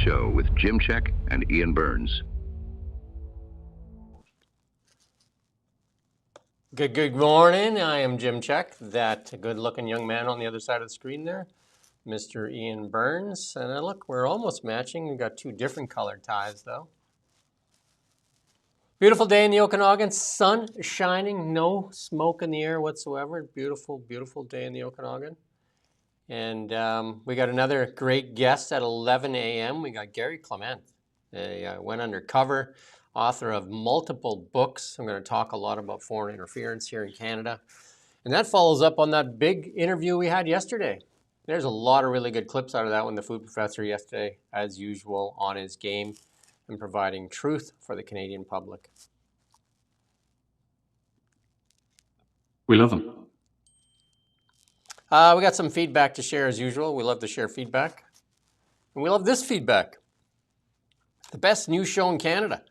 Show with Jim Check and Ian Burns. Good morning. I am Jim Check, that good-looking young man on the other side of the screen there, Mr. Ian Burns. And look, we're almost matching. We've got two different colored ties, though. Beautiful day in the Okanagan. Sun shining, no smoke in the air whatsoever. Beautiful, beautiful day in the Okanagan. And we got another great guest at 11 a.m. We got Gary Clement. He went undercover, author of multiple books. I'm going to talk a lot about foreign interference here in Canada. And that follows up on that big interview we had yesterday. There's a lot of really good clips out of that one. The food professor yesterday, as usual, on his game and providing truth for the Canadian public. We love them. We got some feedback to share as usual. We love to share feedback. And we love this feedback. The best news show in Canada.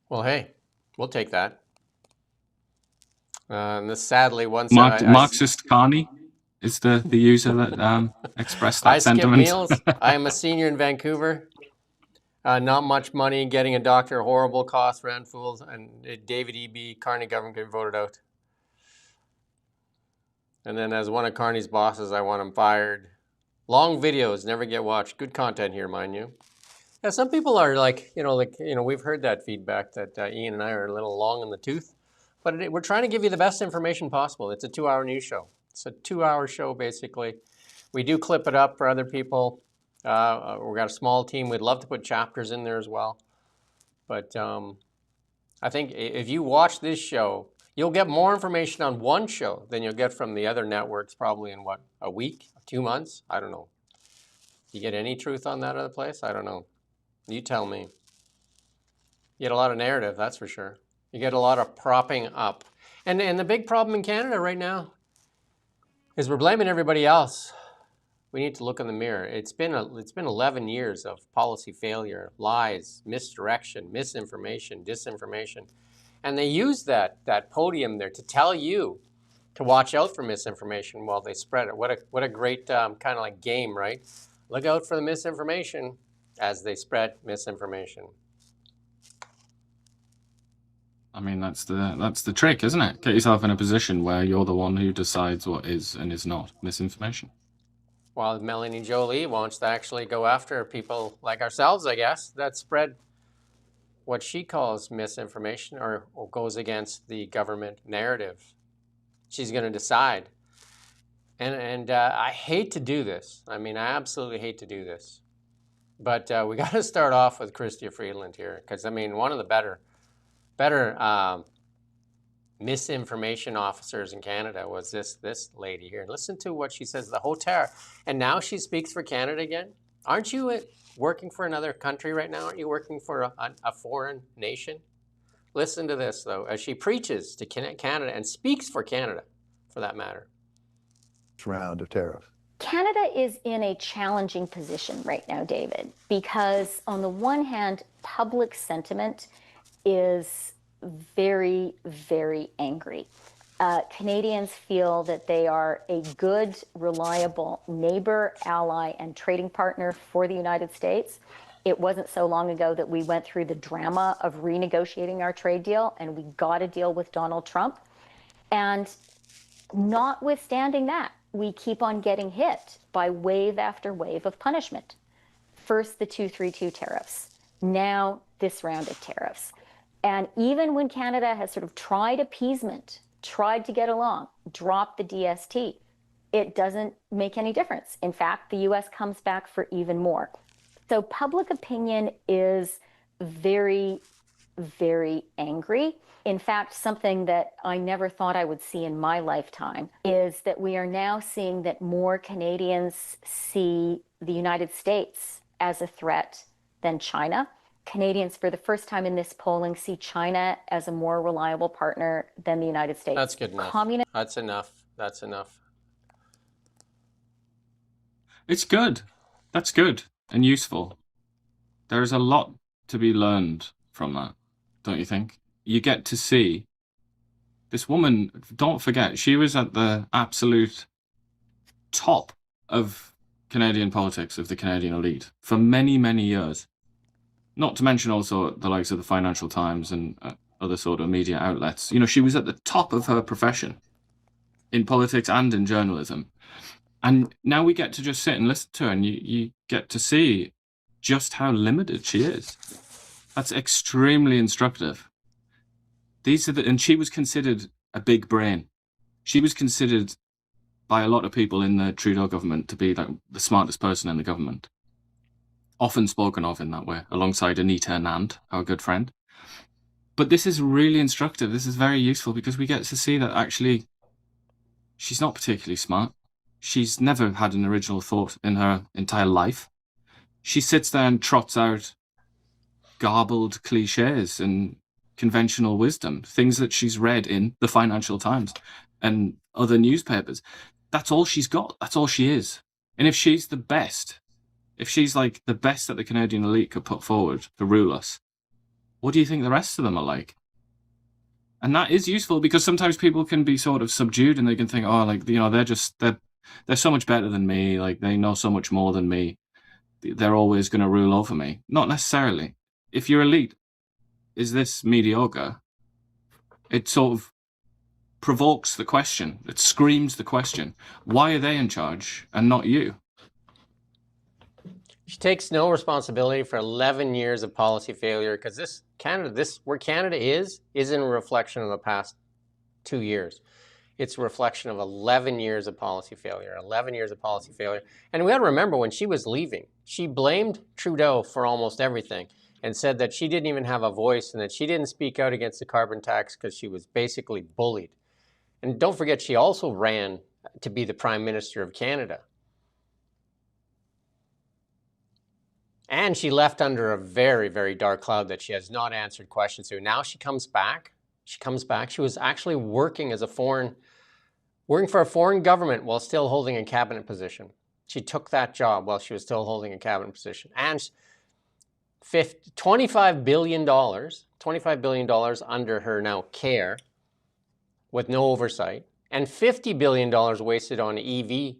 Well, hey, we'll take that. And this sadly once Marxist Carney is the user that expressed that sentiment. I skip meals. I am a senior in Vancouver. Not much money, getting a doctor, horrible cost, ran fools, and David E.B., Carney government get voted out. And then as one of Carney's bosses, I want him fired. Long videos never get watched. Good content here, mind you. Yeah, some people are like, we've heard that feedback that Ian and I are a little long in the tooth. But we're trying to give you the best information possible. It's a 2-hour news show. It's a 2-hour show, basically. We do clip it up for other people. We've got a small team. We'd love to put chapters in there as well. But I think if you watch this show, you'll get more information on one show than you'll get from the other networks probably in, what, a week, 2 months? I don't know. You get any truth on that other place? I don't know. You tell me. You get a lot of narrative, that's for sure. You get a lot of propping up. And the big problem in Canada right now is we're blaming everybody else. We need to look in the mirror. It's been 11 years of policy failure, lies, misdirection, misinformation, disinformation. And they use that podium there to tell you to watch out for misinformation while they spread it. What a great kind of like game, right? Look out for the misinformation as they spread misinformation. I mean, that's the trick, isn't it? Get yourself in a position where you're the one who decides what is and is not misinformation. While Melanie Jolie wants to actually go after people like ourselves, I guess, that spread what she calls misinformation or goes against the government narrative. She's going to decide. And I hate to do this. I mean, I absolutely hate to do this. But we got to start off with Chrystia Freeland here. Because, I mean, one of the better misinformation officers in Canada was this lady here. Listen to what she says, the whole terror. And now she speaks for Canada again. Aren't you working for another country right now? Aren't you working for a foreign nation? Listen to this, though, as she preaches to Canada and speaks for Canada, for that matter. Round of tariffs. Canada is in a challenging position right now, David, because on the one hand, public sentiment is very, very angry. Canadians feel that they are a good, reliable neighbor, ally, and trading partner for the United States. It wasn't so long ago that we went through the drama of renegotiating our trade deal, and we got a deal with Donald Trump. And notwithstanding that, we keep on getting hit by wave after wave of punishment. First, the 232 tariffs. Now, this round of tariffs. And even when Canada has sort of tried appeasement, tried to get along, dropped the DST, it doesn't make any difference. In fact, the U.S. comes back for even more. So public opinion is very, very angry. In fact, something that I never thought I would see in my lifetime is that we are now seeing that more Canadians see the United States as a threat than China. Canadians, for the first time in this polling, see China as a more reliable partner than the United States. That's good enough. That's enough. That's enough. It's good. That's good and useful. There is a lot to be learned from that, don't you think? You get to see this woman, don't forget, she was at the absolute top of Canadian politics of the Canadian elite for many, many years. Not to mention also the likes of the Financial Times and other sort of media outlets. You know, she was at the top of her profession in politics and in journalism. And now we get to just sit and listen to her, and you get to see just how limited she is. That's extremely instructive. And she was considered a big brain. She was considered by a lot of people in the Trudeau government to be like the smartest person in the government. Often spoken of in that way, alongside Anita Anand, our good friend. But this is really instructive. This is very useful because we get to see that actually she's not particularly smart. She's never had an original thought in her entire life. She sits there and trots out garbled cliches and conventional wisdom, things that she's read in the Financial Times and other newspapers. That's all she's got. That's all she is. And if she's the best, if she's like the best that the Canadian elite could put forward to rule us, what do you think the rest of them are like? And that is useful because sometimes people can be sort of subdued and they can think, oh, like, you know, they're so much better than me. Like, they know so much more than me. They're always going to rule over me. Not necessarily. If your elite is this mediocre, it sort of provokes the question. It screams the question. Why are they in charge and not you? She takes no responsibility for 11 years of policy failure because where Canada isn't a reflection of the past 2 years. It's a reflection of 11 years of policy failure, 11 years of policy failure. And we got to remember when she was leaving, she blamed Trudeau for almost everything and said that she didn't even have a voice and that she didn't speak out against the carbon tax because she was basically bullied. And don't forget, she also ran to be the Prime Minister of Canada. And she left under a very, very dark cloud that she has not answered questions to. Now she comes back. She was actually working for a foreign government while still holding a cabinet position. She took that job while she was still holding a cabinet position. And $25 billion under her now care with no oversight, and $50 billion wasted on EV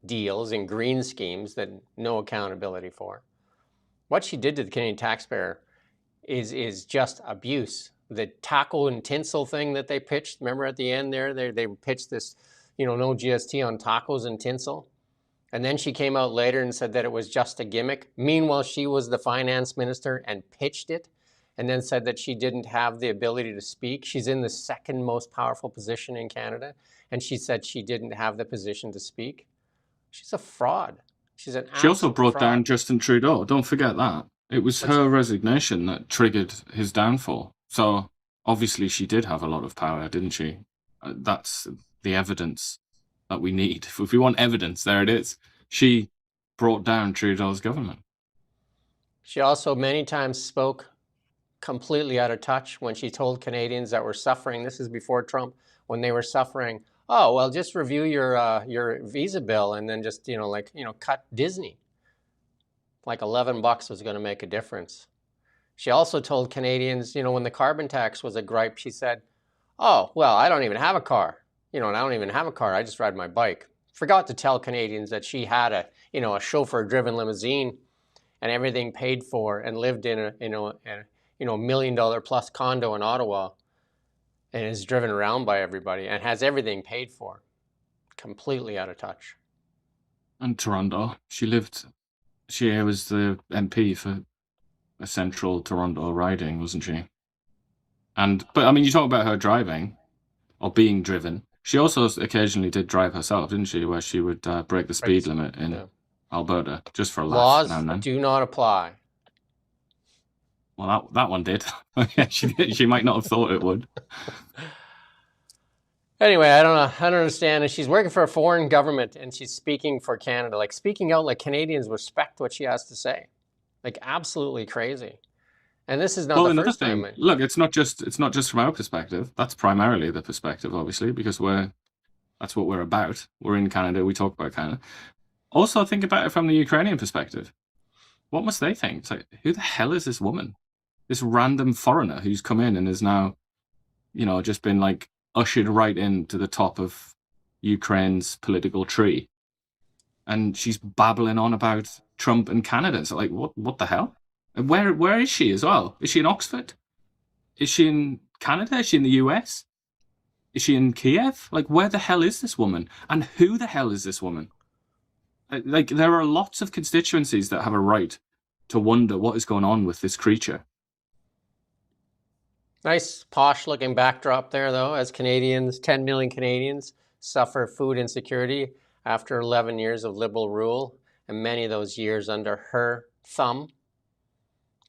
deals and green schemes that no accountability for. What she did to the Canadian taxpayer is just abuse. The taco and tinsel thing that they pitched, remember at the end there, they pitched this, no GST on tacos and tinsel. And then she came out later and said that it was just a gimmick. Meanwhile, she was the finance minister and pitched it and then said that she didn't have the ability to speak. She's in the second most powerful position in Canada. And she said she didn't have the position to speak. She's a fraud. She also brought down Justin Trudeau. Don't forget that. It was her resignation that triggered his downfall. So obviously she did have a lot of power, didn't she? That's the evidence that we need. If we want evidence, there it is. She brought down Trudeau's government. She also many times spoke completely out of touch when she told Canadians that were suffering. This is before Trump, when they were suffering. Oh, well, just review your visa bill and then just, cut Disney. Like $11 was going to make a difference. She also told Canadians, when the carbon tax was a gripe, she said, oh, well, I don't even have a car. And I don't even have a car. I just ride my bike. Forgot to tell Canadians that she had a chauffeur-driven limousine and everything paid for and lived in a $1 million plus condo in Ottawa. And is driven around by everybody and has everything paid for. Completely out of touch. And Toronto. She was the MP for a central Toronto riding, wasn't she? But I mean, you talk about her driving or being driven. She also occasionally did drive herself, didn't she? Where she would break the speed limit in Alberta just for a laugh. Laws do not apply. Well, that one did. She might not have thought it would. Anyway, I don't understand. And she's working for a foreign government and she's speaking for Canada, like speaking out like Canadians respect what she has to say. Like absolutely crazy. And this is not the first time. Look, it's not just from our perspective. That's primarily the perspective, obviously, because that's what we're about. We're in Canada. We talk about Canada. Also, think about it from the Ukrainian perspective. What must they think? It's like, who the hell is this woman? This random foreigner who's come in and is now, just been like ushered right into the top of Ukraine's political tree. and she's babbling on about Trump and Canada. So like, what the hell? And where is she as well? Is she in Oxford? Is she in Canada? Is she in the US? Is she in Kiev? Like, where the hell is this woman? And who the hell is this woman? Like, there are lots of constituencies that have a right to wonder what is going on with this creature. Nice posh looking backdrop there, though, as Canadians, 10 million Canadians, suffer food insecurity after 11 years of Liberal rule, and many of those years under her thumb.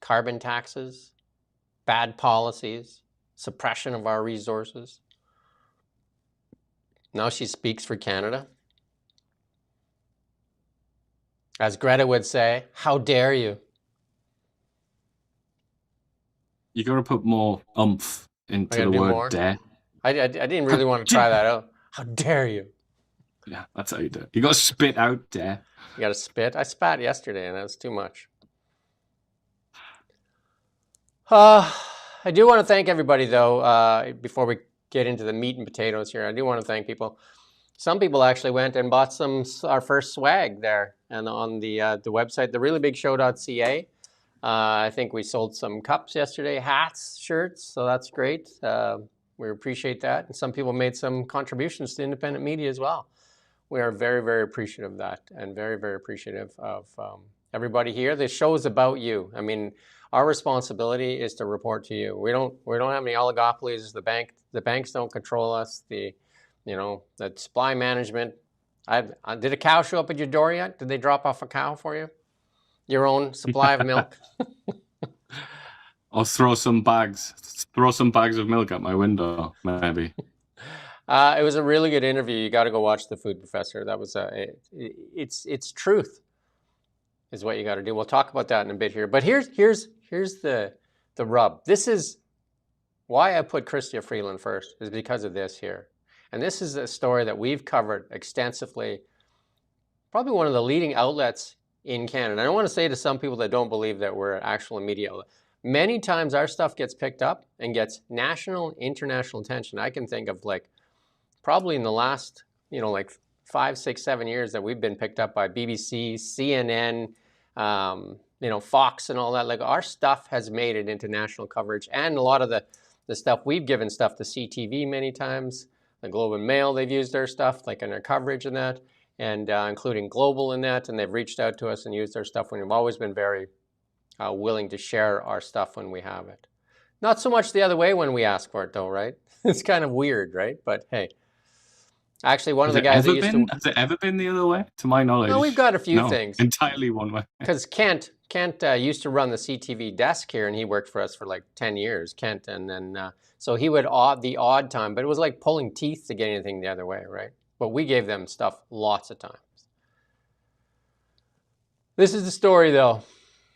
Carbon taxes, bad policies, suppression of our resources. Now she speaks for Canada. As Greta would say, how dare you? You got to put more oomph into the word dare. I didn't really want to try that out. How dare you? Yeah, that's how you do it. You got to spit out dare. You got to spit. I spat yesterday, and that's too much. I do want to thank everybody, though, before we get into the meat and potatoes here. I do want to thank people. Some people actually went and bought our first swag there, and on the website, thereallybigshow.ca. I think we sold some cups yesterday, hats, shirts, so that's great. We appreciate that. And some people made some contributions to independent media as well. We are very, very appreciative of that, and very, very appreciative of everybody here. This show is about you. I mean, our responsibility is to report to you. We don't have any oligopolies. The banks don't control us. The supply management. Did a cow show up at your door yet? Did they drop off a cow for you? Your own supply of milk? Or throw some bags of milk at my window, maybe. It was a really good interview. You got to go watch The Food Professor. That was it's truth is what you got to do. We'll talk about that in a bit here. But here's the rub. This is why I put Chrystia Freeland first, is because of this here. And this is a story that we've covered extensively. Probably one of the leading outlets in Canada. I don't want to say to some people that don't believe that we're an actual media outlet. Many times our stuff gets picked up and gets national and international attention. I can think of probably in the last, 5, 6, 7 years that we've been picked up by BBC, CNN, Fox and all that. Like, our stuff has made it into national coverage, and a lot of the stuff we've given stuff to CTV many times. The Globe and Mail, they've used our stuff like in their coverage and that, and including Global in that, and they've reached out to us and used our stuff when we've always been very willing to share our stuff when we have it. Not so much the other way when we ask for it, though, right? It's kind of weird, right? But hey, actually, one of the guys that used to... Has it ever been the other way? To my knowledge, no, we've got a few things. Entirely one way. Because Kent used to run the CTV desk here, and he worked for us for 10 years, Kent, and then so he would the odd time, but it was like pulling teeth to get anything the other way, right? But we gave them stuff lots of times. This is the story, though,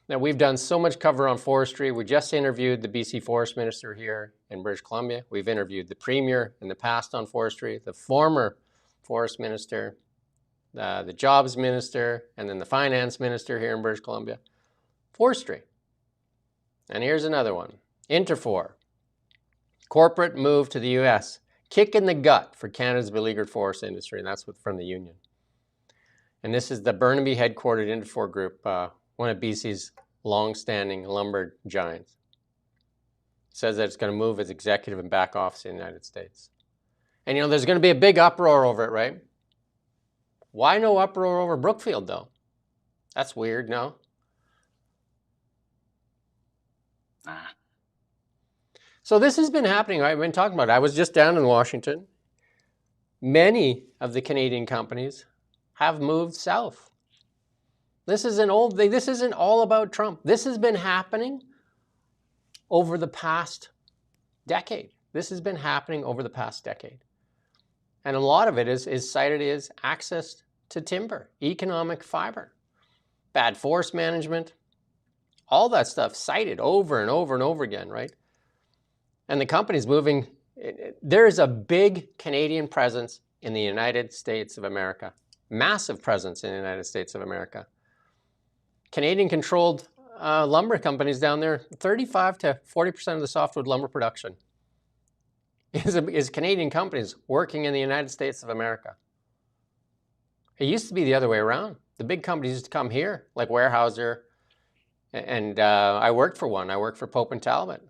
that we've done so much cover on forestry. We just interviewed the BC Forest Minister here in British Columbia. We've interviewed the Premier in the past on forestry, the former Forest Minister, the Jobs Minister, and then the Finance Minister here in British Columbia. Forestry. And here's another one. Interfor. Corporate move to the U.S. Kick in the gut for Canada's beleaguered forest industry. And that's from the union. And this is the Burnaby headquartered Interfor Group, one of BC's long-standing lumber giants. It says that it's going to move its executive and back office in the United States. And there's going to be a big uproar over it, right? Why no uproar over Brookfield, though? That's weird, no? So this has been happening, right? I've been talking about it. I was just down in Washington. Many of the Canadian companies have moved south. This is an old thing. This isn't all about Trump. This has been happening over the past decade. This has been happening over the past decade. And a lot of it is cited as access to timber, economic fiber, bad forest management, all that stuff cited over and over and over again, right? And the company's moving. There is a big Canadian presence in the United States of America, massive presence in the United States of America. Canadian-controlled lumber companies down there, 35 to 40% of the softwood lumber production is Canadian companies working in the United States of America. It used to be the other way around. The big companies used to come here, like Weyerhaeuser, and I worked for one. I worked for Pope and Talbot.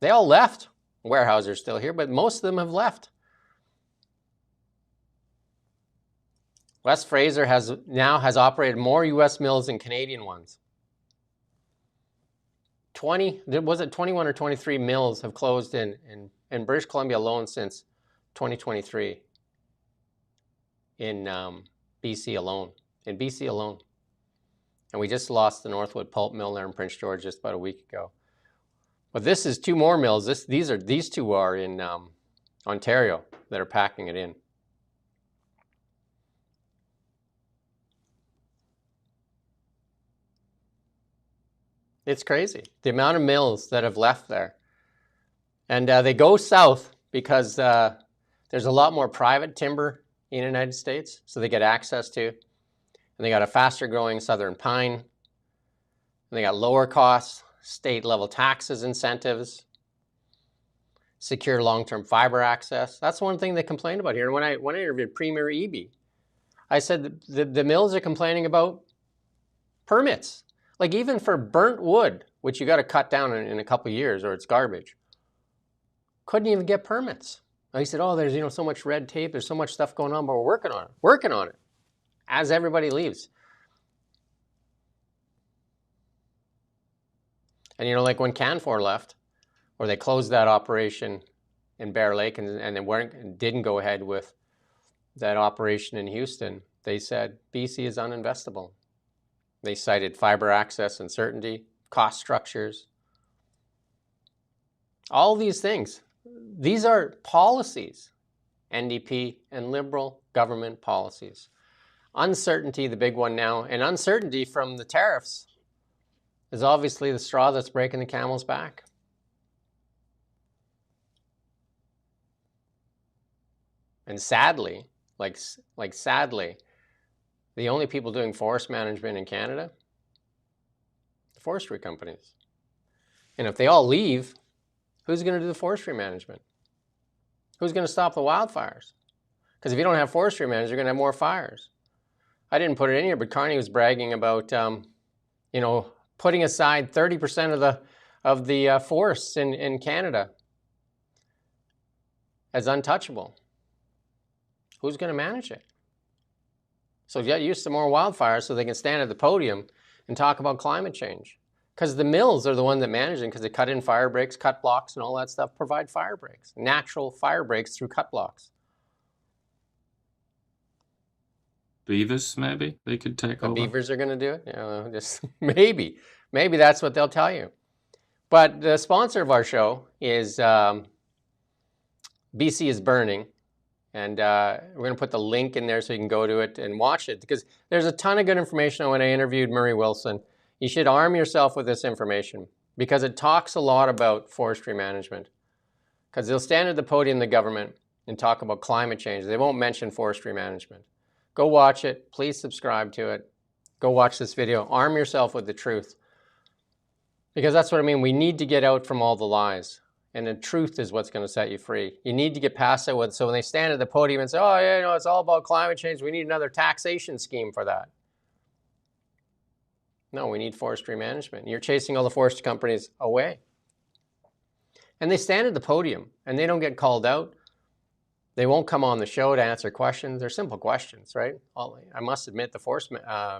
They all left. Weyerhaeuser's still here, but most of them have left. West Fraser has operated more U.S. mills than Canadian ones. 21 or 23 mills have closed in British Columbia alone since 2023 in BC alone. In BC alone. And we just lost the Northwood Pulp Mill there in Prince George just about a week ago. But this is two more mills. These two are in Ontario that are packing it in. It's crazy, the amount of mills that have left there. And they go south because there's a lot more private timber in the United States, so they get access to. And they got a faster growing southern pine. And they got lower costs, state level taxes, incentives, secure long-term fiber access. That's one thing they complained about here. And when I interviewed Premier Eby, I said the mills are complaining about permits. Like even for burnt wood, which you got to cut down in a couple of years or it's garbage, couldn't even get permits. And he said, oh, there's so much red tape, there's so much stuff going on, but we're working on it as everybody leaves. And like when Canfor left, or they closed that operation in Bear Lake and they didn't go ahead with that operation in Houston, they said BC is uninvestable. They cited fiber access uncertainty, cost structures, all these things. These are policies, NDP and Liberal government policies. Uncertainty, the big one now, and uncertainty from the tariffs is obviously the straw that's breaking the camel's back. And sadly, sadly, the only people doing forest management in Canada, the forestry companies. And if they all leave, who's going to do the forestry management? Who's going to stop the wildfires? Because if you don't have forestry managers, you're going to have more fires. I didn't put it in here, but Carney was bragging about, putting aside 30% of the forests in Canada as untouchable. Who's going to manage it? So get used to more wildfires so they can stand at the podium and talk about climate change. Because the mills are the one that manage it because they cut in fire breaks, cut blocks, and all that stuff, provide fire breaks, natural fire breaks through cut blocks. Beavers, maybe they could take over. The beavers are going to do it? Just maybe. Maybe that's what they'll tell you. But the sponsor of our show is BC is Burning. And we're going to put the link in there so you can go to it and watch it, because there's a ton of good information on when I interviewed Murray Wilson. You should arm yourself with this information because it talks a lot about forestry management. Because they'll stand at the podium, the government, and talk about climate change. They won't mention forestry management. Go watch it. Please subscribe to it. Go watch this video. Arm yourself with the truth. Because that's what I mean. We need to get out from all the lies. And the truth is what's going to set you free. You need to get past that. So when they stand at the podium and say, oh, yeah, it's all about climate change, we need another taxation scheme for that. No, we need forestry management. You're chasing all the forestry companies away. And they stand at the podium and they don't get called out. They won't come on the show to answer questions. They're simple questions, right? I must admit the forest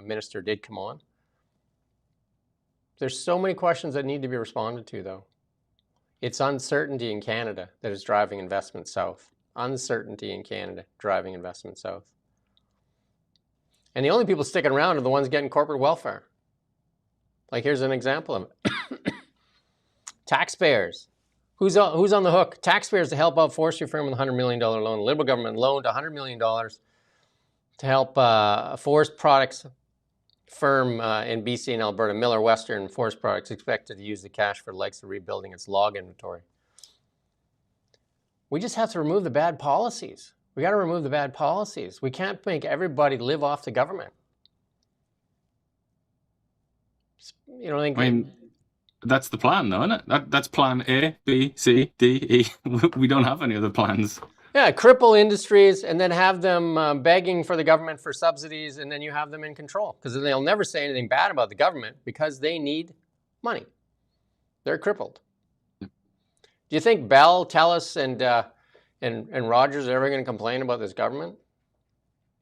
minister did come on. There's so many questions that need to be responded to, though. It's uncertainty in Canada that is driving investment south. Uncertainty in Canada driving investment south. And the only people sticking around are the ones getting corporate welfare. Like here's an example of it. Taxpayers. Who's on the hook? Taxpayers to help out forestry firm with a $100 million loan. Liberal government loaned $100 million to help forest products firm in BC and Alberta, Miller Western Forest Products, expected to use the cash for the likes of rebuilding its log inventory. We just have to remove the bad policies. We got to remove the bad policies. We can't make everybody live off the government. I mean, that's the plan, though, isn't it? That's plan A, B, C, D, E. We don't have any other plans. Yeah, cripple industries and then have them begging for the government for subsidies, and then you have them in control because they'll never say anything bad about the government because they need money. They're crippled. Do you think Bell, TELUS, and Rogers are ever going to complain about this government?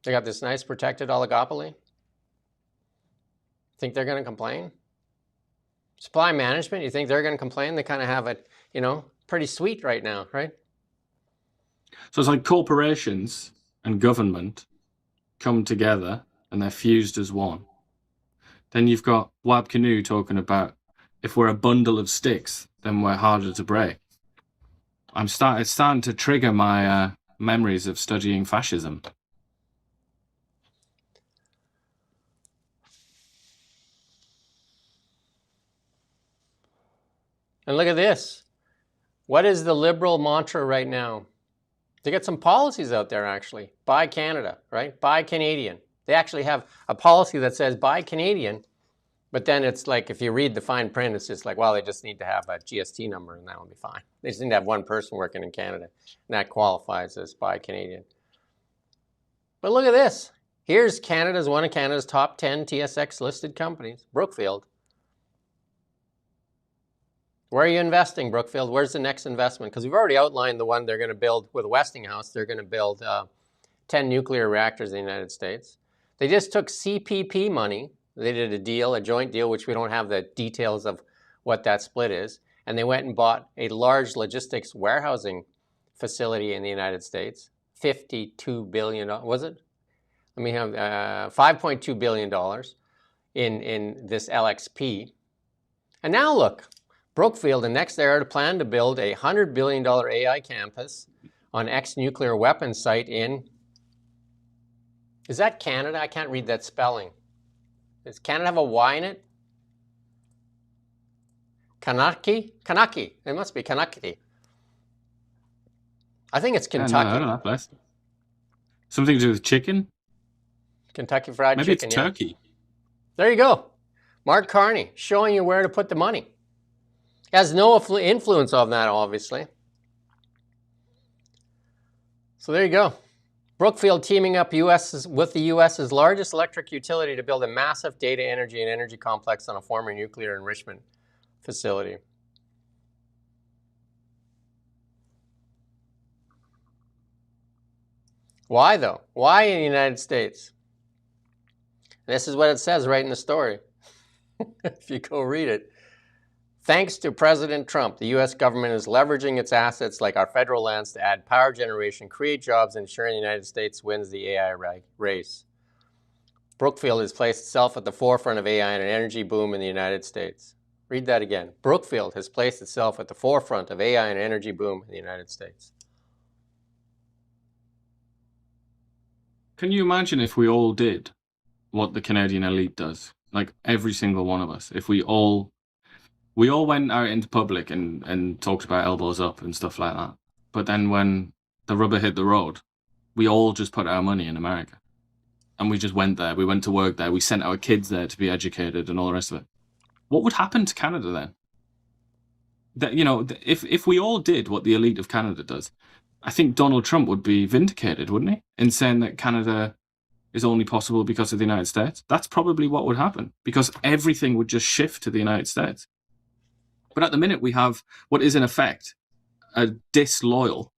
They got this nice protected oligopoly. Think they're going to complain? Supply management, you think they're going to complain? They kind of have it, pretty sweet right now, right? So it's like corporations and government come together and they're fused as one. Then you've got Wab Canoe talking about if we're a bundle of sticks, then we're harder to break. It's starting to trigger my memories of studying fascism. And look at this. What is the liberal mantra right now? They got some policies out there, actually. Buy Canada, right? Buy Canadian. They actually have a policy that says buy Canadian, but then it's like, if you read the fine print, it's just like, well, they just need to have a GST number and that will be fine. They just need to have one person working in Canada, and that qualifies as buy Canadian. But look at this. Here's one of Canada's top 10 TSX listed companies, Brookfield. Where are you investing, Brookfield? Where's the next investment? Because we've already outlined the one they're going to build with Westinghouse. They're going to build 10 nuclear reactors in the United States. They just took CPP money. They did a joint deal, which we don't have the details of what that split is. And they went and bought a large logistics warehousing facility in the United States. $52 billion, was it? Let me have $5.2 billion in this LXP. And now look. Brookfield and next they are to plan to build a $100 billion AI campus on ex-nuclear weapons site in, is that Canada? I can't read that spelling. Does Canada have a Y in it? Kanaki? It must be Kanaki. I think it's Kentucky. I don't know that place. Something to do with chicken? Kentucky Fried Maybe Chicken. Maybe it's turkey. There you go. Mark Carney showing you where to put the money. Has no influence on that, obviously. So there you go. Brookfield teaming up with the U.S.'s largest electric utility to build a massive data energy and energy complex on a former nuclear enrichment facility. Why, though? Why in the United States? This is what it says right in the story. If you go read it. Thanks to President Trump, the U.S. government is leveraging its assets like our federal lands to add power generation, create jobs, and ensure the United States wins the AI race. Brookfield has placed itself at the forefront of AI and an energy boom in the United States. Read that again. Brookfield has placed itself at the forefront of AI and energy boom in the United States. Can you imagine if we all did what the Canadian elite does? Like every single one of us. If we all went out into public and talked about elbows up and stuff like that. But then when the rubber hit the road, we all just put our money in America. And we just went there. We went to work there. We sent our kids there to be educated and all the rest of it. What would happen to Canada then? That, if we all did what the elite of Canada does, I think Donald Trump would be vindicated, wouldn't he? In saying that Canada is only possible because of the United States. That's probably what would happen, because everything would just shift to the United States. But at the minute, we have what is in effect a disloyal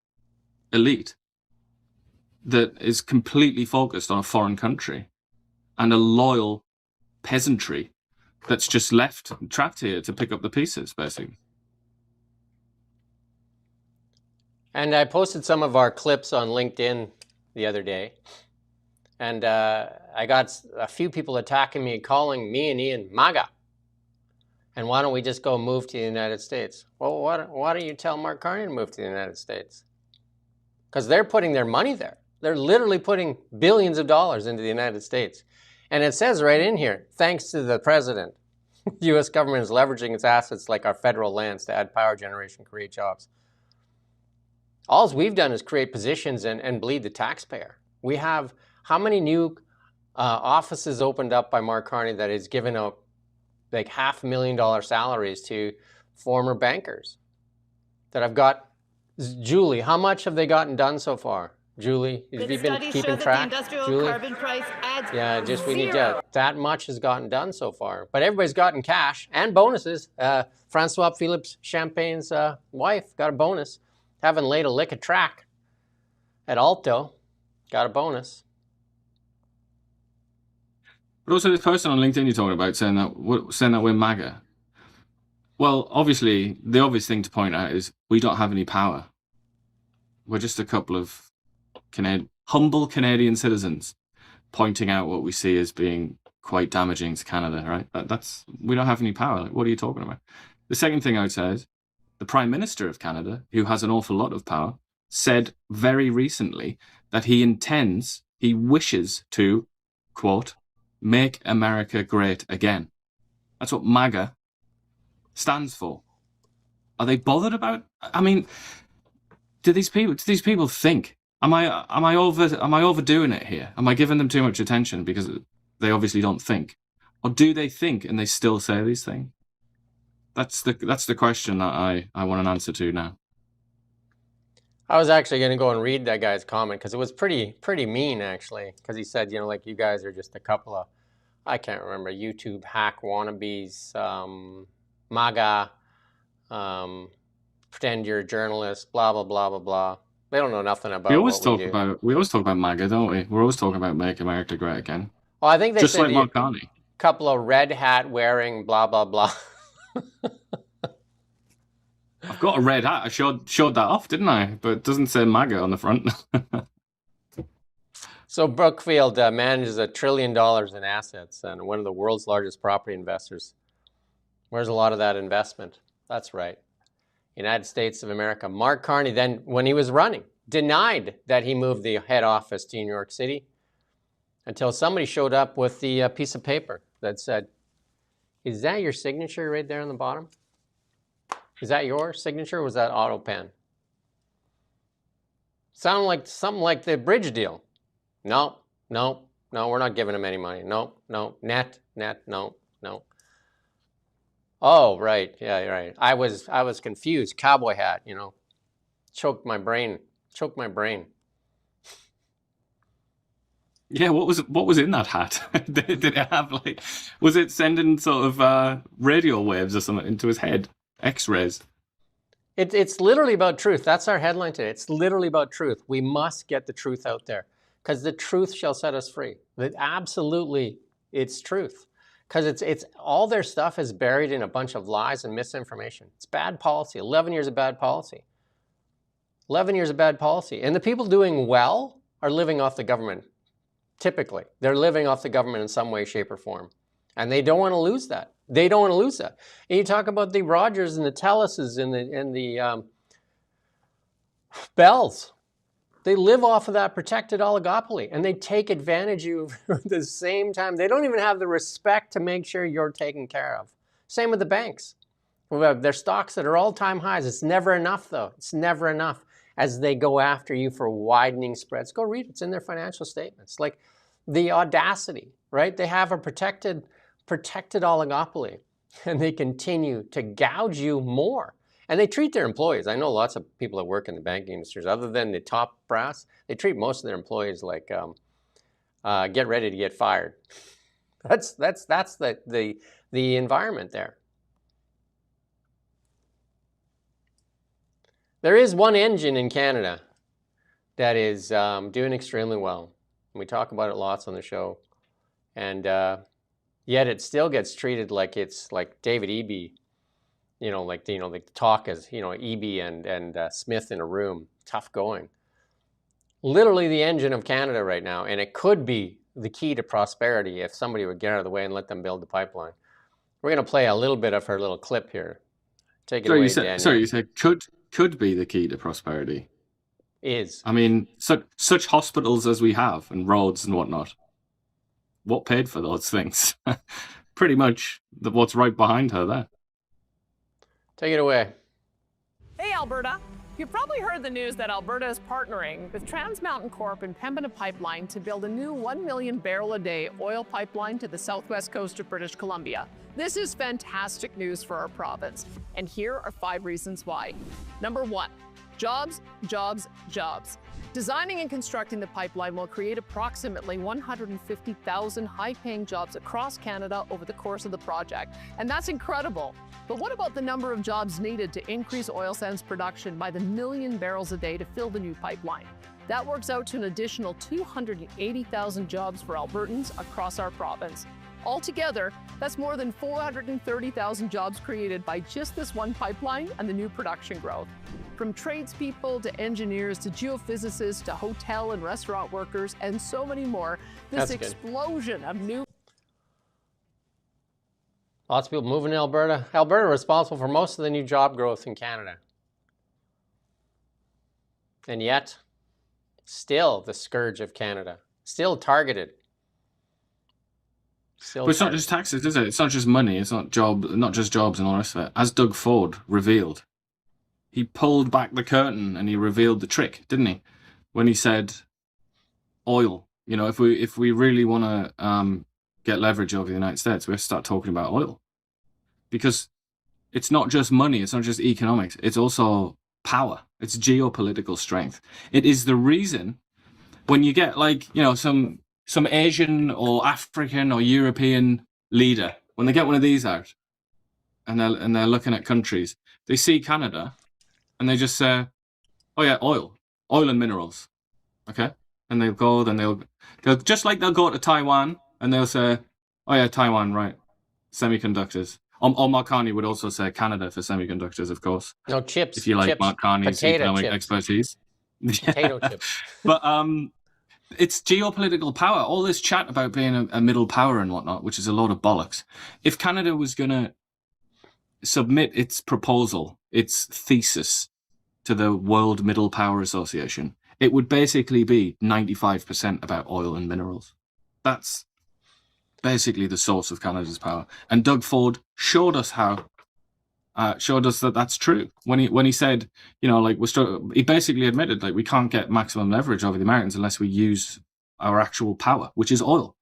elite that is completely focused on a foreign country and a loyal peasantry that's just left trapped here to pick up the pieces, basically. And I posted some of our clips on LinkedIn the other day. And I got a few people attacking me, calling me and Ian MAGA. And why don't we just go move to the United States? Well, why don't you tell Mark Carney to move to the United States? Because they're putting their money there. They're literally putting billions of dollars into the United States. And it says right in here, thanks to the president, the U.S. government is leveraging its assets like our federal lands to add power generation, create jobs. All we've done is create positions and bleed the taxpayer. We have how many new offices opened up by Mark Carney that has given out like $500,000 salaries to former bankers that have got Julie, how much have they gotten done so far? Julie, have you been keeping track? Julie? Carbon price adds Yeah, just we need that much has gotten done so far. But everybody's gotten cash and bonuses. Francois Philippe Champagne's wife got a bonus. Haven't laid a lick of track at Alto. Got a bonus. But also this person on LinkedIn you're talking about saying that we're MAGA. Well, obviously, the obvious thing to point out is we don't have any power. We're just a couple of humble Canadian citizens pointing out what we see as being quite damaging to Canada, right? We don't have any power. Like, what are you talking about? The second thing I would say is the Prime Minister of Canada, who has an awful lot of power, said very recently that he wishes to, quote, make America great again. That's what MAGA stands for. Are they bothered about? I mean, do these people think? Am I overdoing it here? Am I giving them too much attention because they obviously don't think, or do they think and they still say these things? That's the question that I want an answer to now. I was actually going to go and read that guy's comment because it was pretty mean actually. Because he said, you know, like you guys are just a couple of, I can't remember, YouTube hack wannabes, MAGA, pretend you're a journalist, blah blah blah blah blah. They don't know nothing about. We always talk about MAGA, don't we? We're always talking about Make America Great Again. Well, I think they just said like Mark Carney. Couple of red hat wearing blah blah blah. I've got a red hat. I showed that off, didn't I? But it doesn't say MAGA on the front. So Brookfield manages $1 trillion in assets and one of the world's largest property investors. Where's a lot of that investment? That's right. United States of America. Mark Carney then, when he was running, denied that he moved the head office to New York City until somebody showed up with the piece of paper that said, is that your signature right there on the bottom? Is that your signature or was that auto pen? Sounded like something like the bridge deal. No, we're not giving him any money. No, net, no. Oh, right, yeah, you're right. I was confused. Cowboy hat, you know, choked my brain. Yeah, what was in that hat? Did it have was it sending sort of radio waves or something into his head? X-rays. It's literally about truth. That's our headline today. It's literally about truth. We must get the truth out there because the truth shall set us free. Absolutely, it's truth. Because it's all their stuff is buried in a bunch of lies and misinformation. It's bad policy. 11 years of bad policy. 11 years of bad policy. And the people doing well are living off the government. Typically, they're living off the government in some way, shape, or form. And they don't want to lose that. They don't want to lose that. And you talk about the Rogers and the Telluses and the Bells. They live off of that protected oligopoly, and they take advantage of you at the same time. They don't even have the respect to make sure you're taken care of. Same with the banks. Their stocks that are all-time highs. It's never enough, though. It's never enough as they go after you for widening spreads. Go read it. It's in their financial statements. Like the audacity, right? They have a protected oligopoly, and they continue to gouge you more. And they treat their employees. I know lots of people that work in the banking industries, other than the top brass, they treat most of their employees like get ready to get fired. That's the environment there. There is one engine in Canada that is doing extremely well. And we talk about it lots on the show. And yet it still gets treated like it's like David Eby. The talk is, Eby and Smith in a room, tough going. Literally the engine of Canada right now, and it could be the key to prosperity if somebody would get out of the way and let them build the pipeline. We're going to play a little bit of her little clip here. Take it away, Daniel. Sorry, you said could be the key to prosperity. Is. I mean, such hospitals as we have and roads and whatnot. What paid for those things? Pretty much what's right behind her there. Take it away. Hey, Alberta. You've probably heard the news that Alberta is partnering with Trans Mountain Corp and Pembina Pipeline to build a new 1 million barrel a day oil pipeline to the southwest coast of British Columbia. This is fantastic news for our province, and here are 5 reasons why. Number 1, Jobs, jobs, jobs. Designing and constructing the pipeline will create approximately 150,000 high-paying jobs across Canada over the course of the project. And that's incredible. But what about the number of jobs needed to increase oil sands production by the 1 million barrels a day to fill the new pipeline? That works out to an additional 280,000 jobs for Albertans across our province. Altogether, that's more than 430,000 jobs created by just this one pipeline and the new production growth. From tradespeople to engineers to geophysicists to hotel and restaurant workers and so many more, this explosion of new... Lots of people moving to Alberta. Alberta responsible for most of the new job growth in Canada. And yet, still the scourge of Canada. Still targeted. But it's not just taxes, is it? It's not just money. It's not just jobs and all the rest of it. As Doug Ford revealed, he pulled back the curtain and he revealed the trick, didn't he? When he said, oil. You know, if we really want to get leverage over the United States, we have to start talking about oil, because it's not just money. It's not just economics. It's also power. It's geopolitical strength. It is the reason when you get, like, you know, some Asian or African or European leader, when they get one of these out and they're looking at countries, they see Canada and they just say, oh yeah, oil and minerals. Okay. And they'll go, then they'll just like they'll go to Taiwan and they'll say, oh yeah, Taiwan, right. Semiconductors. Or Mark Carney would also say Canada for semiconductors, of course. No, chips. If you like chips, Mark Carney's economic chips. expertise. Potato chips. But it's geopolitical power. All this chat about being a middle power and whatnot, which is a lot of bollocks. If Canada was going to submit its proposal, its thesis to the World Middle Power Association, it would basically be 95% about oil and minerals. That's basically the source of Canada's power. And Doug Ford showed us that that's true. When he said, you know, like he basically admitted, like, we can't get maximum leverage over the Americans unless we use our actual power, which is oil.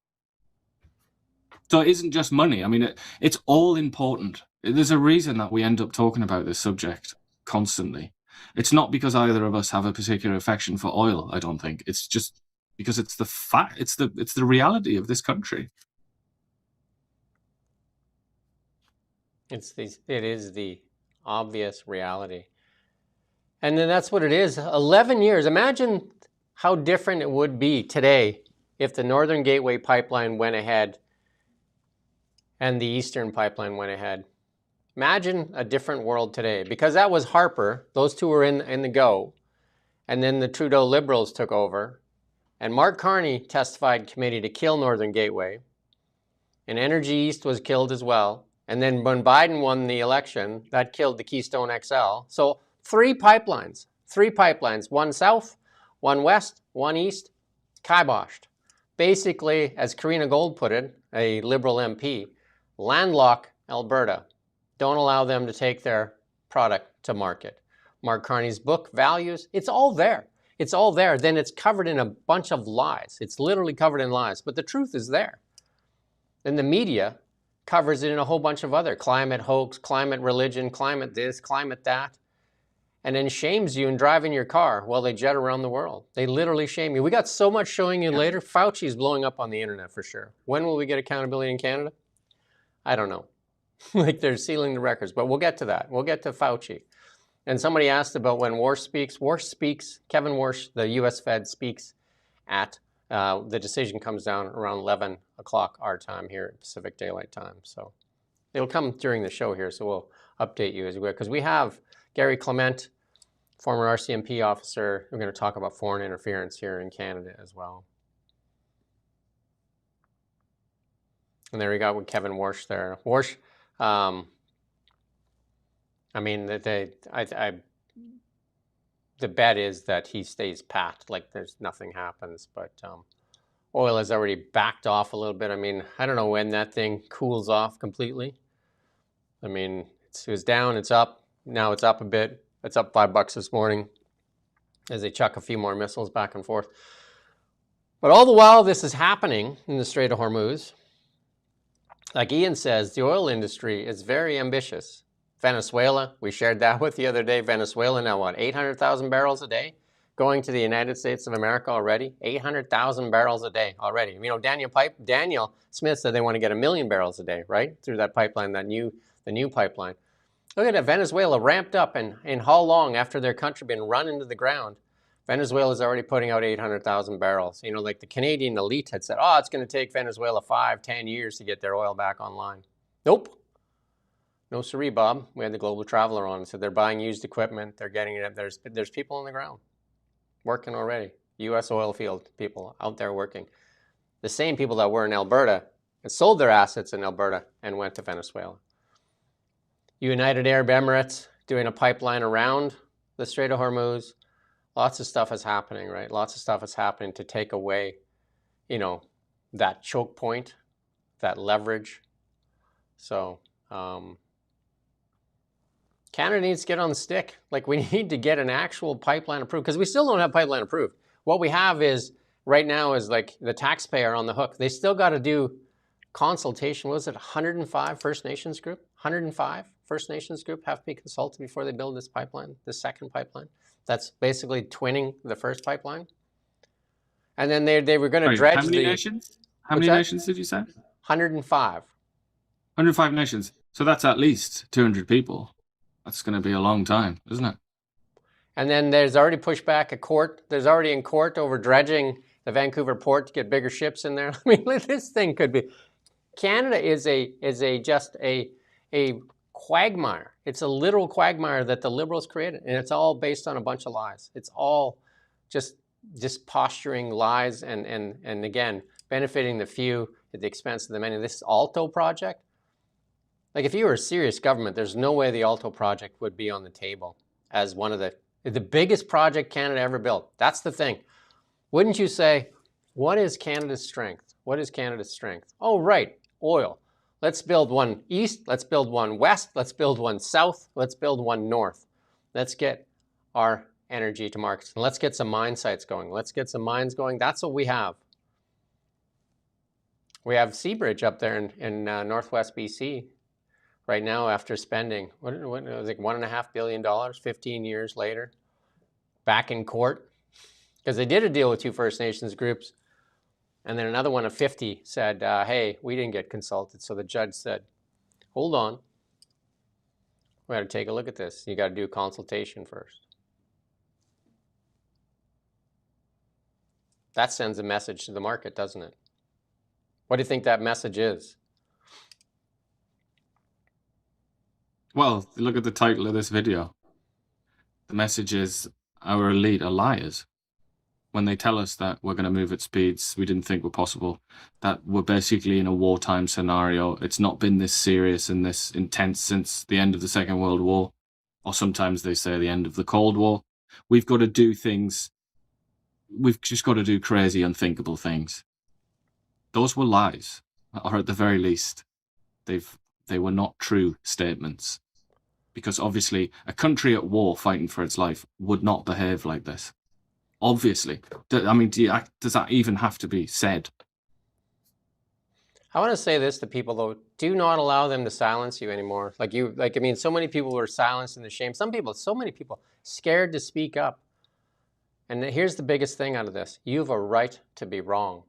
So it isn't just money. I mean, it's all important. There's a reason that we end up talking about this subject constantly. It's not because either of us have a particular affection for oil, I don't think. It's just because it's the fact, it's the reality of this country. It is the obvious reality. And then that's what it is. 11 years. Imagine how different it would be today if the Northern Gateway pipeline went ahead and the Eastern pipeline went ahead. Imagine a different world today, because that was Harper. Those two were in the go. And then the Trudeau Liberals took over. And Mark Carney testified committee to kill Northern Gateway. And Energy East was killed as well. And then when Biden won the election, that killed the Keystone XL. So three pipelines, one south, one west, one east, kiboshed. Basically, as Karina Gold put it, a Liberal MP, landlock Alberta. Don't allow them to take their product to market. Mark Carney's book, Values, it's all there. It's all there. Then it's covered in a bunch of lies. It's literally covered in lies, but the truth is there. And the media covers it in a whole bunch of other climate hoax, climate religion, climate this, climate that, and then shames you in driving your car while they jet around the world. They literally shame you. We got so much showing you later. Fauci's blowing up on the internet for sure. When will we get accountability in Canada? I don't know. Like, they're sealing the records, but we'll get to that. We'll get to Fauci. And somebody asked about when Warsh speaks. Warsh speaks, Kevin Warsh, the US Fed, speaks at the decision comes down around 11 o'clock our time here at Pacific Daylight Time. So it'll come during the show here, so we'll update you as well. Because we have Gary Clement, former RCMP officer. We're going to talk about foreign interference here in Canada as well. And there we got with Kevin Warsh there. Warsh, I mean, the bet is that he stays pat, like there's nothing happens, but oil has already backed off a little bit. I mean, I don't know when that thing cools off completely. I mean, it was down, it's up. Now it's up a bit. It's up $5 this morning as they chuck a few more missiles back and forth. But all the while this is happening in the Strait of Hormuz, like Ian says, the oil industry is very ambitious. Venezuela, we shared that with the other day. Venezuela now what, 800,000 barrels a day? Going to the United States of America already, 800,000 barrels a day already. You know, Daniel Smith said they want to get 1 million barrels a day, right? Through that pipeline, the new pipeline. Look at that, Venezuela ramped up, and how long after their country been run into the ground? Venezuela's already putting out 800,000 barrels. You know, like the Canadian elite had said, oh, it's going to take Venezuela 5-10 years to get their oil back online. Nope. No siree, Bob. We had the Global Traveler on. So they're buying used equipment. They're getting it. There's people on the ground working already. U.S. oil field people out there working. The same people that were in Alberta and sold their assets in Alberta and went to Venezuela. United Arab Emirates doing a pipeline around the Strait of Hormuz. Lots of stuff is happening, right? Lots of stuff is happening to take away, you know, that choke point, that leverage. So Canada needs to get on the stick. Like, we need to get an actual pipeline approved, because we still don't have pipeline approved. What we have is, right now, is like the taxpayer on the hook. They still got to do consultation. What was it, 105 First Nations group? 105 First Nations group have to be consulted before they build this pipeline, this second pipeline. That's basically twinning the first pipeline. And then they were going to dredge How many nations? How many nations did you say? 105. 105 nations. So that's at least 200 people. That's going to be a long time, isn't it? And then there's already pushback at court. There's already in court over dredging the Vancouver port to get bigger ships in there. I mean, this thing could be. Canada is just a quagmire. It's a literal quagmire that the Liberals created, and it's all based on a bunch of lies. It's all just posturing lies, and again, benefiting the few at the expense of the many. This Alto project, like, if you were a serious government, there's no way the Alto project would be on the table as one of the biggest project Canada ever built. That's the thing. Wouldn't you say, what is Canada's strength? What is Canada's strength? Oh, right, oil. Let's build one east, let's build one west, let's build one south, let's build one north. Let's get our energy to markets, and let's get some mine sites going. Let's get some mines going. That's what we have. We have Seabridge up there in northwest BC right now, after spending, what it was like $1.5 billion, 15 years later, back in court, because they did a deal with 2 First Nations groups. And then another one of 50 said, hey, we didn't get consulted. So the judge said, hold on. We got to take a look at this. You got to do a consultation first. That sends a message to the market, doesn't it? What do you think that message is? Well, look at the title of this video. The message is, our elite are liars. When they tell us that we're going to move at speeds we didn't think were possible, that we're basically in a wartime scenario. It's not been this serious and this intense since the end of the Second World War, or sometimes they say the end of the Cold War. We've got to do things. We've just got to do crazy, unthinkable things. Those were lies, or at the very least, they were not true statements. Because obviously, a country at war fighting for its life would not behave like this. Obviously. I mean, does that even have to be said? I want to say this to people, though. Do not allow them to silence you anymore. I mean, so many people were silenced in the shame. So many people scared to speak up. And here's the biggest thing out of this. You have a right to be wrong.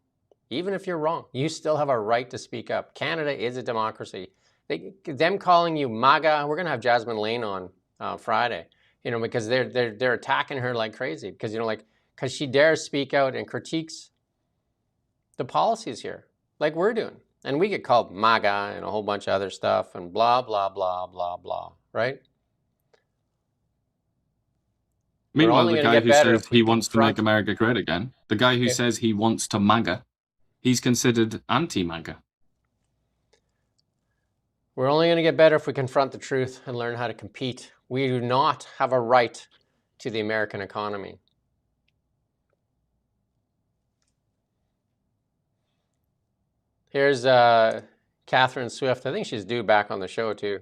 Even if you're wrong, you still have a right to speak up. Canada is a democracy. Them calling you MAGA, we're going to have Jasmine Lane on Friday, you know, because they're attacking her like crazy, because, you know, like, because she dares speak out and critiques the policies here, like we're doing. And we get called MAGA and a whole bunch of other stuff and blah, blah, blah, blah, blah, right? Meanwhile, the guy who says he wants to make America great again, the guy who says he wants to MAGA, he's considered anti-MAGA. We're only going to get better if we confront the truth and learn how to compete. We do not have a right to the American economy. Here's Catherine Swift. I think she's due back on the show, too.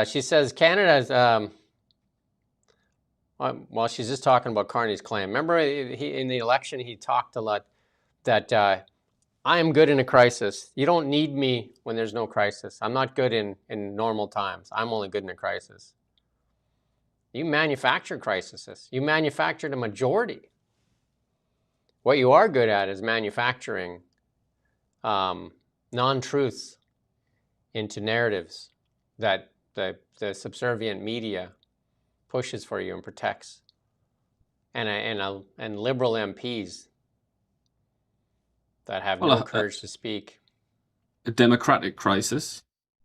She says Canada's, well, she's just talking about Carney's claim. Remember, in the election, he talked a lot that I am good in a crisis. You don't need me when there's no crisis. I'm not good in normal times. I'm only good in a crisis. You manufacture crises. You manufactured a majority. What you are good at is manufacturing non-truths into narratives that the subservient media pushes for you and protects, and liberal MPs that have no courage to speak. A democratic crisis,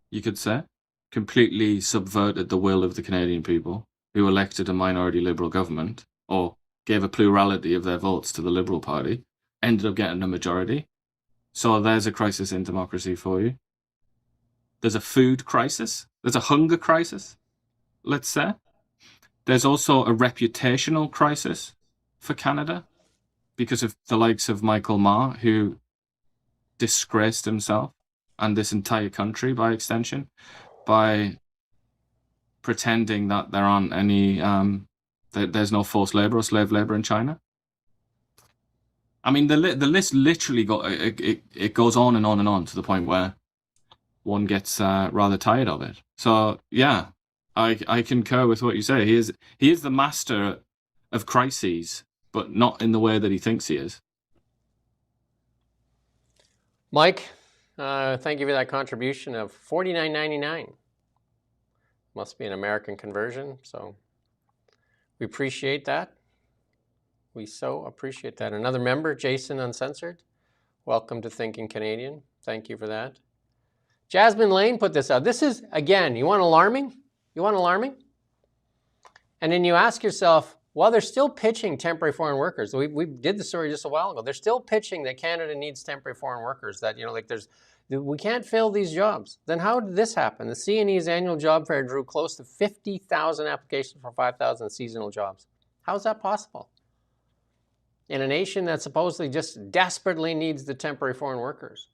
you could say, completely subverted the will of the Canadian people who elected a minority Liberal government or gave a plurality of their votes to the Liberal Party, ended up getting a majority. So there's a crisis in democracy for you. There's a food crisis. There's a hunger crisis, let's say. There's also a reputational crisis for Canada because of the likes of Michael Marr, who disgraced himself and this entire country by extension by pretending that there aren't any, there's no forced labor or slave labor in China. I mean, the list literally it goes on and on and on to the point where one gets rather tired of it. So yeah, I concur with what you say. He is the master of crises, but not in the way that he thinks he is. Mike, thank you for that contribution of $49.99. Must be an American conversion, so we appreciate that. We so appreciate that. Another member, Jason Uncensored. Welcome to Thinking Canadian. Thank you for that. Jasmine Lane put this out. This is, again, you want alarming? You want alarming? And then you ask yourself, well, they're still pitching temporary foreign workers. We did the story just a while ago. They're still pitching that Canada needs temporary foreign workers, that, you know, like we can't fill these jobs. Then how did this happen? The CNE's annual job fair drew close to 50,000 applications for 5,000 seasonal jobs. How is that possible? In a nation that supposedly just desperately needs the temporary foreign workers.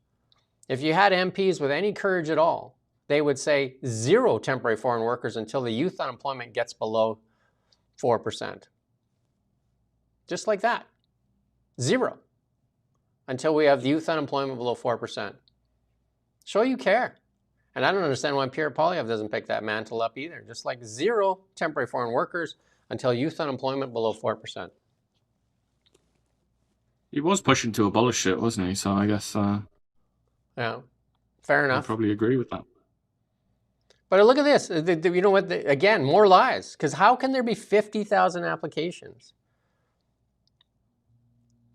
If you had MPs with any courage at all, they would say 0 temporary foreign workers until the youth unemployment gets below 4%. Just like that. 0. Until we have the youth unemployment below 4%. Show you care. And I don't understand why Pierre Poilievre doesn't pick that mantle up either. Just like 0 temporary foreign workers until youth unemployment below 4%. He was pushing to abolish it, wasn't he? So I guess yeah, fair enough. I probably agree with that. But look at this. You know what? Again, more lies. Because how can there be 50,000 applications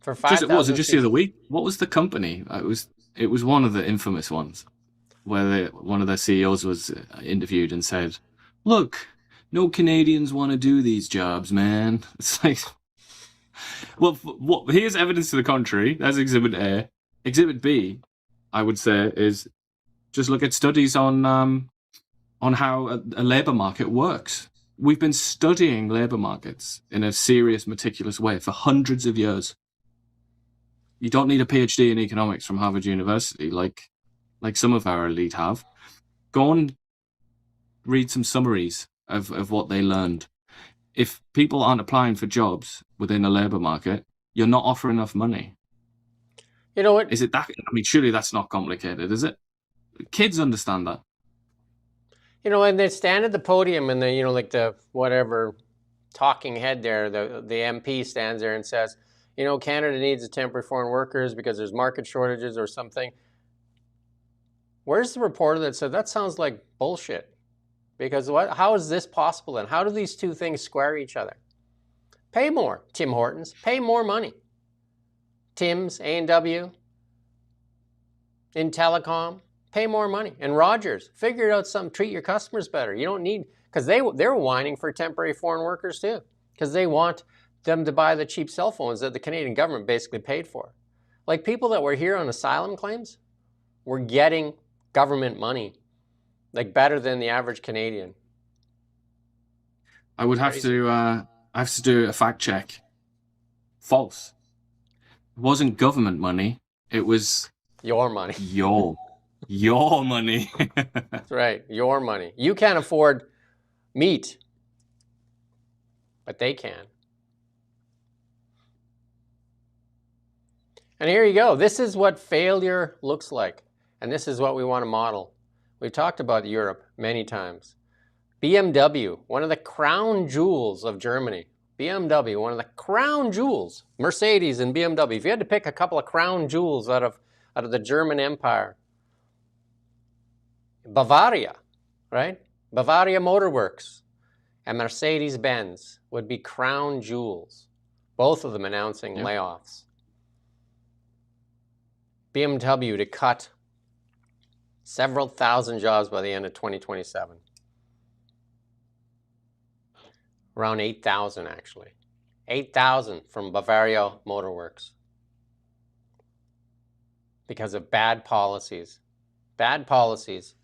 for 5,000? Was it just the other week? What was the company? It was one of the infamous ones where one of their CEOs was interviewed and said, "Look, no Canadians want to do these jobs, man." It's like, well, here's evidence to the contrary. That's Exhibit A. Exhibit B, I would say, is just look at studies on how a labour market works. We've been studying labour markets in a serious, meticulous way for hundreds of years. You don't need a PhD in economics from Harvard University, like some of our elite have. Go and read some summaries of what they learned. If people aren't applying for jobs within a labour market, you're not offering enough money. You know what? Is it that? I mean, surely that's not complicated, is it? Kids understand that. You know, and they stand at the podium and you know, like the whatever talking head there, the MP stands there and says, you know, Canada needs the temporary foreign workers because there's market shortages or something. Where's the reporter that said that sounds like bullshit? Because how is this possible then? How do these two things square each other? Pay more, Tim Hortons. Pay more money. Tim's, A&W, in telecom, pay more money. And Rogers, figure out something, treat your customers better. You don't need, because they're whining for temporary foreign workers too, because they want them to buy the cheap cell phones that the Canadian government basically paid for. Like people that were here on asylum claims were getting government money, like better than the average Canadian. I would have to do a fact check. False. It wasn't government money. It was your money. Your money. That's right. Your money. You can't afford meat, but they can. And here you go. This is what failure looks like. And this is what we want to model. We've talked about Europe many times. BMW, one of the crown jewels of Germany. BMW, one of the crown jewels. Mercedes and BMW. If you had to pick a couple of crown jewels out of the German Empire. Bavaria, right? Bavaria Motor Works and Mercedes-Benz would be crown jewels. Both of them announcing layoffs. BMW to cut several thousand jobs by the end of 2027. Around 8,000 actually. 8,000 from Bavaria Motor Works. Because of bad policies. Bad policies.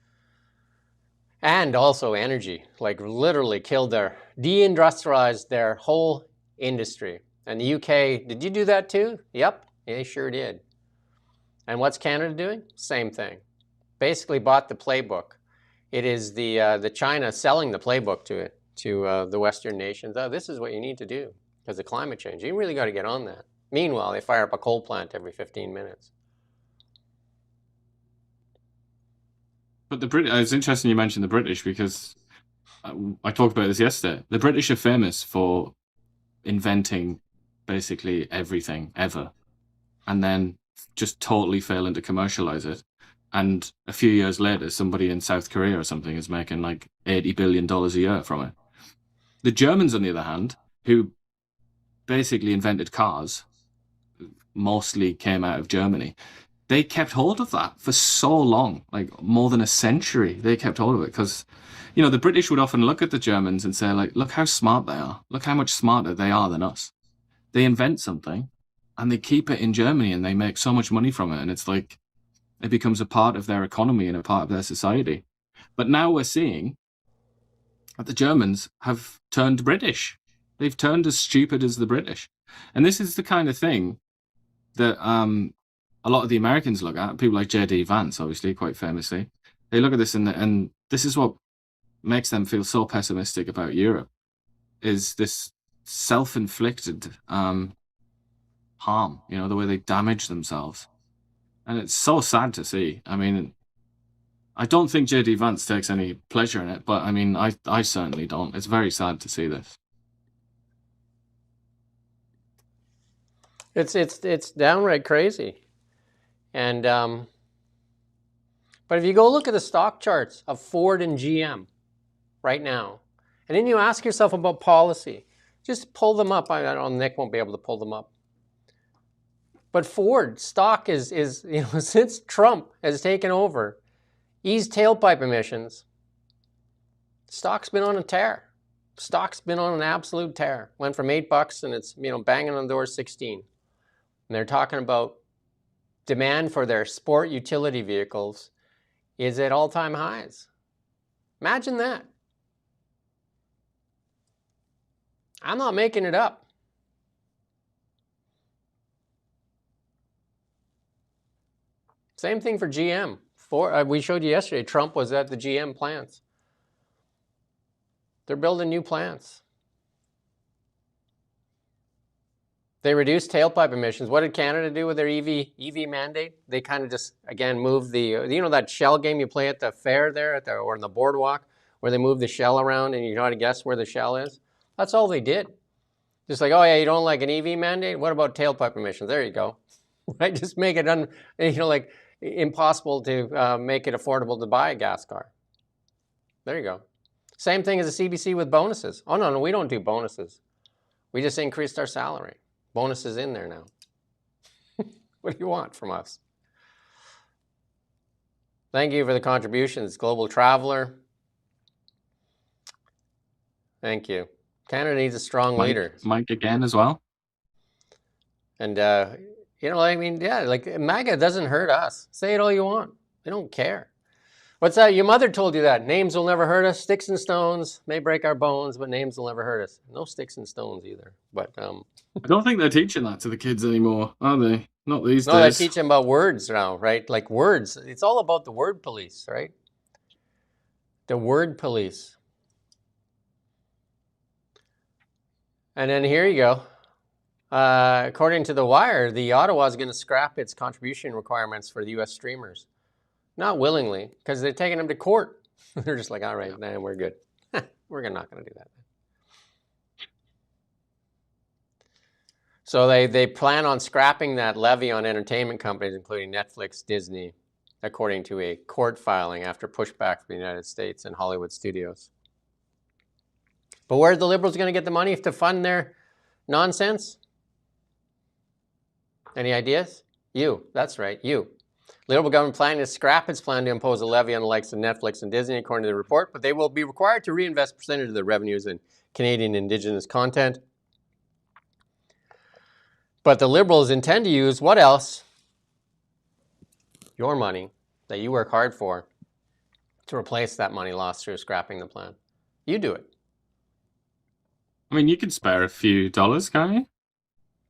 And also energy, like literally killed deindustrialized their whole industry. And the UK, did you do that too? Yep, they sure did. And what's Canada doing? Same thing. Basically bought the playbook. It is the China selling the playbook to the Western nations. Oh, this is what you need to do because of climate change. You really got to get on that. Meanwhile, they fire up a coal plant every 15 minutes. But the Brit, it's interesting you mentioned the British because I talked about this yesterday. The British are famous for inventing basically everything ever and then just totally failing to commercialize it. And a few years later, somebody in South Korea or something is making like $80 billion a year from it. The Germans, on the other hand, who basically invented cars, mostly came out of Germany. They kept hold of that for so long, like more than a century. They kept hold of it because, you know, the British would often look at the Germans and say, like, look how smart they are. Look how much smarter they are than us. They invent something and they keep it in Germany and they make so much money from it. And it's like, it becomes a part of their economy and a part of their society. But now we're seeing that the Germans have turned British. They've turned as stupid as the British. And this is the kind of thing that a lot of the Americans look at. People like J.D. Vance, obviously, quite famously. They look at this and this is what makes them feel so pessimistic about Europe, is this self-inflicted harm, you know, the way they damage themselves. And it's so sad to see. I mean, I don't think J.D. Vance takes any pleasure in it, but I mean, I certainly don't. It's very sad to see this. It's downright crazy. And but if you go look at the stock charts of Ford and GM right now, and then you ask yourself about policy, just pull them up. I don't know, Nick won't be able to pull them up. But Ford stock is you know, since Trump has taken over, eased tailpipe emissions, stock's been on a tear. Stock's been on an absolute tear. Went from $8 and it's, you know, banging on the door 16. And they're talking about demand for their sport utility vehicles is at all-time highs. Imagine that. I'm not making it up. Same thing for GM. We showed you yesterday, Trump was at the GM plants. They're building new plants. They reduced tailpipe emissions. What did Canada do with their EV mandate? They kind of just, again, moved the, you know that shell game you play at the fair there or in the boardwalk where they move the shell around and you try to guess where the shell is? That's all they did. Just like, oh yeah, you don't like an EV mandate? What about tailpipe emissions? There you go. Right? Just make it, like impossible to make it affordable to buy a gas car. There you go. Same thing as the CBC with bonuses. Oh no, we don't do bonuses. We just increased our salary. Bonus is in there now. What do you want from us? Thank you for the contributions, Global Traveler. Thank you. Canada needs a strong leader. Mike again as well. And, you know, I mean, yeah, like MAGA doesn't hurt us. Say it all you want. They don't care. What's that? Your mother told you that. Names will never hurt us. Sticks and stones may break our bones, but names will never hurt us. No sticks and stones either. But I don't think they're teaching that to the kids anymore, are they? Not these days. No, they teach them about words now, right? Like words. It's all about the word police, right? The word police. And then here you go. According to The Wire, the Ottawa is going to scrap its contribution requirements for the U.S. streamers. Not willingly, because they're taking them to court. They're just like, all right, nah, we're good. We're not going to do that. So they plan on scrapping that levy on entertainment companies, including Netflix, Disney, according to a court filing after pushback from the United States and Hollywood studios. But where are the Liberals going to get the money to fund their nonsense? Any ideas? You. That's right, you. Liberal government planning to scrap its plan to impose a levy on the likes of Netflix and Disney, according to the report, but they will be required to reinvest a percentage of their revenues in Canadian Indigenous content. But the Liberals intend to use what else? Your money that you work hard for to replace that money lost through scrapping the plan. You do it. I mean, you can spare a few dollars, can't you,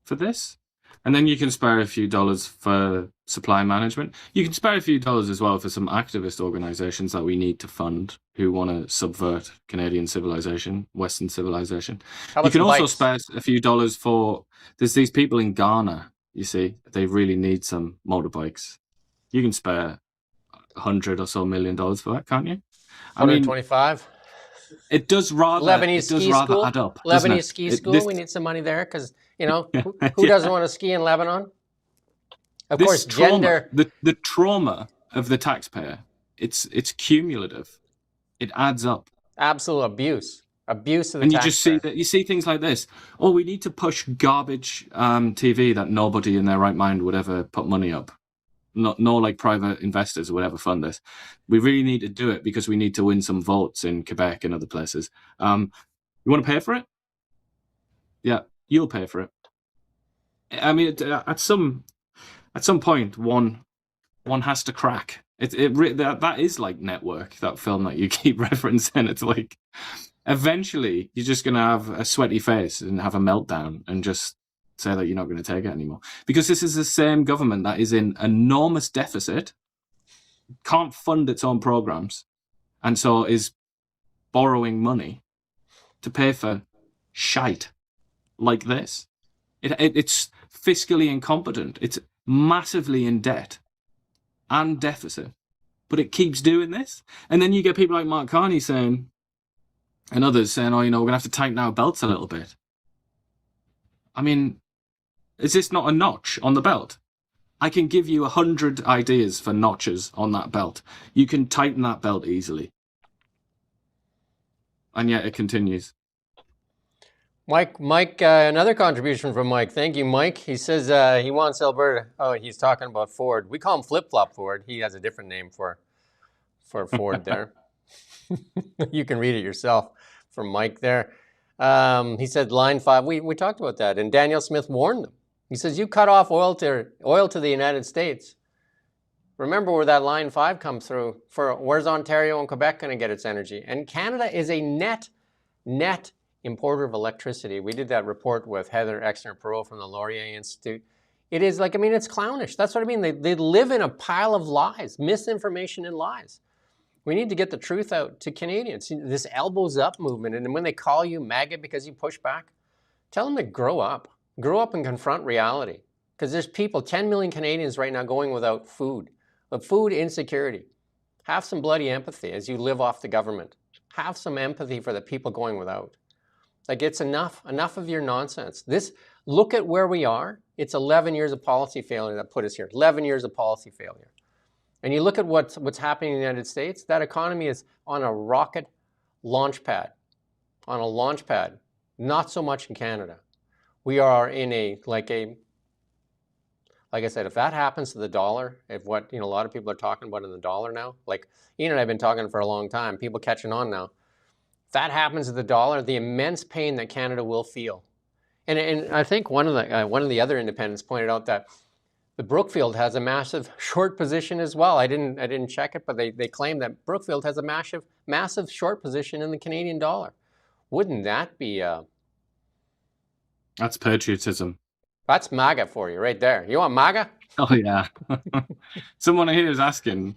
for this? And then you can spare a few dollars for supply management. You can spare a few dollars as well for some activist organizations that we need to fund who want to subvert Canadian civilization, Western civilization. You can also spare a few dollars for, there's these people in Ghana, you see, they really need some motorbikes. You can spare $100 or so million for that, can't you? 125. It does rather add up. Lebanese ski school. We need some money there because, you know, who doesn't want to ski in Lebanon? Of course, trauma, the trauma of the taxpayer, it's cumulative. It adds up. Absolute abuse of the taxpayer. And you just see that, you see things like this. Oh, we need to push garbage TV that nobody in their right mind would ever put money up. No, like private investors would ever fund this. We really need to do it because we need to win some votes in Quebec and other places. You want to pay for it? Yeah, you'll pay for it. I mean, at some point, one has to crack. That is like Network, that film that you keep referencing. It's like eventually you're just gonna have a sweaty face and have a meltdown and just say that you're not going to take it anymore. Because this is the same government that is in enormous deficit, can't fund its own programs, and so is borrowing money to pay for shite like this. It's fiscally incompetent. It's massively in debt and deficit, but it keeps doing this. And then you get people like Mark Carney saying, and others saying, oh, you know, we're going to have to tighten our belts a little bit. I mean, is this not a notch on the belt? I can give you 100 ideas for notches on that belt. You can tighten that belt easily. And yet it continues. Mike, another contribution from Mike. Thank you, Mike. He says he wants Alberta. Oh, he's talking about Ford. We call him Flip-Flop Ford. He has a different name for Ford there. You can read it yourself from Mike there. He said Line 5. We talked about that. And Daniel Smith warned them. He says, you cut off oil to the United States. Remember where that Line 5 comes through. Where's Ontario and Quebec going to get its energy? And Canada is a net importer of electricity. We did that report with Heather Exner-Perot from the Laurier Institute. It is like, I mean, it's clownish. That's what I mean. They live in a pile of lies, misinformation and lies. We need to get the truth out to Canadians. This elbows up movement. And when they call you MAGA because you push back, tell them to grow up. Grow up and confront reality. Because there's people, 10 million Canadians right now going without food. Of food insecurity. Have some bloody empathy as you live off the government. Have some empathy for the people going without. Like, it's enough of your nonsense. Look at where we are. It's 11 years of policy failure that put us here. 11 years of policy failure. And you look at what's happening in the United States, that economy is on a rocket launch pad. On a launch pad. Not so much in Canada. We are in like I said, if that happens to the dollar, if what a lot of people are talking about in the dollar now, like Ian and I have been talking for a long time, people catching on now. If that happens to the dollar, the immense pain that Canada will feel. And I think one of the other independents pointed out that the Brookfield has a massive short position as well. I didn't check it, but they claim that Brookfield has a massive short position in the Canadian dollar. Wouldn't that be That's patriotism. That's MAGA for you right there. You want MAGA? Oh, yeah. Someone here is asking,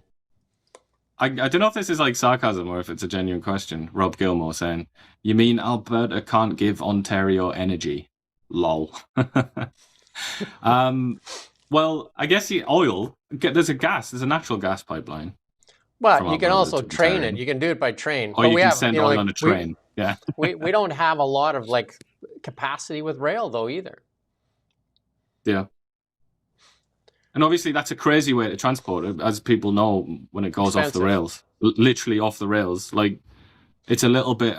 I don't know if this is like sarcasm or if it's a genuine question. Rob Gilmore saying, you mean Alberta can't give Ontario energy? Lol. Well, I guess the oil, there's a natural gas pipeline But from you can Alberta also to train it. Ontario. You can do it by train. Or But you we can have, send you know, oil like on a train. Yeah. we don't have a lot of like capacity with rail though either. Yeah. And obviously that's a crazy way to transport it, as people know, when it goes off the Expensive. rails. Literally off the rails. Like, it's a little bit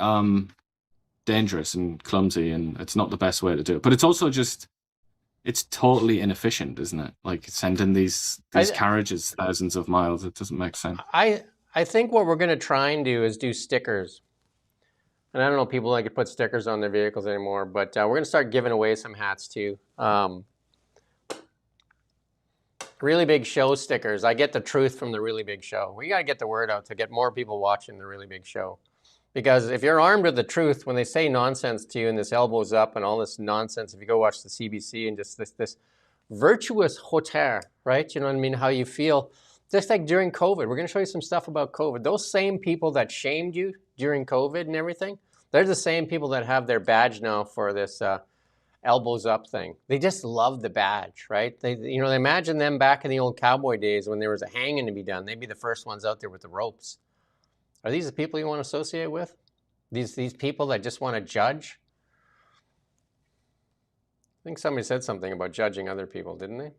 dangerous and clumsy, and it's not the best way to do it. But it's also just, it's totally inefficient, isn't it? Like, sending these carriages thousands of miles, it doesn't make sense. I think what we're going to try and do is do stickers. And I don't know if people like to put stickers on their vehicles anymore, but we're going to start giving away some hats too. Really Big Show stickers. I get the truth from the Really Big Show. We got to get the word out to get more people watching the Really Big Show. Because if you're armed with the truth, when they say nonsense to you and this elbows up and all this nonsense, if you go watch the CBC and just this virtuous hauteur, right? You know what I mean? How you feel. Just like during COVID, we're going to show you some stuff about COVID. Those same people that shamed you during COVID and everything, they're the same people that have their badge now for this elbows up thing. They just love the badge, right? They imagine them back in the old cowboy days when there was a hanging to be done. They'd be the first ones out there with the ropes. Are these the people you want to associate with? These people that just want to judge? I think somebody said something about judging other people, didn't they?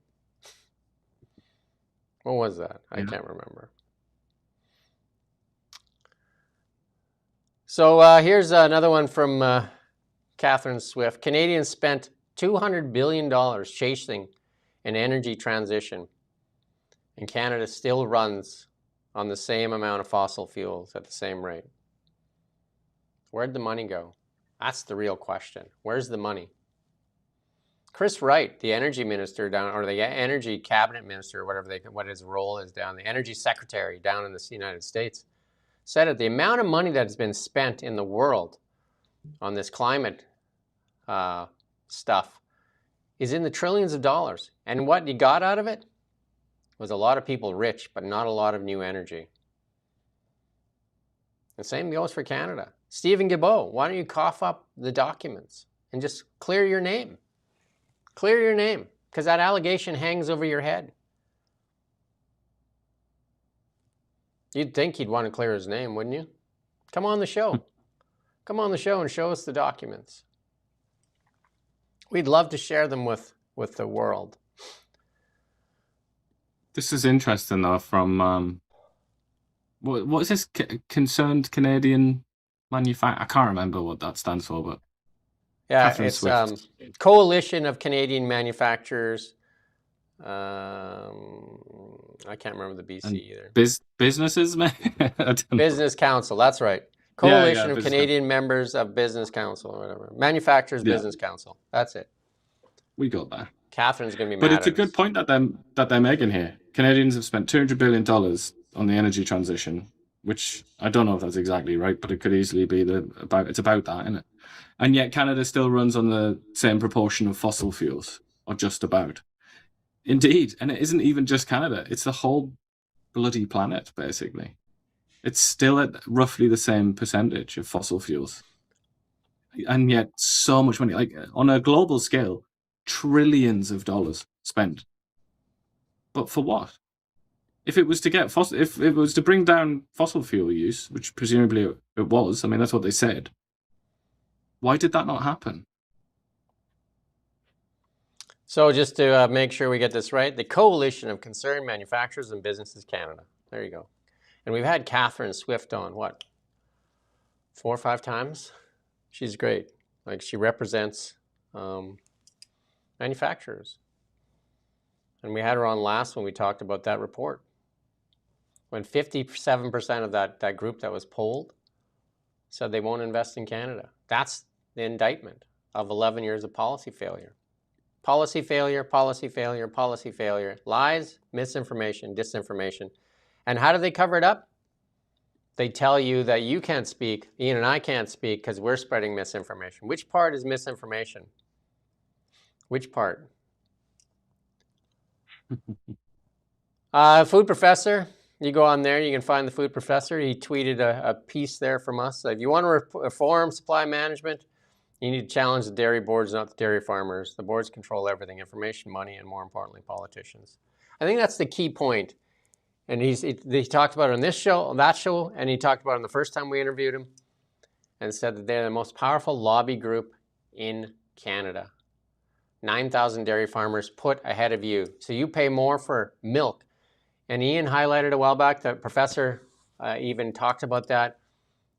What was that? I can't remember. So here's another one from Catherine Swift. Canadians spent $200 billion chasing an energy transition, and Canada still runs on the same amount of fossil fuels at the same rate. Where'd the money go? That's the real question. Where's the money? Chris Wright, the energy minister down, or the energy cabinet minister, or what his role is down, the energy secretary down in the United States, said that the amount of money that has been spent in the world on this climate stuff is in the trillions of dollars. And what you got out of it was a lot of people rich, but not a lot of new energy. The same goes for Canada. Stephen Guilbeault, why don't you cough up the documents and just clear your name? Clear your name, because that allegation hangs over your head. You'd think he'd want to clear his name, wouldn't you? Come on the show. Come on the show and show us the documents. We'd love to share them with the world. This is interesting, though, from, what is this, Concerned Canadian Manufacturer? I can't remember what that stands for, but yeah, Catherine it's Swift. Coalition of Canadian Manufacturers. I can't remember the BC And either. Businesses, maybe? I don't know. Business Council, that's right. Coalition of Business Canadian Members of Business Council, or whatever. Manufacturers Business Council. That's it. We got that. Catherine's going to be But mad it's a at good us. point that they're making here. Canadians have spent $200 billion on the energy transition, which I don't know if that's exactly right, but it could easily be it's about that, isn't it? And yet Canada still runs on the same proportion of fossil fuels, or just about. Indeed, and it isn't even just Canada. It's the whole bloody planet, basically. It's still at roughly the same percentage of fossil fuels. And yet so much money, like on a global scale, trillions of dollars spent. But for what? If it was to get if it was to bring down fossil fuel use, which presumably it was, I mean, that's what they said. Why did that not happen? So just to make sure we get this right, the Coalition of Concerned Manufacturers and Businesses Canada. There you go. And we've had Catherine Swift on, what, 4 or 5 times? She's great. Like, she represents manufacturers. And we had her on last when we talked about that report. When 57% of that group that was polled said they won't invest in Canada. That's the indictment of 11 years of policy failure. Policy failure, policy failure, policy failure. Lies, misinformation, disinformation. And how do they cover it up? They tell you that you can't speak, Ian and I can't speak because we're spreading misinformation. Which part is misinformation? Which part? Food Professor, you go on there, you can find the Food Professor. He tweeted a piece there from us. If you want to reform supply management, You need to challenge the dairy boards, not the dairy farmers. The boards control everything, information, money, and more importantly, politicians. I think that's the key point. And he talked about it on this show, on that show, and he talked about it on the first time we interviewed him, and said that they're the most powerful lobby group in Canada. 9,000 dairy farmers put ahead of you. So you pay more for milk. And Ian highlighted a while back, the professor even talked about that,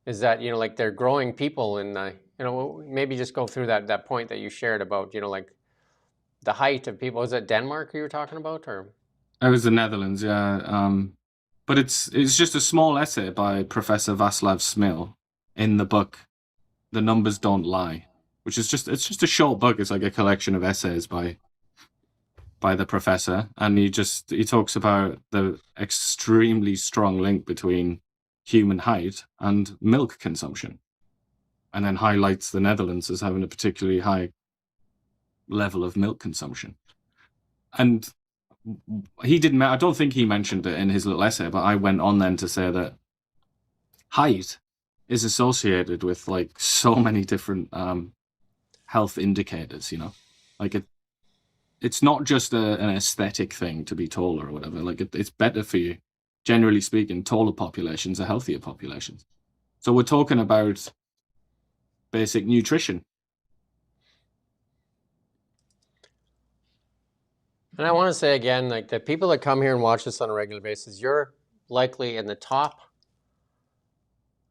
is that, you know, like they're growing people and, you know, maybe just go through that point that you shared about, you know, like the height of people. Was it Denmark you were talking about, or? It was the Netherlands, yeah. But it's just a small essay by Professor Václav Smil in the book The Numbers Don't Lie, which is it's just a short book. It's like a collection of essays by the professor, and he talks about the extremely strong link between human height and milk consumption, and then highlights the Netherlands as having a particularly high level of milk consumption. And he didn't. I don't think he mentioned it in his little essay, but I went on then to say that height is associated with like so many different health indicators. You know, like it's not just an aesthetic thing to be taller or whatever. Like it's better for you, generally speaking. Taller populations are healthier populations. So we're talking about basic nutrition. And I want to say again, like the people that come here and watch this on a regular basis, you're likely in the top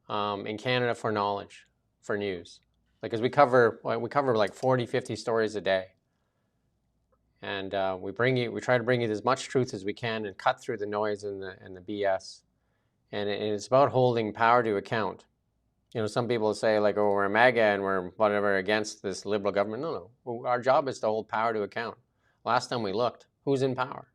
in Canada for knowledge, for news. Like, as we cover like 40, 50 stories a day. And we try to bring you as much truth as we can and cut through the noise and the BS. And it's about holding power to account. You know, some people say like, oh, we're a MAGA and we're whatever against this liberal government. No. Our job is to hold power to account. Last time we looked, who's in power?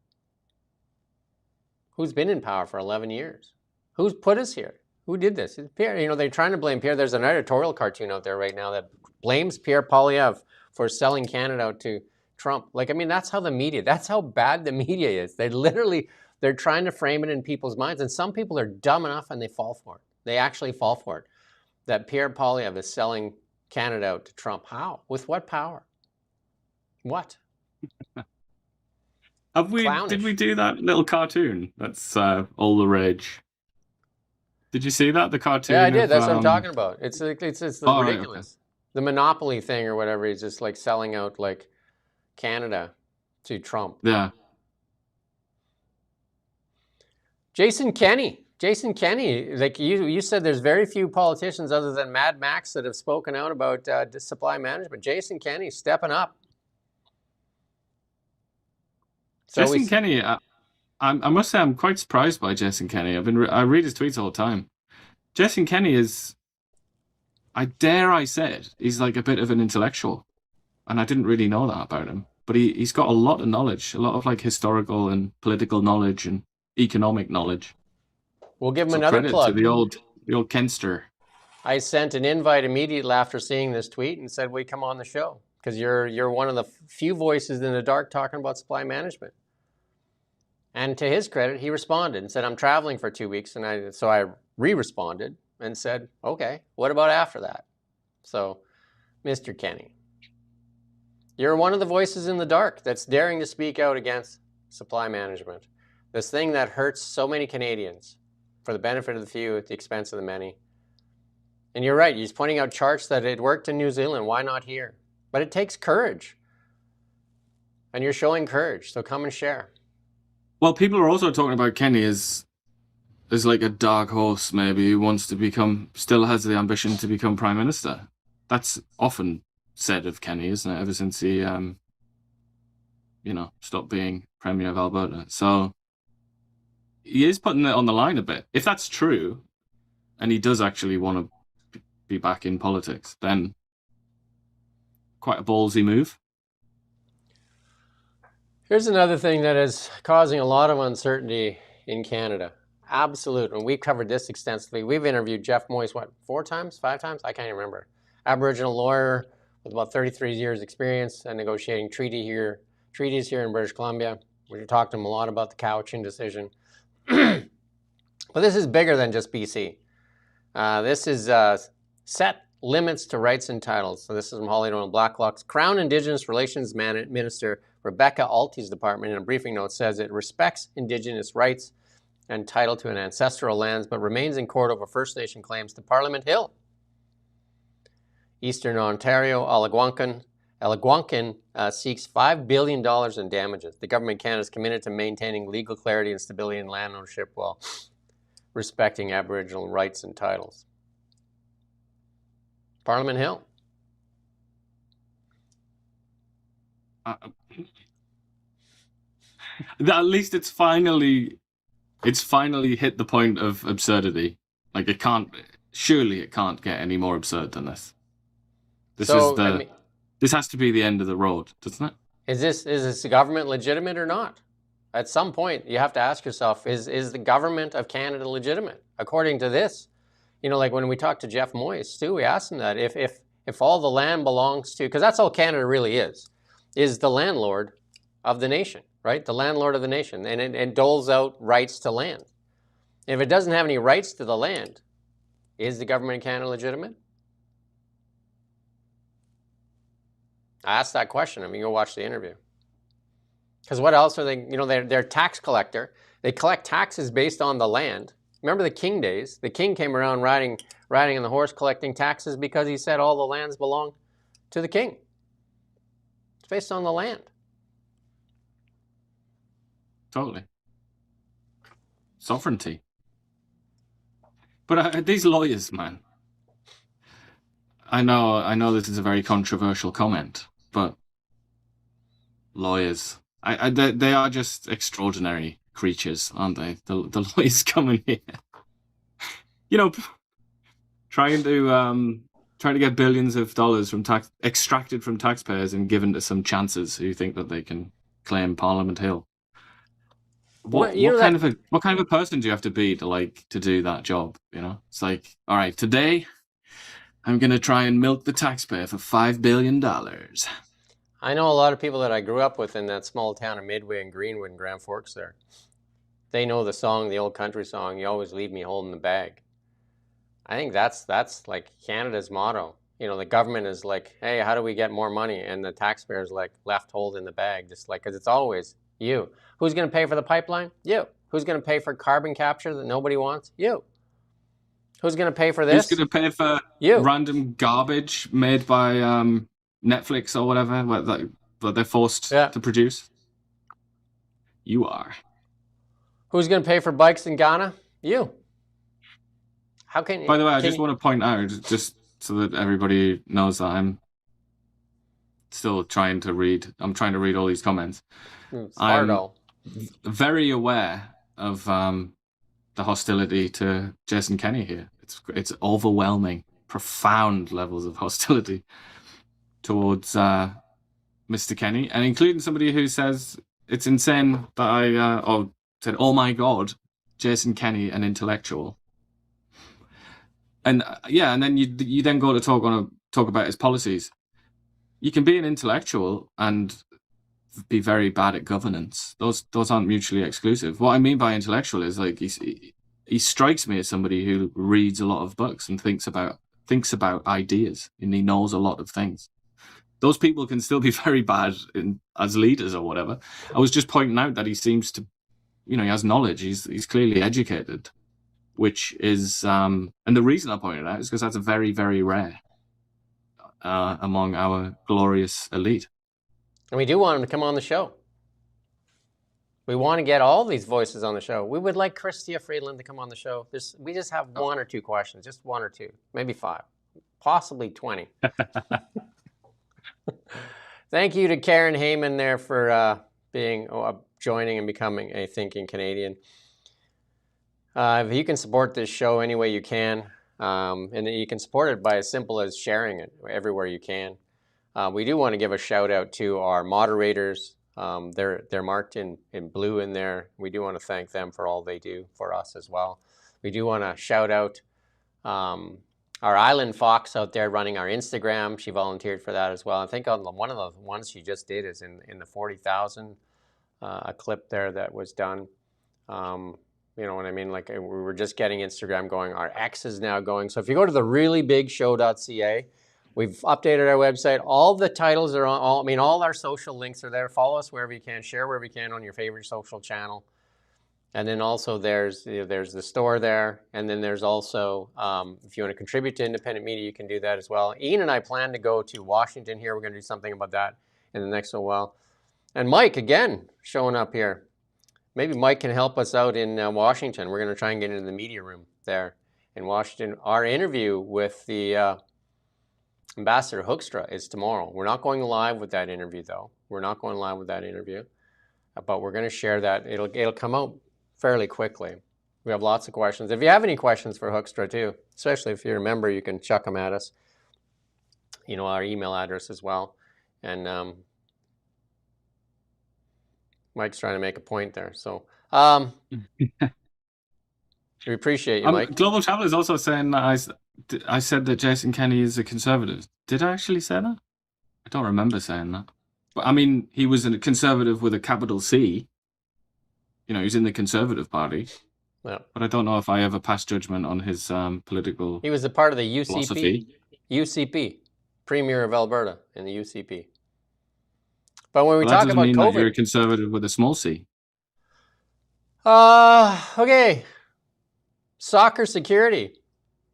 Who's been in power for 11 years? Who's put us here? Who did this? It's Pierre. You know, they're trying to blame Pierre. There's an editorial cartoon out there right now that blames Pierre Poilievre for selling Canada to Trump. Like, I mean, that's how bad the media is. They're trying to frame it in people's minds. And some people are dumb enough and they fall for it. They actually fall for it. That Pierre Poilievre is selling Canada out to Trump. How? With what power? What? Did we do that little cartoon? That's all the rage. Did you see that, the cartoon? Yeah, I did. That's what I'm talking about. It's ridiculous. Right, okay. The monopoly thing or whatever is just like selling out like Canada to Trump. Yeah. Jason Kenney, like you said, there's very few politicians other than Mad Max that have spoken out about supply management. Jason Kenney stepping up. Jason Kenney, I must say I'm quite surprised by Jason Kenney. I read his tweets all the time. Jason Kenney is, I say it, he's like a bit of an intellectual, and I didn't really know that about him. But he's got a lot of knowledge, a lot of like historical and political knowledge and economic knowledge. We'll give him another plug. To the old Kenster. I sent an invite immediately after seeing this tweet and said, "Will you come on the show? Because you're one of the few voices in the dark talking about supply management." And to his credit, he responded and said, "I'm traveling for 2 weeks." And so I re-responded and said, "Okay, what about after that?" So, Mr. Kenney, you're one of the voices in the dark that's daring to speak out against supply management. This thing that hurts so many Canadians for the benefit of the few at the expense of the many. And you're right, he's pointing out charts that it worked in New Zealand. Why not here? But it takes courage. And you're showing courage, so come and share. Well, people are also talking about Kenney as like a dark horse, maybe, who still has the ambition to become Prime Minister. That's often said of Kenney, isn't it? Ever since he, stopped being Premier of Alberta. So he is putting it on the line a bit. If that's true, and he does actually want to be back in politics, then quite a ballsy move. Here's another thing that is causing a lot of uncertainty in Canada. Absolute. And we've covered this extensively. We've interviewed Jeff Moyes, 4 times, 5 times? I can't even remember. Aboriginal lawyer with about 33 years experience and negotiating treaties here in British Columbia. We talked to him a lot about the Cowichan decision. But this is bigger than just BC. This is set limits to rights and titles. So this is from Holly Doyle Blacklock's Crown Indigenous Relations Minister Rebecca Alti's department in a briefing note says it respects Indigenous rights and title to an ancestral lands, but remains in court over First Nation claims to Parliament Hill. Eastern Ontario, Algonquin seeks $5 billion in damages. The government of Canada is committed to maintaining legal clarity and stability in land ownership while respecting Aboriginal rights and titles. Parliament Hill. At least it's finally hit the point of absurdity. Like surely it can't get any more absurd than this. This has to be the end of the road, doesn't it? Is this government legitimate or not? At some point, you have to ask yourself, is the government of Canada legitimate? According to this, like when we talked to Jeff Moyes too, we asked him that if all the land belongs to, because that's all Canada really is the landlord of the nation, right? The landlord of the nation, and it doles out rights to land. If it doesn't have any rights to the land, is the government of Canada legitimate? I asked that question. I mean, go watch the interview. Because what else are they, they're a tax collector. They collect taxes based on the land. Remember the King days? The King came around riding on the horse collecting taxes because he said all the lands belong to the King. It's based on the land. Totally. Sovereignty. But these lawyers, man. I know this is a very controversial comment, but lawyers, they are just extraordinary creatures, aren't they? The lawyers coming here, trying to get billions of dollars extracted from taxpayers and given to some chances who think that they can claim Parliament Hill. What kind of a person do you have to be to do that job? It's like, all right, today I'm going to try and milk the taxpayer for $5 billion. I know a lot of people that I grew up with in that small town of Midway and Greenwood and Grand Forks there. They know the song, the old country song, "You Always Leave Me Holding the Bag." I think that's like Canada's motto. The government is like, hey, how do we get more money? And the taxpayer's like left holding the bag, just like, because it's always you. Who's going to pay for the pipeline? You. Who's going to pay for carbon capture that nobody wants? You. Who's going to pay for this? Who's going to pay for random garbage made by Netflix or whatever that they're forced to produce? You are. Who's going to pay for bikes in Ghana? You. How can? By the way, I just want to point out, just so that everybody knows that I'm still trying to read. I'm trying to read all these comments. I'm very aware of the hostility to Jason Kenney here. It's overwhelming, profound levels of hostility towards Mr. Kenney, and including somebody who says it's insane that I said, "Oh my God, Jason Kenney, an intellectual." And and then you then go to talk about his policies. You can be an intellectual and be very bad at governance. Those aren't mutually exclusive. What I mean by intellectual is like he strikes me as somebody who reads a lot of books and thinks about ideas, and he knows a lot of things. Those people can still be very bad as leaders or whatever. I was just pointing out that he seems to, he has knowledge. He's clearly educated, which is, and the reason I pointed out is because that's a very, very rare among our glorious elite. And we do want him to come on the show. We want to get all these voices on the show. We would like Chrystia Friedland to come on the show. We just have one or two questions, just one or two, maybe 5, possibly 20. Thank you to Karen Heyman there for joining and becoming a thinking Canadian. If you can support this show any way you can, and you can support it by as simple as sharing it everywhere you can. We do want to give a shout out to our moderators. They're marked in blue in there. We do want to thank them for all they do for us as well. We do want to shout out our Island Fox out there running our Instagram. She volunteered for that as well. I think on one of the ones she just did is in the 40,000, a clip there that was done. You know what I mean? Like we were just getting Instagram going. Our X is now going. So if you go to the reallybigshow.ca, we've updated our website. All the titles are on. All our social links are there. Follow us wherever you can. Share wherever you can on your favorite social channel. And then also there's the store there. And then there's also, if you want to contribute to independent media, you can do that as well. Ian and I plan to go to Washington here. We're going to do something about that in the next little while. And Mike, again, showing up here. Maybe Mike can help us out in Washington. We're going to try and get into the media room there in Washington. Our interview with the Ambassador Hoekstra is tomorrow. We're not going live with that interview, though. We're not going live with that interview, but we're going to share that. It'll come out fairly quickly. We have lots of questions. If you have any questions for Hoekstra, too, especially if you're a member, you can chuck them at us. You know, our email address as well. And Mike's trying to make a point there. So we appreciate you, Mike. Global Traveler is also saying that I said that Jason Kenney is a conservative. Did I actually say that? I don't remember saying that. But I mean, he was a conservative with a capital C. You know, he's in the Conservative Party. Yeah. But I don't know if I ever passed judgment on his political He was a part of the UCP. philosophy. UCP, Premier of Alberta in the UCP. But when we Well, talk about mean COVID, that you're a conservative with a small c. Okay, soccer security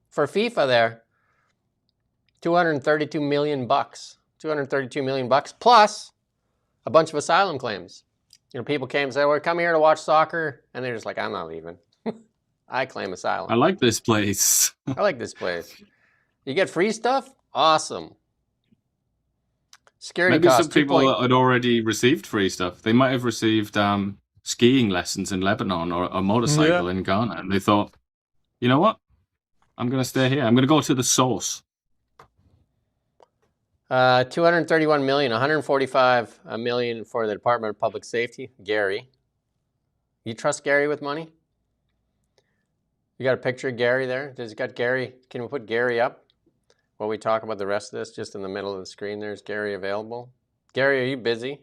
for FIFA there, $232 million, $232 million plus a bunch of asylum claims. You know, people came and said, "Well, come here to watch soccer," and they're just like, "I'm not leaving. I claim asylum. I like this place." I like this place. You get free stuff? Awesome. Security Maybe costs, some people had already received free stuff. They might have received skiing lessons in Lebanon or a motorcycle in Ghana, and they thought, you know what? I'm going to stay here. I'm going to go to the source. 231 million, 145 million for the Department of Public Safety. Gary. You trust Gary with money? You got a picture of Gary there? Does it got Gary? Can we put Gary up while we talk about the rest of this? Just in the middle of the screen, there's Gary available. Gary, are you busy?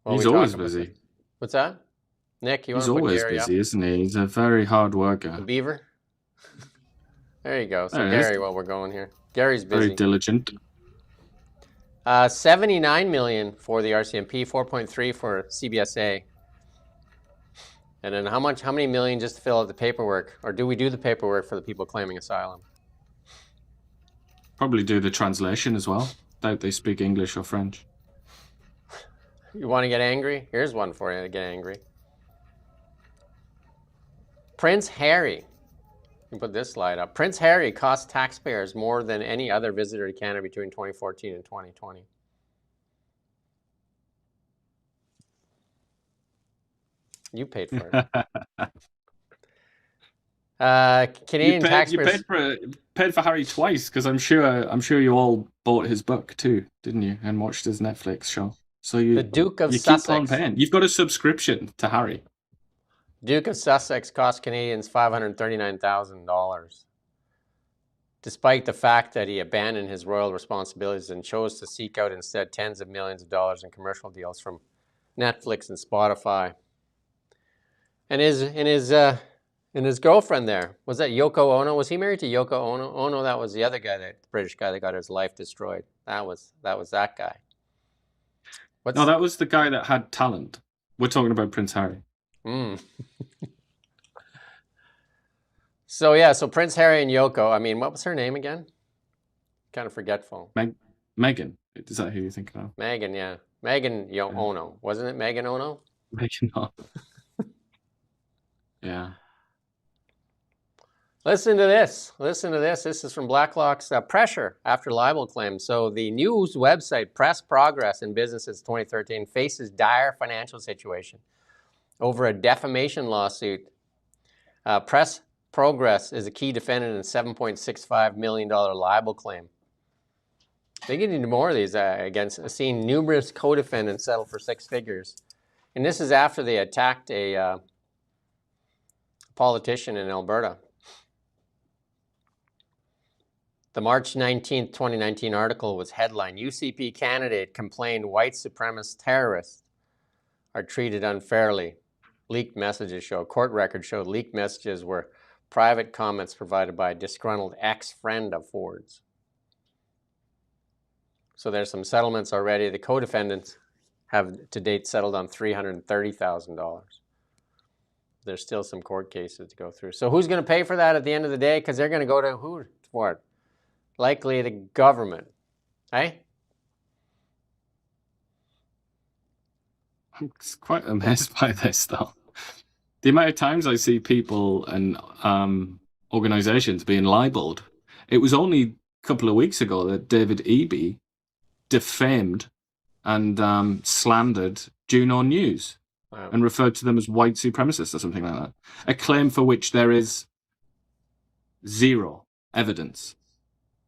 He's always busy. What's that? Nick, you want to put Gary up? He's always busy, isn't he? He's a very hard worker. The beaver? There you go. So Gary, while we're going here. Gary's busy. Very diligent. 79 million for the RCMP, 4.3 for CBSA. And then how many million just to fill out the paperwork? Or do we do the paperwork for the people claiming asylum? Probably do the translation as well. Doubt they speak English or French. You want to get angry? Here's one for you to get angry. Prince Harry. You can put this slide up. Prince Harry cost taxpayers more than any other visitor to Canada between 2014 and 2020. You paid for it. Canadian taxpayers. You paid for Harry twice, because I'm sure you all bought his book too, didn't you? And watched his Netflix show. So the Duke of you Sussex. Keep on paying. You've got a subscription to Harry. Duke of Sussex cost Canadians $539,000, despite the fact that he abandoned his royal responsibilities and chose to seek out instead tens of millions of dollars in commercial deals from Netflix and Spotify. And his girlfriend there, was that Yoko Ono? Was he married to Yoko Ono? Oh no, that was the other guy, the British guy that got his life destroyed. That was that guy. No, that was the guy that had talent. We're talking about Prince Harry. So Prince Harry and Yoko, I mean, what was her name again? Kind of forgetful. Meghan. Is that who you're thinking of? Meghan, yeah. Meghan Ono. Wasn't it Meghan Ono? Meghan Ono. Yeah. Listen to this. This is from Blacklock's pressure after libel claims. So the news website Press Progress in Businesses 2013 faces dire financial situation over a defamation lawsuit. Press Progress is a key defendant in a $7.65 million libel claim. They get into more of these against seeing numerous co-defendants settle for six figures. And this is after they attacked a politician in Alberta. The March 19th, 2019 article was headlined, UCP candidate complained white supremacist terrorists are treated unfairly. leaked messages show. Court records showed leaked messages were private comments provided by a disgruntled ex-friend of Ford's. So there's some settlements already. The co-defendants have to date settled on $330,000. There's still some court cases to go through. So who's going to pay for that at the end of the day? Because they're going to go to who for it? Likely the government. Hey? I'm quite amazed by this, though. The amount of times I see people and organizations being libeled. It was only a couple of weeks ago that David Eby defamed and slandered Juno News. Wow. And referred to them as white supremacists or something like that. A claim for which there is zero evidence.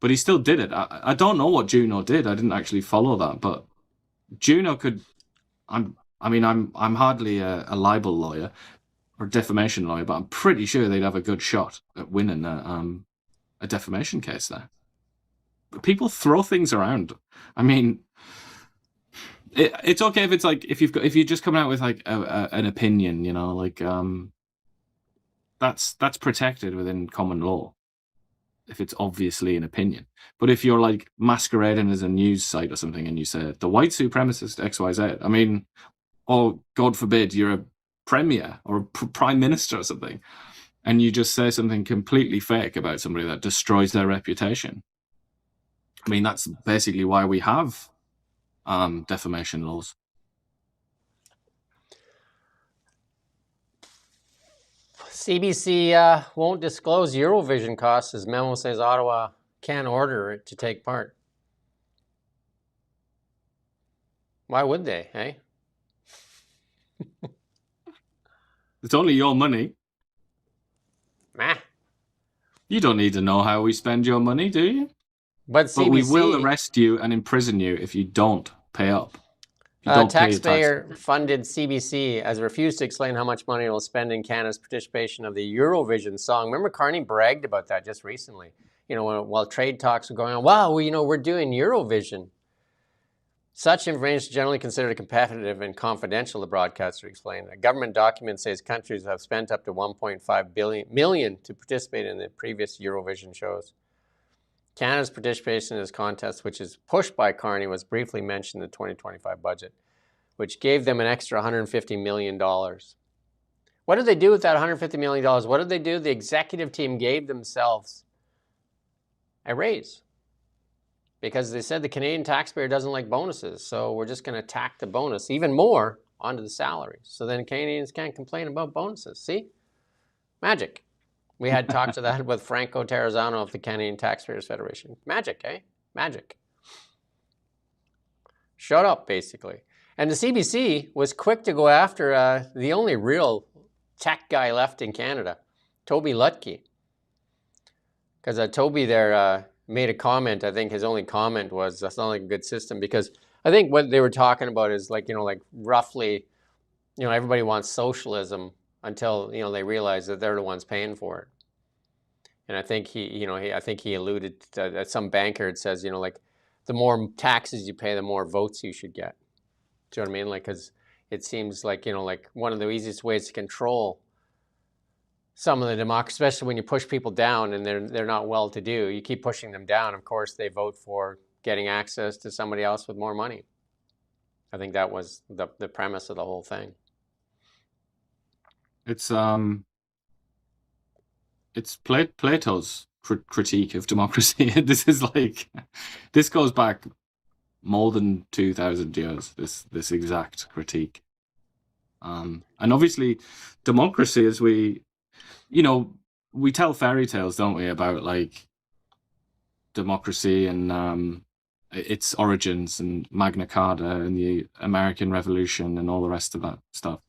But he still did it. I don't know what Juno did. I didn't actually follow that. But Juno could... I'm hardly a libel lawyer or defamation lawyer, but I'm pretty sure they'd have a good shot at winning a defamation case there. But people throw things around. I mean... It's okay if it's like if you're just coming out with like an opinion, you know, like that's protected within common law if it's obviously an opinion. But if you're like masquerading as a news site or something and you say the white supremacist XYZ, I mean, or God forbid you're a premier or a prime minister or something, and you just say something completely fake about somebody that destroys their reputation. I mean, that's basically why we have defamation laws. CBC won't disclose Eurovision costs as memo says Ottawa can order it to take part. Why would they, hey? It's only your money. Meh. You don't need to know how we spend your money, do you? But we will arrest you and imprison you if you don't pay up. Taxpayer-funded CBC has refused to explain how much money it will spend in Canada's participation of the Eurovision song. Remember, Carney bragged about that just recently. You know, while trade talks were going on, wow, we're doing Eurovision. Such information is generally considered competitive and confidential, the broadcaster explained. A government document says countries have spent up to $1.5 million to participate in the previous Eurovision shows. Canada's participation in this contest, which is pushed by Carney, was briefly mentioned in the 2025 budget, which gave them an extra $150 million. What did they do with that $150 million? What did they do? The executive team gave themselves a raise because they said the Canadian taxpayer doesn't like bonuses, so we're just going to tack the bonus even more onto the salaries. So then Canadians can't complain about bonuses. See? Magic. We had talked to that with Franco Terrazzano of the Canadian Taxpayers Federation. Magic, eh? Magic. Shut up, basically. And the CBC was quick to go after the only real tech guy left in Canada, Toby Lutke. Because Toby there made a comment. I think his only comment was, that's not like a good system. Because I think what they were talking about is like, like roughly, everybody wants socialism until they realize that they're the ones paying for it. And I think he alluded to that some banker had says like the more taxes you pay, the more votes you should get. Do you know what I mean? Like, because it seems like like one of the easiest ways to control some of the democracy, especially when you push people down and they're not well-to-do. You keep pushing them down. Of course, they vote for getting access to somebody else with more money. I think that was the premise of the whole thing. It's Plato's critique of democracy. This goes back more than 2,000 years, this exact critique. And obviously democracy, as we tell fairy tales, don't we, about like democracy and its origins and Magna Carta and the American Revolution and all the rest of that stuff.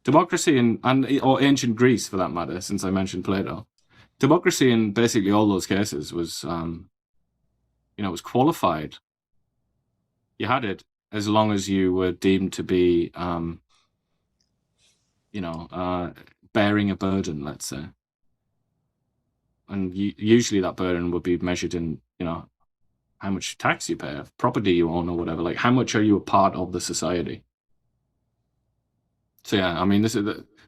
Democracy or ancient Greece, for that matter, since I mentioned Plato, democracy in basically all those cases was, was qualified. You had it as long as you were deemed to be, bearing a burden, let's say. And usually that burden would be measured in, how much tax you pay, property you own or whatever. Like, how much are you a part of the society? So yeah, I mean,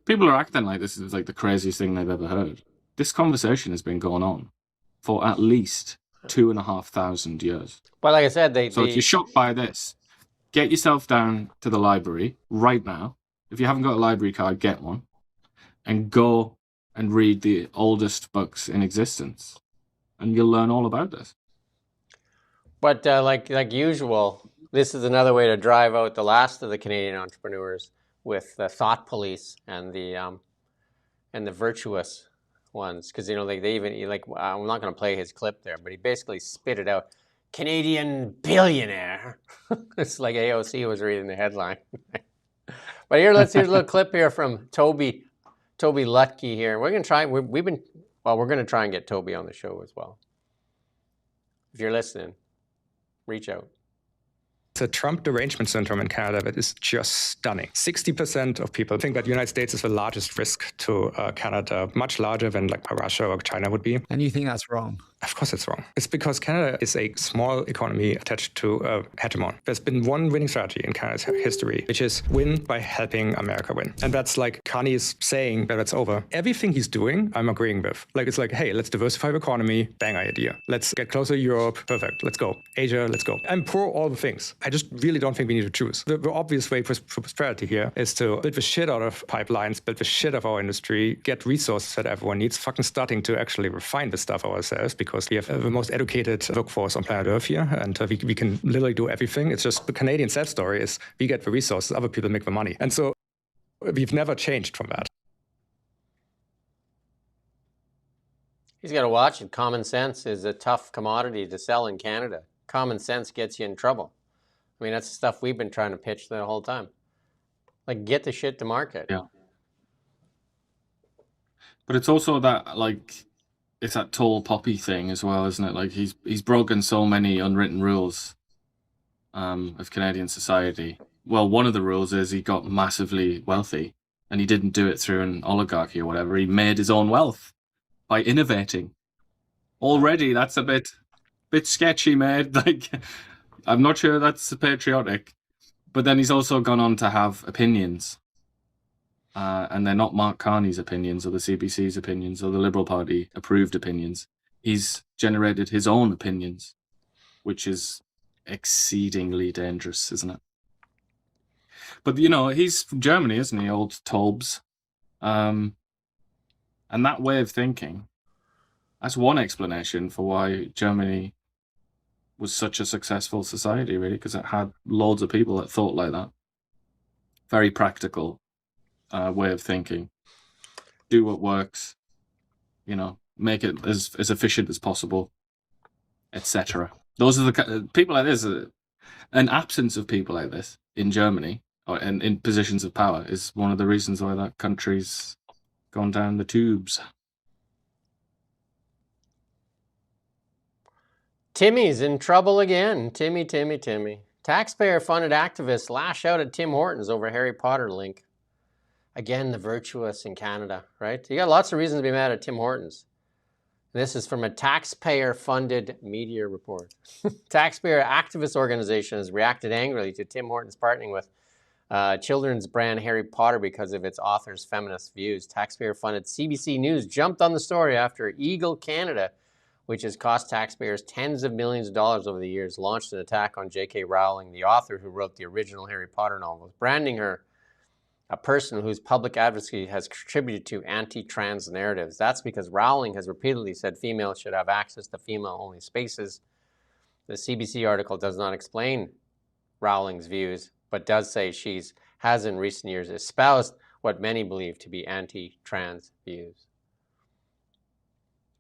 people are acting like this is like the craziest thing they've ever heard. This conversation has been going on for at least 2,500 years. But like I said, So if you're shocked by this, get yourself down to the library right now. If you haven't got a library card, get one, and go and read the oldest books in existence, and you'll learn all about this. But like usual, this is another way to drive out the last of the Canadian entrepreneurs with the thought police and the virtuous ones, because they even like I'm not going to play his clip there, but he basically spit it out. Canadian billionaire. It's like AOC was reading the headline. But here's a little clip here from Toby Lutke here. We're gonna try. We're gonna try and get Toby on the show as well. If you're listening, reach out. The Trump derangement syndrome in Canada that is just stunning. 60% of people think that the United States is the largest risk to Canada, much larger than like Russia or China would be. And you think that's wrong? Of course it's wrong. It's because Canada is a small economy attached to a hegemon. There's been one winning strategy in Canada's history, which is win by helping America win. And that's like Carney is saying that it's over. Everything he's doing, I'm agreeing with. Like, it's like, hey, let's diversify the economy. Bang idea. Let's get closer to Europe. Perfect. Let's go. Asia, let's go. I'm pro all the things. I just really don't think we need to choose. The obvious way for prosperity here is to build the shit out of pipelines, build the shit of our industry, get resources that everyone needs, fucking starting to actually refine the stuff ourselves, because we have the most educated workforce on planet Earth here, and we can literally do everything. It's just the Canadian sad story is we get the resources, other people make the money. And so we've never changed from that. He's got to watch it. Common sense is a tough commodity to sell in Canada. Common sense gets you in trouble. I mean, that's the stuff we've been trying to pitch the whole time. Like, get the shit to market. Yeah. But it's also that, like, it's that tall poppy thing as well, isn't it? Like, he's broken so many unwritten rules of Canadian society. Well, one of the rules is he got massively wealthy, and he didn't do it through an oligarchy or whatever. He made his own wealth by innovating. Already, that's a bit sketchy, mate. Like, I'm not sure that's patriotic. But then he's also gone on to have opinions. And they're not Mark Carney's opinions or the CBC's opinions or the Liberal Party approved opinions. He's generated his own opinions, which is exceedingly dangerous, isn't it? But, he's from Germany, isn't he? Old Tolbs. And that way of thinking, that's one explanation for why Germany was such a successful society, really, because it had loads of people that thought like that. Very practical way of thinking. Do what works, make it as efficient as possible, etc. Those are the people like this. An absence of people like this in Germany or in positions of power is one of the reasons why that country's gone down the tubes. Timmy's in trouble again. Timmy. Taxpayer-funded activists lash out at Tim Hortons over Harry Potter link. Again, the virtuous in Canada, right? You got lots of reasons to be mad at Tim Hortons. This is from a taxpayer-funded media report. Taxpayer activist organization has reacted angrily to Tim Hortons partnering with children's brand Harry Potter because of its author's feminist views. Taxpayer-funded CBC News jumped on the story after Eagle Canada, which has cost taxpayers tens of millions of dollars over the years, launched an attack on J.K. Rowling, the author who wrote the original Harry Potter novels, branding her a person whose public advocacy has contributed to anti-trans narratives. That's because Rowling has repeatedly said females should have access to female-only spaces. The CBC article does not explain Rowling's views, but does say she has in recent years espoused what many believe to be anti-trans views.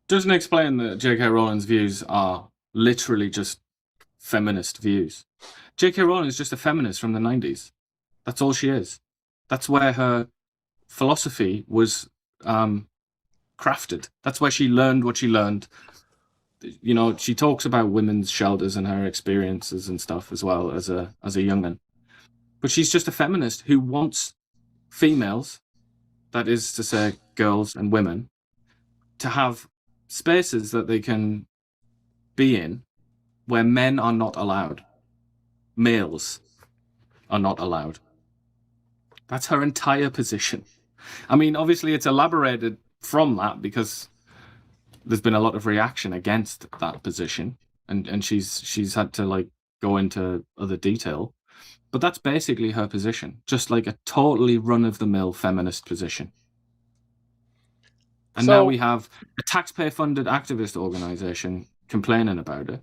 Doesn't explain that J.K. Rowling's views are literally just feminist views. J.K. Rowling is just a feminist from the 90s. That's all she is. That's where her philosophy was crafted. That's where she learned what she learned. She talks about women's shelters and her experiences and stuff as well as a young'un. But she's just a feminist who wants females, that is to say girls and women, to have spaces that they can be in where men are not allowed. Males are not allowed. That's her entire position. I mean, obviously it's elaborated from that because there's been a lot of reaction against that position, and she's had to like go into other detail. But that's basically her position, just like a totally run-of-the-mill feminist position. And now we have a taxpayer-funded activist organization complaining about it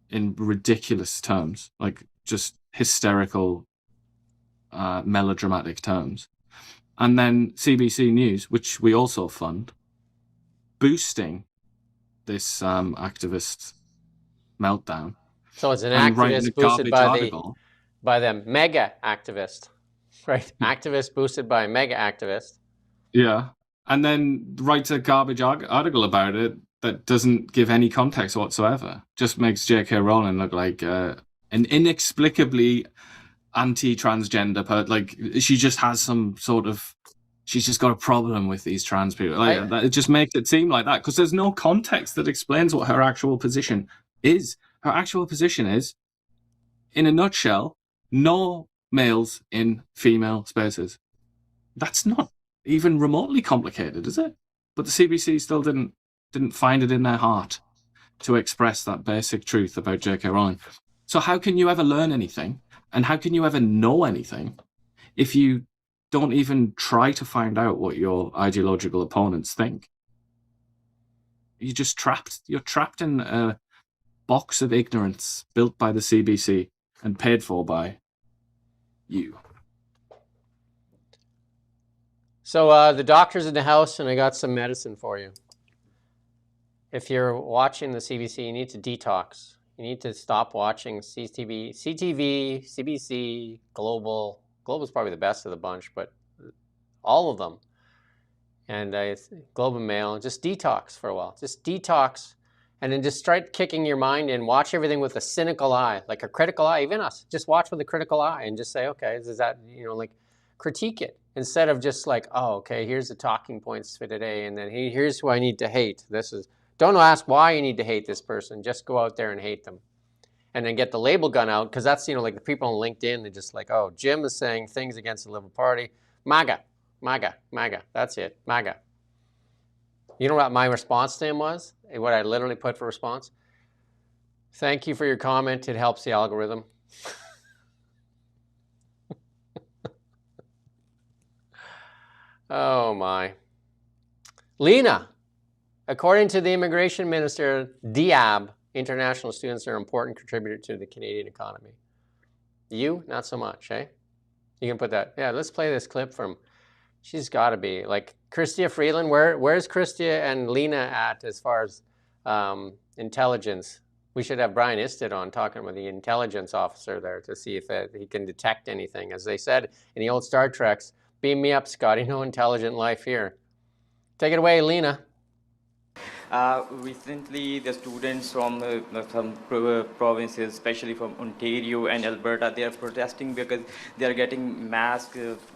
in ridiculous terms, like just hysterical, melodramatic terms. And then CBC News, which we also fund, boosting this activist meltdown. So it's an and writing activist a boosted garbage by the mega activist, right? Activist boosted by a mega activist. Yeah. And then writes a garbage article about it that doesn't give any context whatsoever. Just makes J.K. Rowling look like an inexplicably anti-transgender, like she just has some sort of, she's just got a problem with these trans people. Like, it just makes it seem like that because there's no context that explains what her actual position is. Her actual position is, in a nutshell, no males in female spaces. That's not even remotely complicated, is it? But the CBC still didn't find it in their heart to express that basic truth about J.K. Rowling. So how can you ever learn anything, and how can you ever know anything if you don't even try to find out what your ideological opponents think? You're just trapped. You're trapped in a box of ignorance built by the CBC and paid for by you. So the doctor's in the house, and I got some medicine for you. If you're watching the CBC, you need to detox. You need to stop watching CTV, CBC, Global. Global's probably the best of the bunch, but all of them. And Globe and Mail, just detox for a while. Just detox, and then just start kicking your mind and watch everything with a cynical eye, like a critical eye, even us. Just watch with a critical eye and just say, okay, is that, like critique it. Instead of just like, oh, okay, here's the talking points for today, and then here's who I need to hate. Don't ask why you need to hate this person. Just go out there and hate them. And then get the label gun out, because that's, like the people on LinkedIn, they're just like, oh, Jim is saying things against the Liberal Party. MAGA, MAGA, MAGA. That's it, MAGA. You know what my response to him was? What I literally put for response? Thank you for your comment. It helps the algorithm. Oh, my. Lena, according to the immigration minister, Diab, international students are an important contributor to the Canadian economy. You, not so much, eh? You can put that. Yeah, let's play this clip from, she's got to be, like, Chrystia Freeland. Where's Chrystia and Lena at as far as intelligence? We should have Brian Isted on talking with the intelligence officer there to see if he can detect anything. As they said in the old Star Treks, beam me up, Scotty, no intelligent life here. Take it away, Lena. Recently, the students from some provinces, especially from Ontario and Alberta, they are protesting because they are getting mass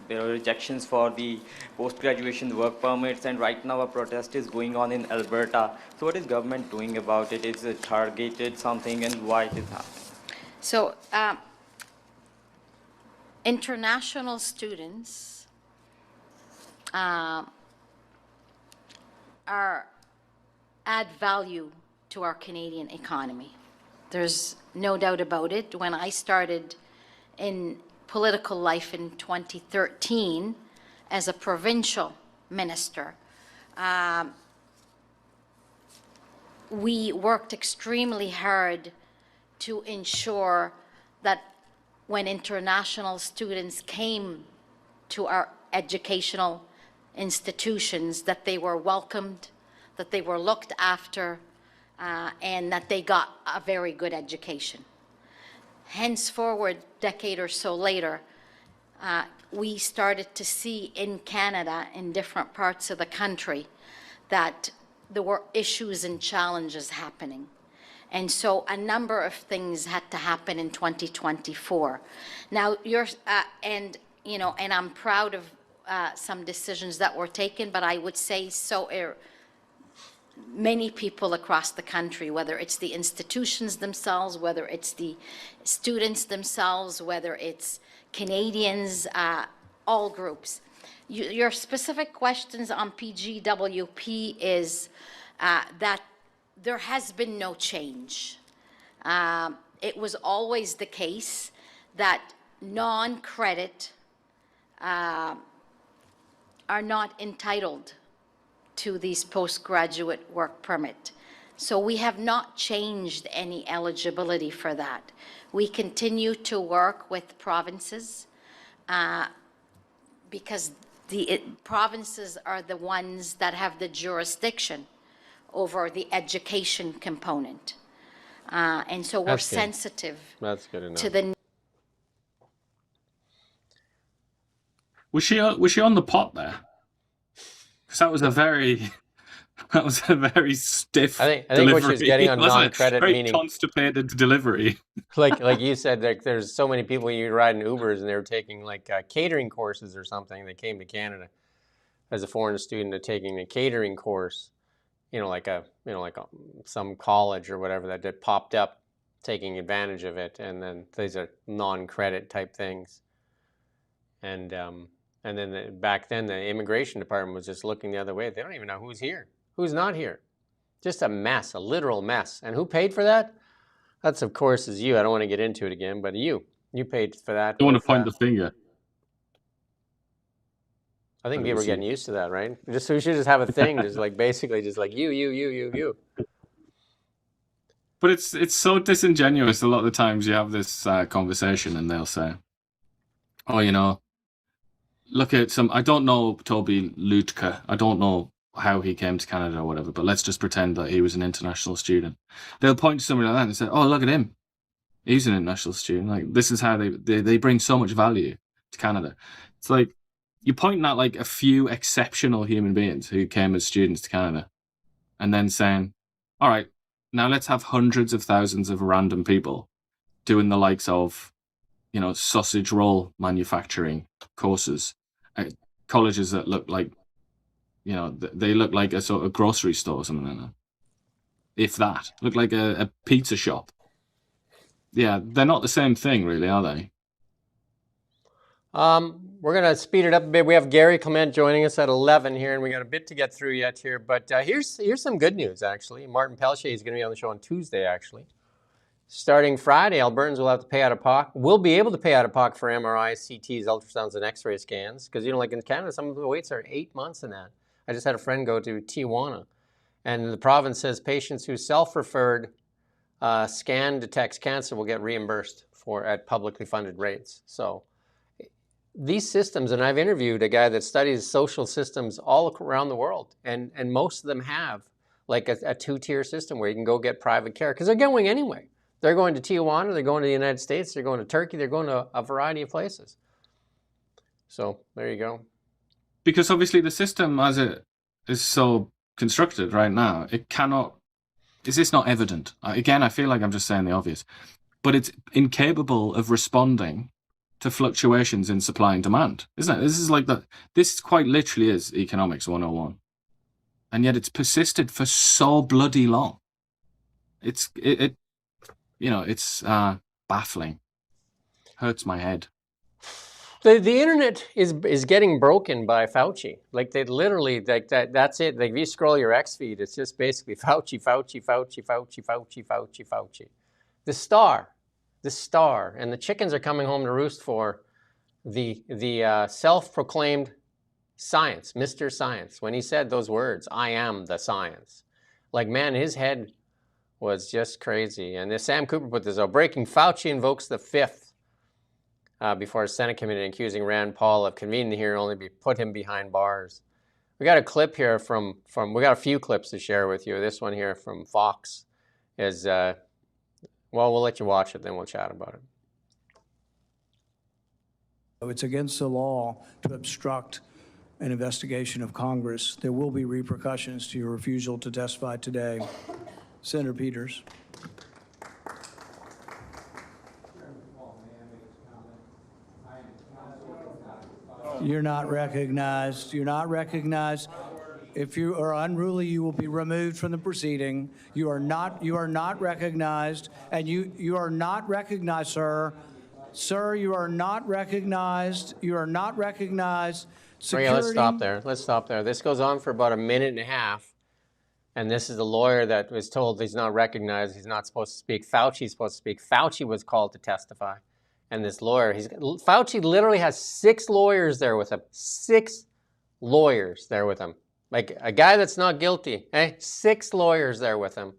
rejections for the post-graduation work permits, and right now a protest is going on in Alberta. So what is government doing about it? Is it targeted something, and why it is happening? So international students add value to our Canadian economy. There's no doubt about it. When I started in political life in 2013 as a provincial minister, we worked extremely hard to ensure that when international students came to our educational institutions, that they were welcomed, that they were looked after, and that they got a very good education. Henceforward, decade or so later, we started to see in Canada, in different parts of the country, that there were issues and challenges happening. And so a number of things had to happen in 2024. Now, and I'm proud of some decisions that were taken, but I would say many people across the country, whether it's the institutions themselves, whether it's the students themselves, whether it's Canadians all groups. Your specific questions on PGWP is that there has been no change. It was always the case that non-credit are not entitled to these postgraduate work permit. So we have not changed any eligibility for that. We continue to work with provinces because the provinces are the ones that have the jurisdiction over the education component. And so we're That's good. sensitive That's good enough. to the Was she on the pot there? Because that was a very stiff. I think delivery, what she was getting on wasn't it? non-credit, Very meaning constipated delivery. like you said, like there's so many people you ride in Ubers and they were taking like catering courses or something. They came to Canada as a foreign student, they're taking a catering course, some college or whatever that popped up, taking advantage of it, and then these are non-credit type things, and then back then the immigration department was just looking the other way. They don't even know who's here, who's not here, just a mess, a literal mess. And who paid for that? That's of course is you. I don't want to get into it again, but you paid for that. I don't want to point the finger. I think people are getting used to that, right? We should just have a thing, just like basically just like you. But it's so disingenuous. A lot of the times you have this conversation and they'll say, "Oh, look at some. I don't know Toby Lutke. I don't know how he came to Canada or whatever. But let's just pretend that he was an international student." They'll point to somebody like that and say, "Oh, look at him. He's an international student. Like this is how they bring so much value to Canada." It's like you're pointing at like a few exceptional human beings who came as students to Canada, and then saying, "All right, now let's have hundreds of thousands of random people doing the likes of, sausage roll manufacturing courses at colleges that look like, they look like a sort of grocery store or something like that. If that, look like a pizza shop. Yeah, they're not the same thing, really, are they? We're going to speed it up a bit. We have Gary Clement joining us at 11 here, and we got a bit to get through yet here. But here's some good news, actually. Martin Peltier is going to be on the show on Tuesday, actually. Starting Friday, Albertans will have to pay out of pocket. We'll be able to pay out of pocket for MRIs, CTs, ultrasounds, and X-ray scans. Because, like in Canada, some of the waits are 8 months in that. I just had a friend go to Tijuana, and the province says patients who self-referred scan detects cancer will get reimbursed at publicly funded rates. So these systems, and I've interviewed a guy that studies social systems all around the world, and most of them have like a two-tier system where you can go get private care because they're going anyway. They're going to Tijuana, they're going to the United States, they're going to Turkey, they're going to a variety of places. So there you go. Because obviously the system as it is so constructed right now, it cannot, is this not evident? Again, I feel like I'm just saying the obvious, but it's incapable of responding to fluctuations in supply and demand, isn't it? This quite literally is economics 101. And yet it's persisted for so bloody long. It's baffling. Hurts my head. The internet is getting broken by Fauci. Like they literally that's it. Like if you scroll your X feed, it's just basically Fauci. The star, and the chickens are coming home to roost for the self-proclaimed science, Mr. Science. When he said those words, "I am the science," like man, his head was just crazy. And Sam Cooper put this out: breaking, Fauci invokes the fifth before a Senate committee accusing Rand Paul of convening the hearing only put him behind bars. We got a clip here from we got a few clips to share with you. This one here from Fox is, well, we'll let you watch it, then we'll chat about it. It's against the law to obstruct an investigation of Congress. There will be repercussions to your refusal to testify today. Senator Peters. You're not recognized. You're not recognized. If you are unruly, you will be removed from the proceeding. You are not recognized, and you are not recognized, sir. Sir, you are not recognized. You are not recognized. Security. Okay, let's stop there. Let's stop there. This goes on for about a minute and a half. And this is the lawyer that was told he's not recognized. He's not supposed to speak. Fauci's supposed to speak. Fauci was called to testify. And this lawyer, Fauci literally has 6 lawyers there with him. 6 lawyers there with him. Like a guy that's not guilty. 6 lawyers there with him.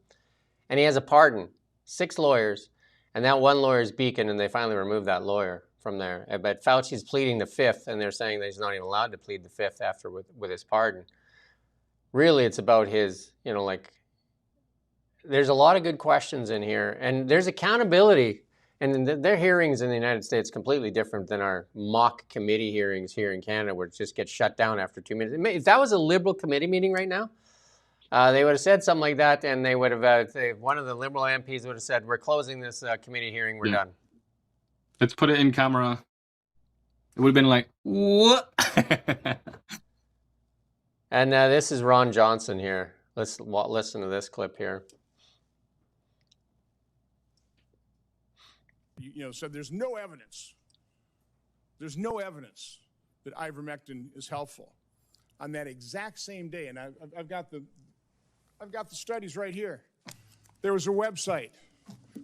And he has a pardon. 6 lawyers. And that one lawyer is Beacon, and they finally removed that lawyer from there. But Fauci's pleading the 5th, and they're saying that he's not even allowed to plead the 5th after with his pardon. Really, it's about his, there's a lot of good questions in here, and there's accountability. And their hearings in the United States completely different than our mock committee hearings here in Canada, where it just gets shut down after 2 minutes. If that was a Liberal committee meeting right now, they would have said something like that, and they would have, one of the Liberal MPs would have said, we're closing this committee hearing, we're done. Let's put it in camera. It would have been like, what? And this is Ron Johnson here. Let's listen to this clip here. So there's no evidence. There's no evidence that ivermectin is helpful. On that exact same day, and I've got the studies right here. There was a website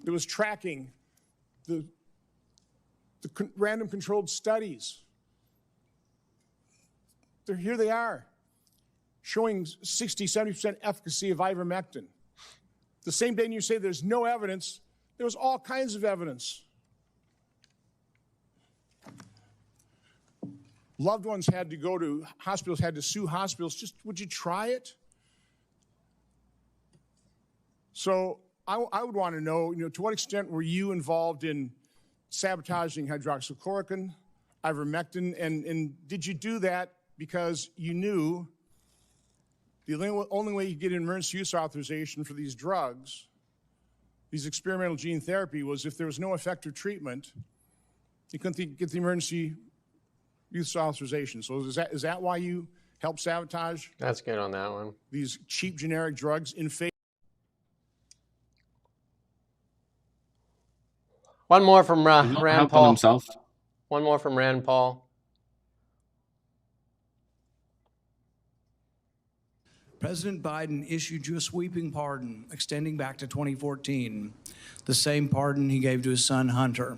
that was tracking the random controlled studies. Here they are, showing 60, 70% efficacy of ivermectin. The same day you say there's no evidence, there was all kinds of evidence. Loved ones had to go to hospitals, had to sue hospitals. Just, would you try it? So I would want to know, to what extent were you involved in sabotaging hydroxychloroquine, ivermectin, and did you do that because you knew the only way you get an emergency use authorization for these drugs, these experimental gene therapy, was if there was no effective treatment, you couldn't get the emergency use authorization. So is that why you helped sabotage? That's good on that one. These cheap generic drugs in favor. One more from Rand Paul. Himself. One more from Rand Paul. President Biden issued you a sweeping pardon extending back to 2014, the same pardon he gave to his son Hunter.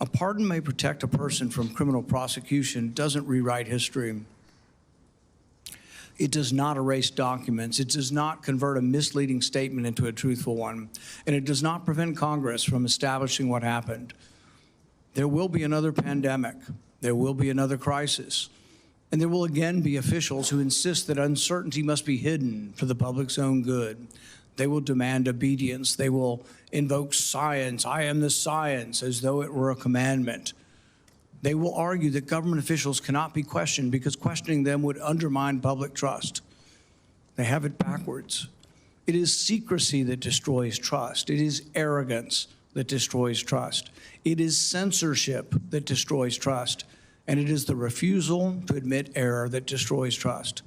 A pardon may protect a person from criminal prosecution, doesn't rewrite history. It does not erase documents. It does not convert a misleading statement into a truthful one. And it does not prevent Congress from establishing what happened. There will be another pandemic. There will be another crisis. And there will again be officials who insist that uncertainty must be hidden for the public's own good. They will demand obedience. They will invoke science. I am the science, as though it were a commandment. They will argue that government officials cannot be questioned because questioning them would undermine public trust. They have it backwards. It is secrecy that destroys trust. It is arrogance that destroys trust. It is censorship that destroys trust. And it is the refusal to admit error that destroys trust.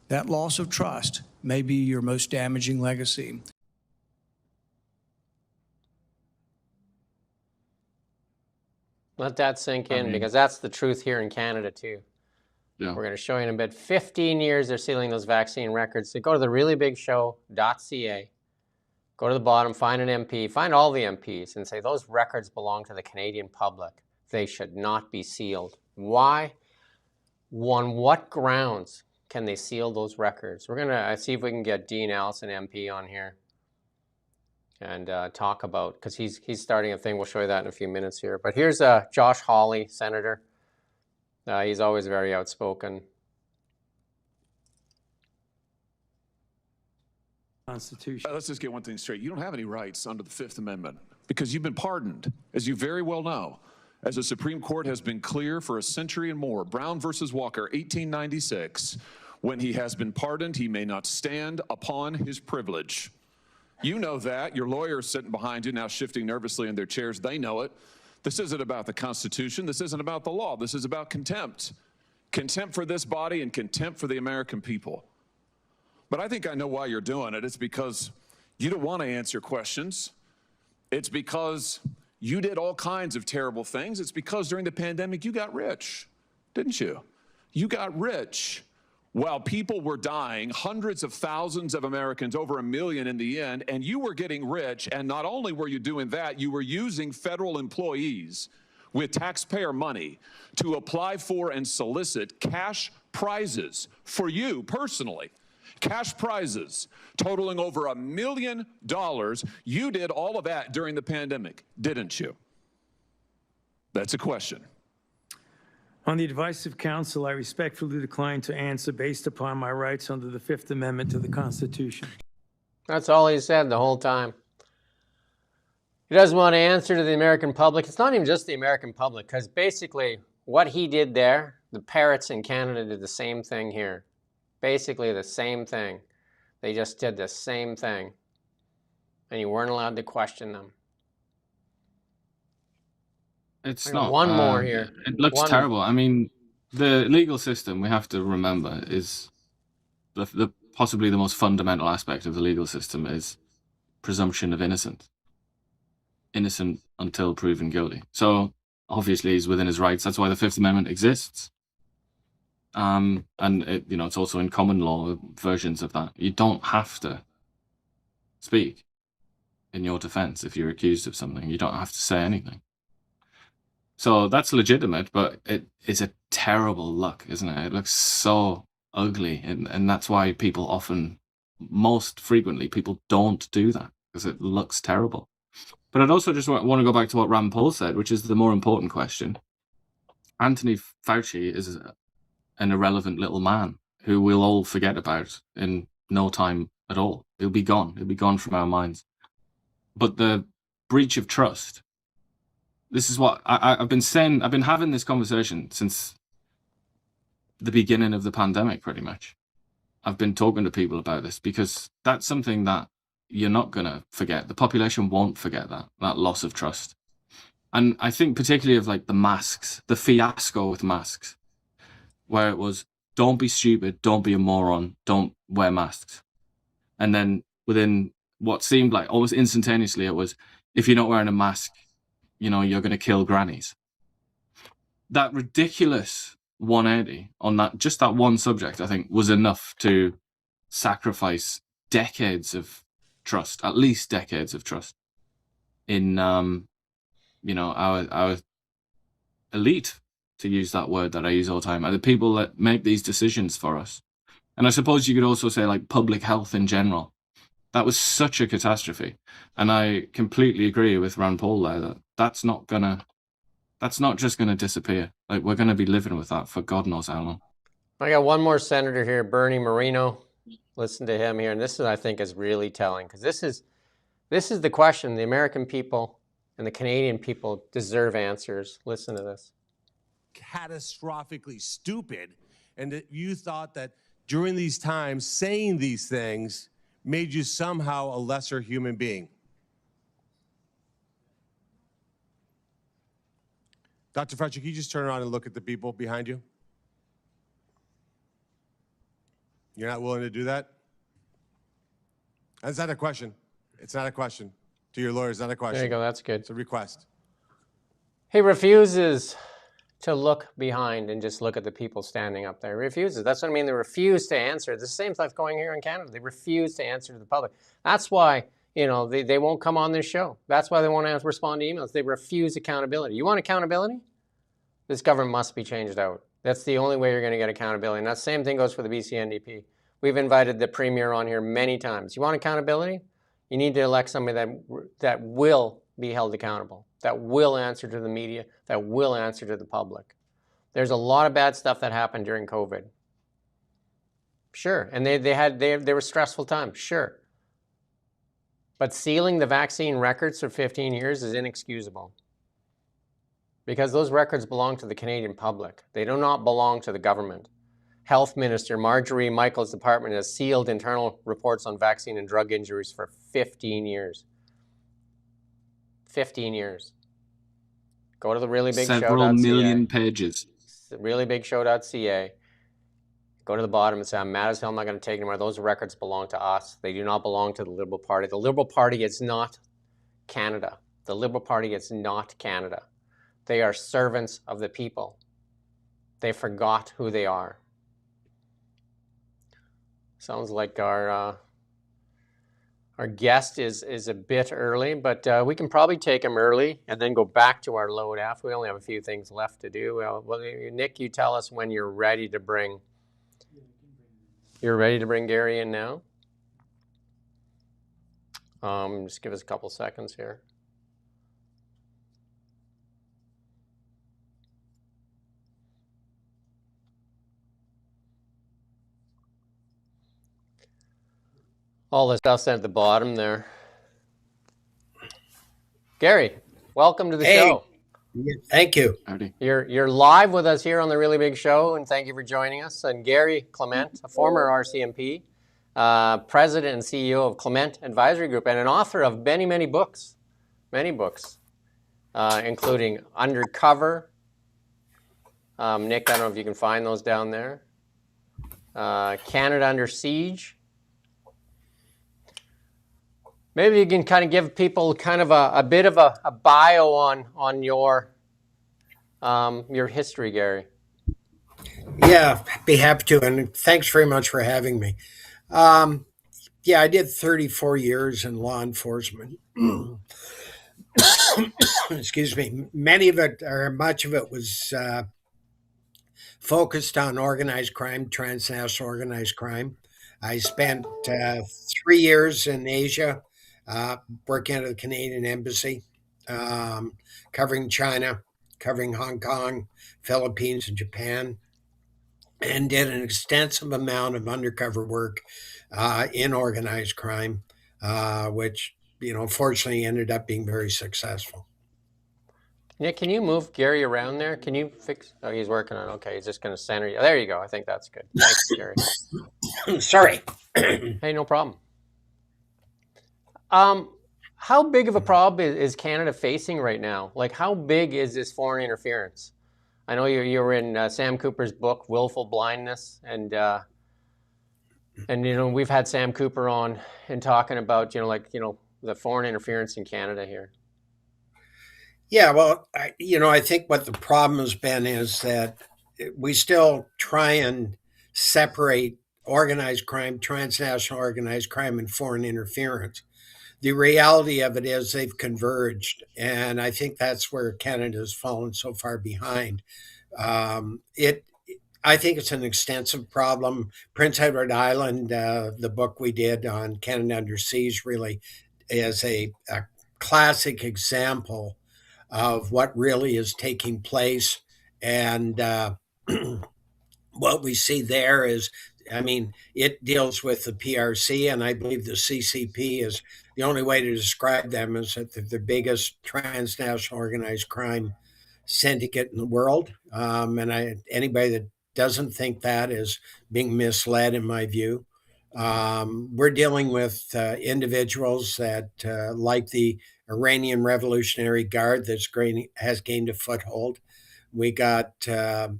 That loss of trust may be your most damaging legacy. Let that sink in, because that's the truth here in Canada too. Yeah. We're going to show you in a bit. 15 years they're sealing those vaccine records. So go to the reallybigshow.ca. Go to the bottom, find an MP, find all the MPs, and say those records belong to the Canadian public. They should not be sealed. Why? On what grounds can they seal those records? We're going to see if we can get Dean Allison MP on here and talk about, because he's starting a thing. We'll show you that in a few minutes here. But here's Josh Hawley, Senator. He's always very outspoken. Constitution. Let's just get one thing straight. You don't have any rights under the Fifth Amendment because you've been pardoned, as you very well know. As the Supreme Court has been clear for a century and more, Brown versus Walker, 1896, when he has been pardoned, he may not stand upon his privilege. You know that. Your lawyer is sitting behind you now shifting nervously in their chairs. They know it. This isn't about the Constitution. This isn't about the law. This is about contempt. Contempt for this body and contempt for the American people. But I think I know why you're doing it. It's because you don't want to answer questions. It's because You did all kinds of terrible things. It's because during the pandemic, you got rich, didn't you? You got rich while people were dying, hundreds of thousands of Americans, over 1 million in the end, and you were getting rich. And not only were you doing that, you were using federal employees with taxpayer money to apply for and solicit cash prizes for you personally. Cash prizes totaling over $1 million. You did all of that during the pandemic, didn't you? That's a question. On the advice of counsel, I respectfully decline to answer based upon my rights under the Fifth Amendment to the Constitution. That's all he said the whole time. He doesn't want to answer to the American public. It's not even just the American public, because basically what he did there, the parrots in Canada did the same thing here. Basically the same thing. They just did the same thing. And you weren't allowed to question them. It's not. One more here. It looks terrible. I mean, the legal system, we have to remember, is the possibly the most fundamental aspect of the legal system is presumption of innocence. Innocent until proven guilty. So obviously he's within his rights. That's why the Fifth Amendment exists. And it, it's also in common law versions of that. You don't have to speak in your defense if you're accused of something. You don't have to say anything. So that's legitimate, but it is a terrible look, isn't it? It looks so ugly, and that's why people often, most frequently, people don't do that, because it looks terrible. But I'd also just want to go back to what Rand Paul said, which is the more important question. Anthony Fauci is an irrelevant little man who we'll all forget about in no time at all. He'll be gone. He'll be gone from our minds. But the breach of trust, this is what I've been saying. I've been having this conversation since the beginning of the pandemic, pretty much. I've been talking to people about this because that's something that you're not going to forget. The population won't forget that loss of trust. And I think particularly of like the masks, the fiasco with masks, where it was, don't be stupid, don't be a moron, don't wear masks. And then within what seemed like almost instantaneously, it was, if you're not wearing a mask, you're going to kill grannies. That ridiculous 180 on that one subject, I think, was enough to sacrifice decades of trust, at least decades of trust in, our elite, to use that word that I use all the time, are the people that make these decisions for us. And I suppose you could also say like public health in general. That was such a catastrophe. And I completely agree with Rand Paul there that that's not just gonna disappear. Like, we're gonna be living with that for God knows how long. I got one more senator here, Bernie Moreno. Listen to him here. And this is, I think, is really telling, because this is the question the American people and the Canadian people deserve answers. Listen to this. Catastrophically stupid, and that you thought that during these times saying these things made you somehow a lesser human being. Dr. Fauci, can you just turn around and look at the people behind you? You're not willing to do that? That's not a question. It's not a question. To your lawyer, it's not a question. There you go. That's good. It's a request. He refuses to look behind and just look at the people standing up there. He refuses. That's what I mean. They refuse to answer. It's the same stuff going here in Canada. They refuse to answer to the public. That's why, they won't come on this show. That's why they won't respond to emails. They refuse accountability. You want accountability? This government must be changed out. That's the only way you're going to get accountability. And that same thing goes for the BC NDP. We've invited the Premier on here many times. You want accountability? You need to elect somebody that will be held accountable, that will answer to the media, that will answer to the public. There's a lot of bad stuff that happened during COVID. Sure, and they were stressful times, sure. But sealing the vaccine records for 15 years is inexcusable, because those records belong to the Canadian public. They do not belong to the government. Health Minister Marjorie Michaels' department has sealed internal reports on vaccine and drug injuries for 15 years. 15 years. Go to the really big show.ca. Several million pages. Reallybigshow.ca. Go to the bottom and say, I'm mad as hell, I'm not going to take anymore. Those records belong to us. They do not belong to the Liberal Party. The Liberal Party is not Canada. The Liberal Party is not Canada. They are servants of the people. They forgot who they are. Sounds like our guest is a bit early, but we can probably take him early and then go back to our load after. We only have a few things left to do. Well, Nick, you tell us when you're ready to bring. You're ready to bring Gary in now? Just give us a couple seconds here. All the stuff's at the bottom there. Gary, welcome to the show. Yeah, thank you. You're live with us here on the Really Big Show, and thank you for joining us. And Gary Clement, a former RCMP, president and CEO of Clement Advisory Group, and an author of many books, including Undercover. Nick, I don't know if you can find those down there. Canada Under Siege. Maybe you can kind of give people kind of a bit of a bio on your history, Gary. Yeah, be happy to, and thanks very much for having me. Yeah, I did 34 years in law enforcement. Excuse me. Many of it, or much of it, was focused on organized crime, transnational organized crime. I spent 3 years in Asia, working at the Canadian Embassy, covering China, covering Hong Kong, Philippines, and Japan, and did an extensive amount of undercover work in organized crime, which, fortunately ended up being very successful. Nick, can you move Gary around there? Can you fix? Oh, he's working on it. Okay, he's just going to center you. There you go. I think that's good. Thanks, Gary. Sorry. Hey, no problem. How big of a problem is Canada facing right now? Like, how big is this foreign interference? I know you were in Sam Cooper's book, Willful Blindness, and we've had Sam Cooper on and talking about the foreign interference in Canada here. Yeah, well, I think what the problem has been is that we still try and separate organized crime, transnational organized crime, and foreign interference. The reality of it is they've converged, and I think that's where Canada has fallen so far behind. I think it's an extensive problem. Prince Edward Island, the book we did on Canada Under Siege, really is a classic example of what really is taking place. And what we see there is, it deals with the PRC, and I believe the CCP is the only way to describe them is that they're the biggest transnational organized crime syndicate in the world. Anybody that doesn't think that is being misled, in my view. We're dealing with individuals that, like the Iranian Revolutionary Guard, has gained a foothold. We got the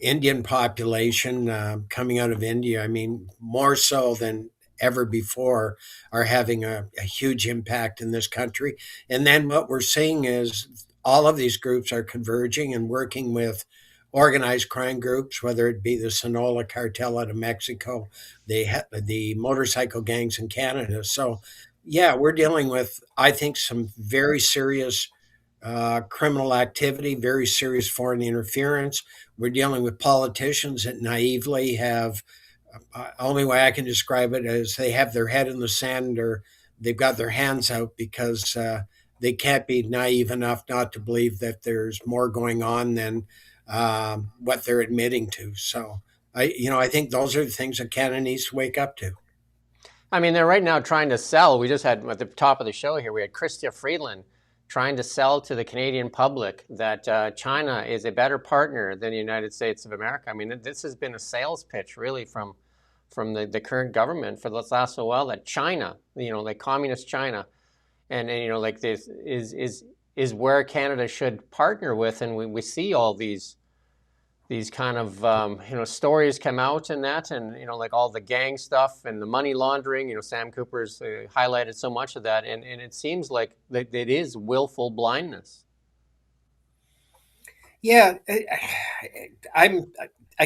Indian population coming out of India. More so than ever before, are having a huge impact in this country. And then what we're seeing is all of these groups are converging and working with organized crime groups, whether it be the Sinaloa cartel out of Mexico, the motorcycle gangs in Canada. So, yeah, we're dealing with, I think, some very serious criminal activity, very serious foreign interference. We're dealing with politicians that naively have, only way I can describe it is they have their head in the sand or they've got their hands out because they can't be naive enough not to believe that there's more going on than what they're admitting to. So I think those are the things that Canada needs to wake up to. They're right now trying to sell. We just had at the top of the show here, we had Chrystia Freeland trying to sell to the Canadian public that China is a better partner than the United States of America. This has been a sales pitch really from the current government for the last while, that China, like communist China, and like this is where Canada should partner with. And we see all these these kind of stories come out and that, and like all the gang stuff and the money laundering. Sam Cooper's highlighted so much of that, and it seems like that it is willful blindness. Yeah, I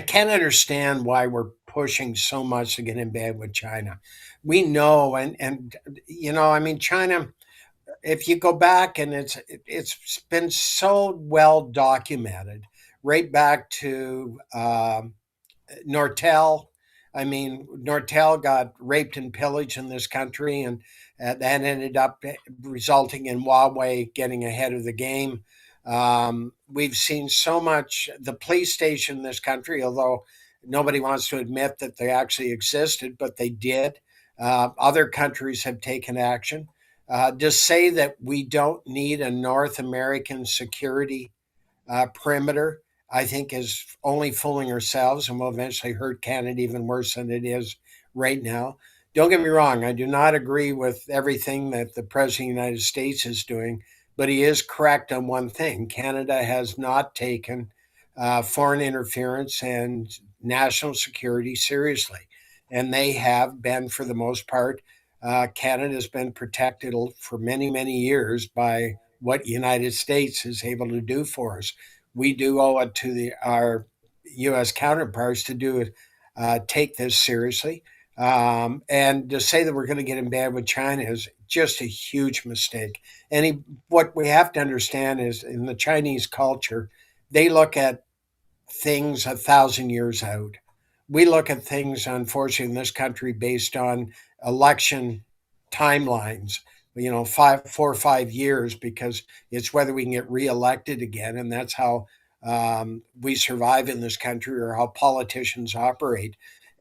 can't understand why we're pushing so much to get in bed with China. We know, and I mean, China. If you go back, and it's been so well documented, right back to Nortel. I mean, Nortel got raped and pillaged in this country, and that ended up resulting in Huawei getting ahead of the game. We've seen so much. The police station in this country, although nobody wants to admit that they actually existed, but they did. Other countries have taken action. To say that we don't need a North American security perimeter, I think, is only fooling ourselves, and will eventually hurt Canada even worse than it is right now. Don't get me wrong, I do not agree with everything that the President of the United States is doing, but he is correct on one thing. Canada has not taken foreign interference and national security seriously. And they have been, for the most part, Canada has been protected for many, many years by what United States is able to do for us. We do owe it to our U.S. counterparts to take this seriously. And to say that we're going to get in bad with China is just a huge mistake. What we have to understand is, in the Chinese culture, they look at things 1,000 years out. We look at things, unfortunately, in this country based on election timelines, 4 or 5 years, because it's whether we can get reelected again. And that's how we survive in this country, or how politicians operate.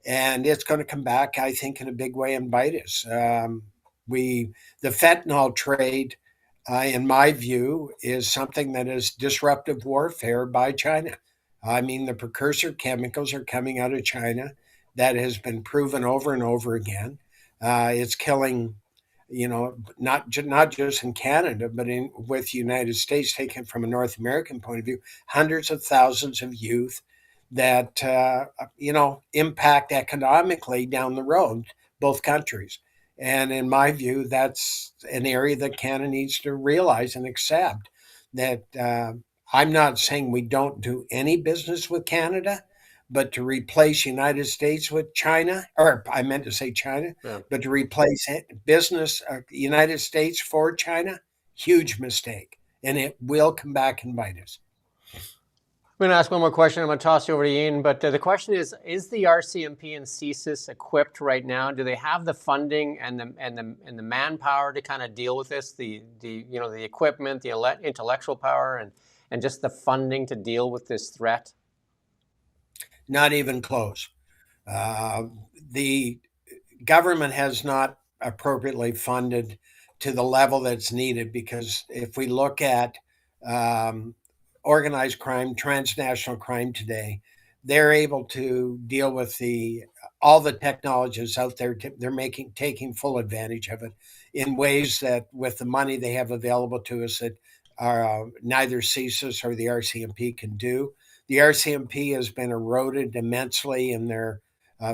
And it's going to come back, I think, in a big way and bite us. The fentanyl trade, in my view, is something that is disruptive warfare by China. I mean, the precursor chemicals are coming out of China. That has been proven over and over again. It's killing, not just in Canada, but with the United States, taken from a North American point of view, hundreds of thousands of youth that, impact economically down the road, both countries. And in my view, that's an area that Canada needs to realize and accept that. I'm not saying we don't do any business with Canada, but to replace United States with China, or I meant to say China, but to replace business, United States for China, huge mistake. And it will come back and bite us. I'm going to ask one more question. I'm going to toss you over to Ian. But the question is the RCMP and CSIS equipped right now? Do they have the funding and the manpower to kind of deal with this? The equipment, the intellectual power, and just the funding to deal with this threat? Not even close. The government has not appropriately funded to the level that's needed, because if we look at organized crime, transnational crime today, they're able to deal with all the technologies out there. They're taking full advantage of it in ways that, with the money they have available to us, that neither CSIS or the RCMP can do. The RCMP has been eroded immensely in their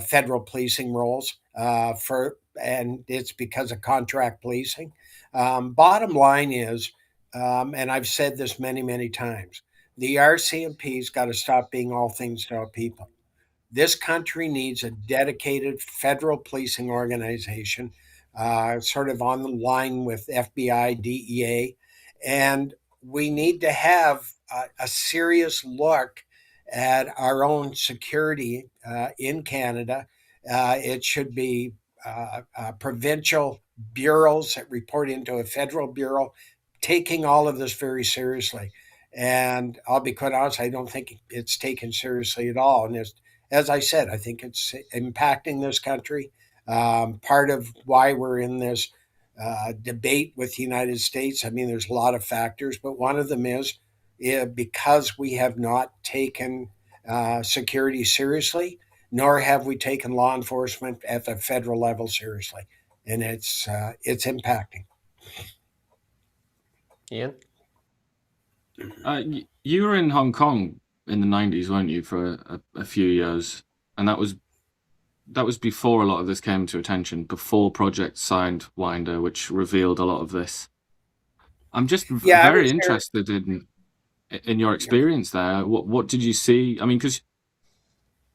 federal policing roles, and it's because of contract policing. Bottom line is, and I've said this many, many times, the RCMP's got to stop being all things to all people. This country needs a dedicated federal policing organization, sort of on the line with FBI, DEA, and we need to have a serious look at our own security in Canada. It should be provincial bureaus that report into a federal bureau, taking all of this very seriously. And I'll be quite honest, I don't think it's taken seriously at all. And as I said, I think it's impacting this country. Part of why we're in this debate with the United States, I mean, there's a lot of factors, but one of them is because we have not taken security seriously, nor have we taken law enforcement at the federal level seriously. And it's impacting. Ian? You were in Hong Kong in the 90s, weren't you, for a few years? And that was before a lot of this came to attention, before Project Sidewinder, which revealed a lot of this. I'm just Yeah, I very was there. interested in your experience there. What did you see? I mean, because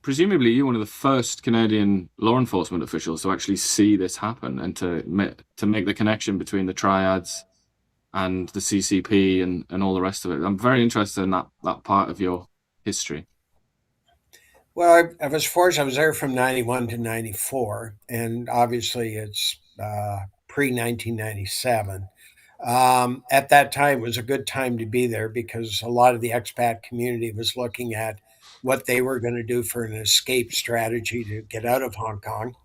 presumably you're one of the first Canadian law enforcement officials to actually see this happen and to make the connection between the triads and the CCP and all the rest of it. I'm very interested in that part of your history. Well, I was forced. I was there from 91 to 94, and obviously it's pre 1997. At that time, it was a good time to be there because a lot of the expat community was looking at what they were going to do for an escape strategy to get out of Hong Kong.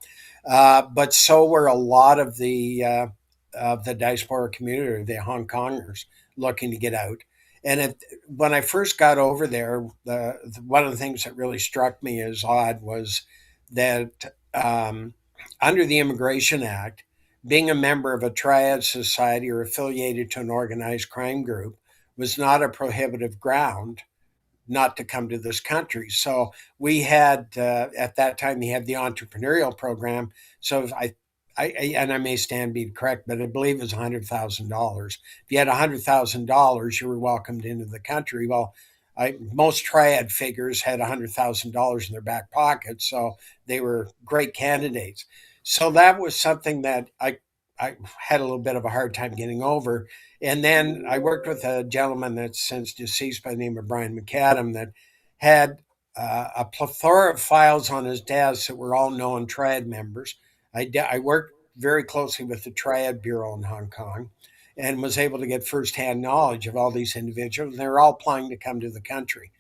But so were a lot of the diaspora community, or the Hong Kongers, looking to get out. And when I first got over there, one of the things that really struck me as odd was that under the Immigration Act, being a member of a triad society or affiliated to an organized crime group was not a prohibitive ground not to come to this country. So we had at that time we had the entrepreneurial program. So I and I may stand be correct, but I believe it was $100,000. If you had $100,000, you were welcomed into the country. Well, most triad figures had $100,000 in their back pocket, so they were great candidates. So that was something that I had a little bit of a hard time getting over. And then I worked with a gentleman that's since deceased by the name of Brian McAdam that had a plethora of files on his desk that were all known triad members. I worked very closely with the Triad Bureau in Hong Kong and was able to get firsthand knowledge of all these individuals. They were all planning to come to the country.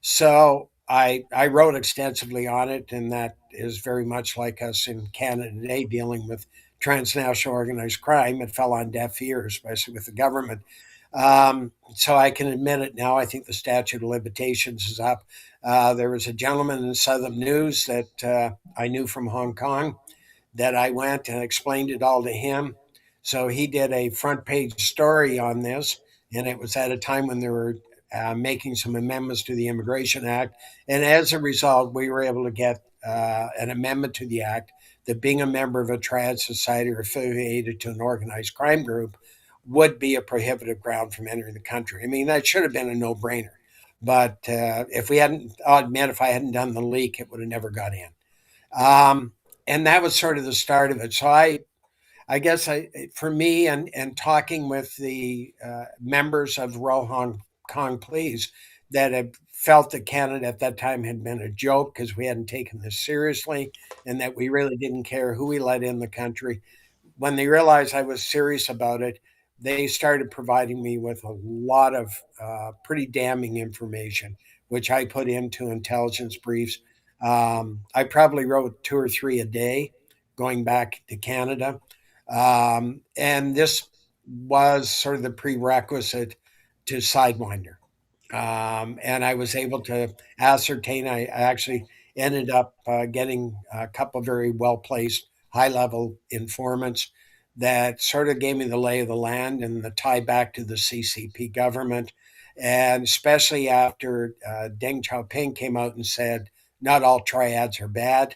So I wrote extensively on it, and that is very much like us in Canada today dealing with transnational organized crime. It fell on deaf ears, especially with the government. So I can admit it now. I think the statute of limitations is up. There was a gentleman in Southern News that I knew from Hong Kong that I went and explained it all to him. So he did a front page story on this, and it was at a time when they were making some amendments to the Immigration Act. And as a result, we were able to get an amendment to the act that being a member of a triad society or affiliated to an organized crime group would be a prohibitive ground from entering the country. I mean, that should have been a no-brainer. But if we hadn't, I'll admit, if I hadn't done the leak, it would have never got in. And that was sort of the start of it. So I guess for me and talking with the members of Royal Hong Kong Police that had felt that Canada at that time had been a joke because we hadn't taken this seriously and that we really didn't care who we let in the country. When they realized I was serious about it, they started providing me with a lot of pretty damning information, which I put into intelligence briefs. I probably wrote 2 or 3 a day going back to Canada. And this was sort of the prerequisite to Sidewinder. And I was able to ascertain, I actually ended up getting a couple of very well placed, high level informants that sort of gave me the lay of the land and the tie back to the CCP government. And especially after Deng Xiaoping came out and said, not all triads are bad.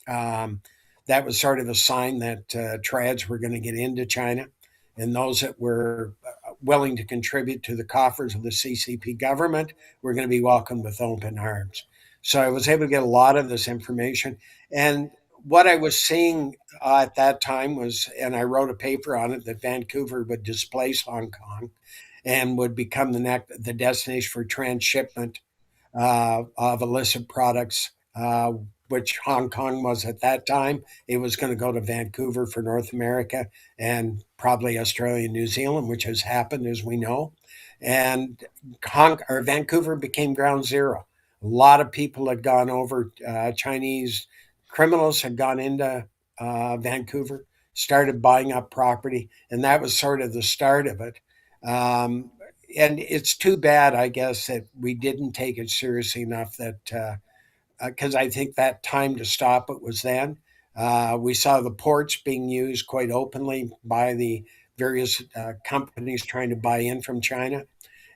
That was sort of a sign that triads were going to get into China, and those that were willing to contribute to the coffers of the CCP government were going to be welcomed with open arms. So I was able to get a lot of this information. And what I was seeing at that time was, and I wrote a paper on it, that Vancouver would displace Hong Kong and would become the destination for transshipment of illicit products, which Hong Kong was at that time. It was going to go to Vancouver for North America and probably Australia and New Zealand, which has happened, as we know. And Vancouver became ground zero. A lot of people had gone over. Chinese criminals had gone into Vancouver, started buying up property, and that was sort of the start of it. And it's too bad, I guess, that we didn't take it seriously enough that because I think that time to stop it was then. We saw the ports being used quite openly by the various companies trying to buy in from China.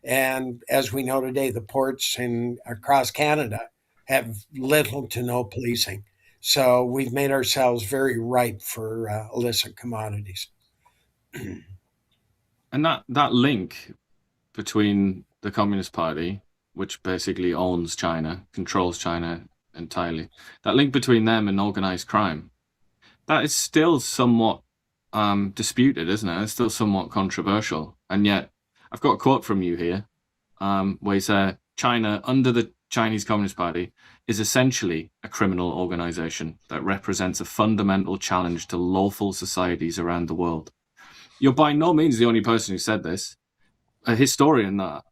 And as we know today, the ports across Canada have little to no policing. So we've made ourselves very ripe for illicit commodities. And that link between the Communist Party, which basically owns China, controls China entirely, that link between them and organized crime, that is still somewhat disputed, isn't it? It's still somewhat controversial. And yet, I've got a quote from you here, where you say China, under the Chinese Communist Party, is essentially a criminal organization that represents a fundamental challenge to lawful societies around the world. You're by no means the only person who said this. A historian that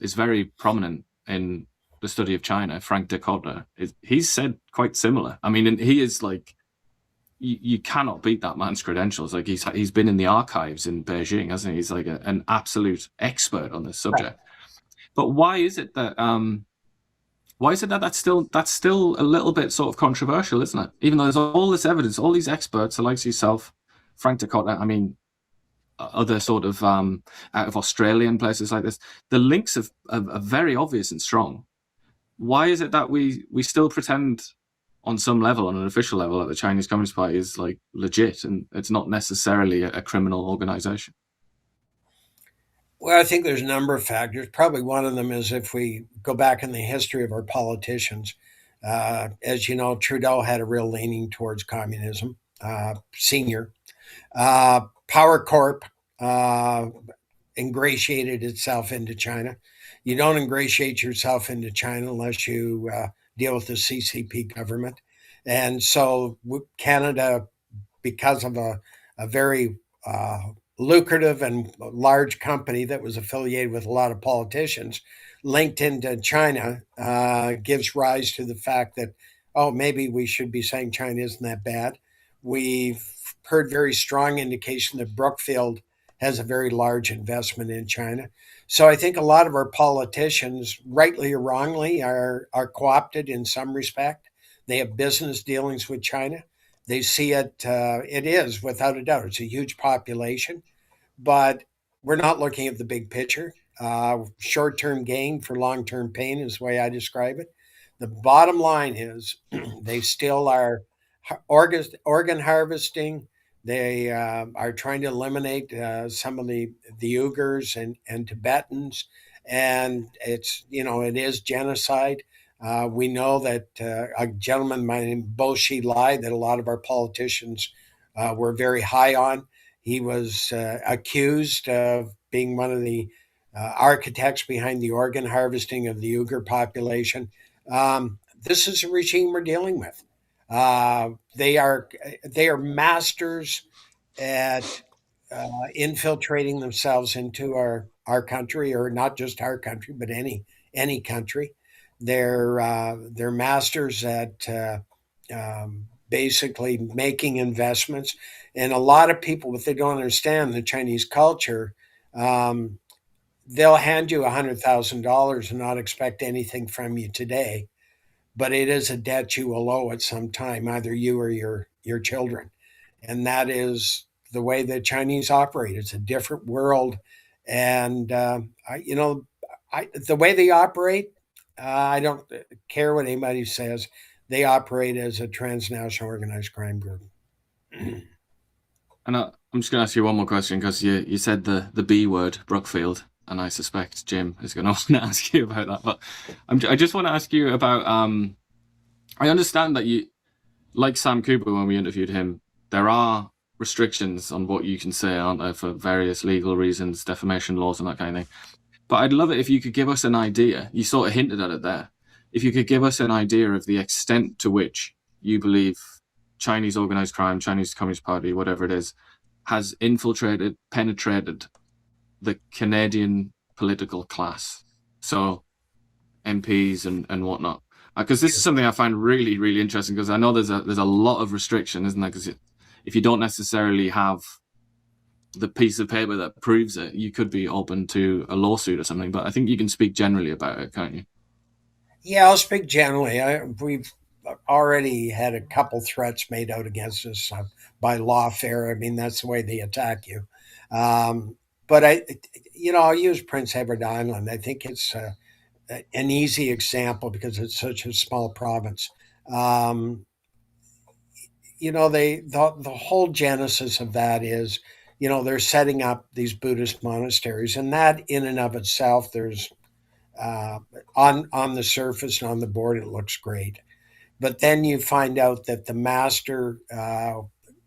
is very prominent in the study of China, Frank Decotta, he's said quite similar. I mean, and he is like, you cannot beat that man's credentials. Like he's been in the archives in Beijing, hasn't he? He's like an absolute expert on this subject. Right. But why is it that that's still a little bit sort of controversial, isn't it? Even though there's all this evidence, all these experts, like yourself, Frank Decotta, I mean, other sort of out of Australia and places like this, the links are very obvious and strong. Why is it that we still pretend on some level, on an official level, that the Chinese Communist Party is like legit and it's not necessarily a criminal organization? Well, I think there's a number of factors. Probably one of them is if we go back in the history of our politicians, as you know, Trudeau had a real leaning towards communism, senior. Power Corp ingratiated itself into China. You don't ingratiate yourself into China unless you deal with the CCP government. And so Canada, because of a very lucrative and large company that was affiliated with a lot of politicians, linked into China, gives rise to the fact that, oh, maybe we should be saying China isn't that bad. We've heard very strong indication that Brookfield has a very large investment in China. So I think a lot of our politicians, rightly or wrongly, are co-opted in some respect. They have business dealings with China. They see it, it is, without a doubt, it's a huge population, but we're not looking at the big picture. Short-term gain for long-term pain is the way I describe it. The bottom line is they still are organ harvesting. They are trying to eliminate some of the Uyghurs and Tibetans, and it's, it is genocide. We know that a gentleman named Bo Shi Lai, that a lot of our politicians were very high on, he was accused of being one of the architects behind the organ harvesting of the Uyghur population. This is a regime we're dealing with. They are masters at infiltrating themselves into our country, or not just our country, but any country. They're masters at basically making investments, and a lot of people, what they don't understand, the Chinese culture, they'll hand you $100,000 and not expect anything from you today. But it is a debt you will owe at some time, either you or your children. And that is the way the Chinese operate. It's a different world. And, the way they operate, I don't care what anybody says. They operate as a transnational organized crime group. And I'm just going to ask you one more question, because you said the B word, Brookfield. And I suspect Jim is going to want to ask you about that. But I just want to ask you about, I understand that you, like Sam Cooper, when we interviewed him, there are restrictions on what you can say, aren't there, for various legal reasons, defamation laws and that kind of thing. But I'd love it if you could give us an idea. You sort of hinted at it there. If you could give us an idea of the extent to which you believe Chinese organized crime, Chinese Communist Party, whatever it is, has penetrated the Canadian political class, so MPs and whatnot, because this is something I find really, really interesting, because I know there's a lot of restriction, isn't there? Because if you don't necessarily have the piece of paper that proves it, you could be open to a lawsuit or something. But I think you can speak generally about it, can't you? Yeah, I'll speak generally. We've already had a couple threats made out against us by lawfare. I mean, that's the way they attack you. but I'll use Prince Edward Island. I think it's an easy example because it's such a small province. The whole genesis of that is, they're setting up these Buddhist monasteries, and that in and of itself, there's on the surface and on the board, it looks great. But then you find out that the master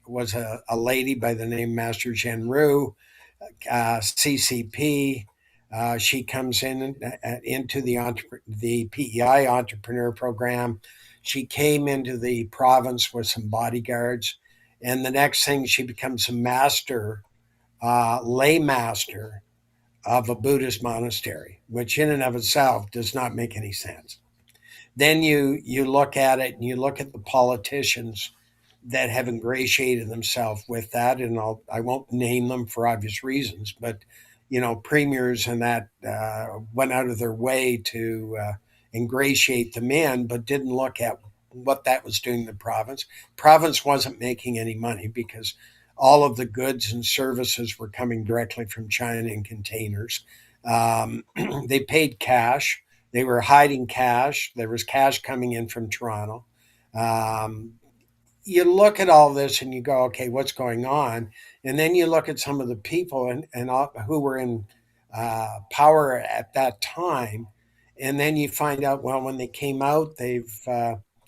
was a lady by the name Master Zhenru, CCP. She comes into the PEI entrepreneur program. She came into the province with some bodyguards, and the next thing she becomes a master, lay master of a Buddhist monastery, which in and of itself does not make any sense. Then you look at it and you look at the politicians that have ingratiated themselves with that, and I won't name them for obvious reasons, but premiers and that went out of their way to ingratiate them in, but didn't look at what that was doing to the province. Province wasn't making any money because all of the goods and services were coming directly from China in containers. They paid cash. They were hiding cash. There was cash coming in from Toronto. You look at all this and you go, okay, what's going on? And then you look at some of the people and who were in power at that time. And then you find out, well, when they came out, they've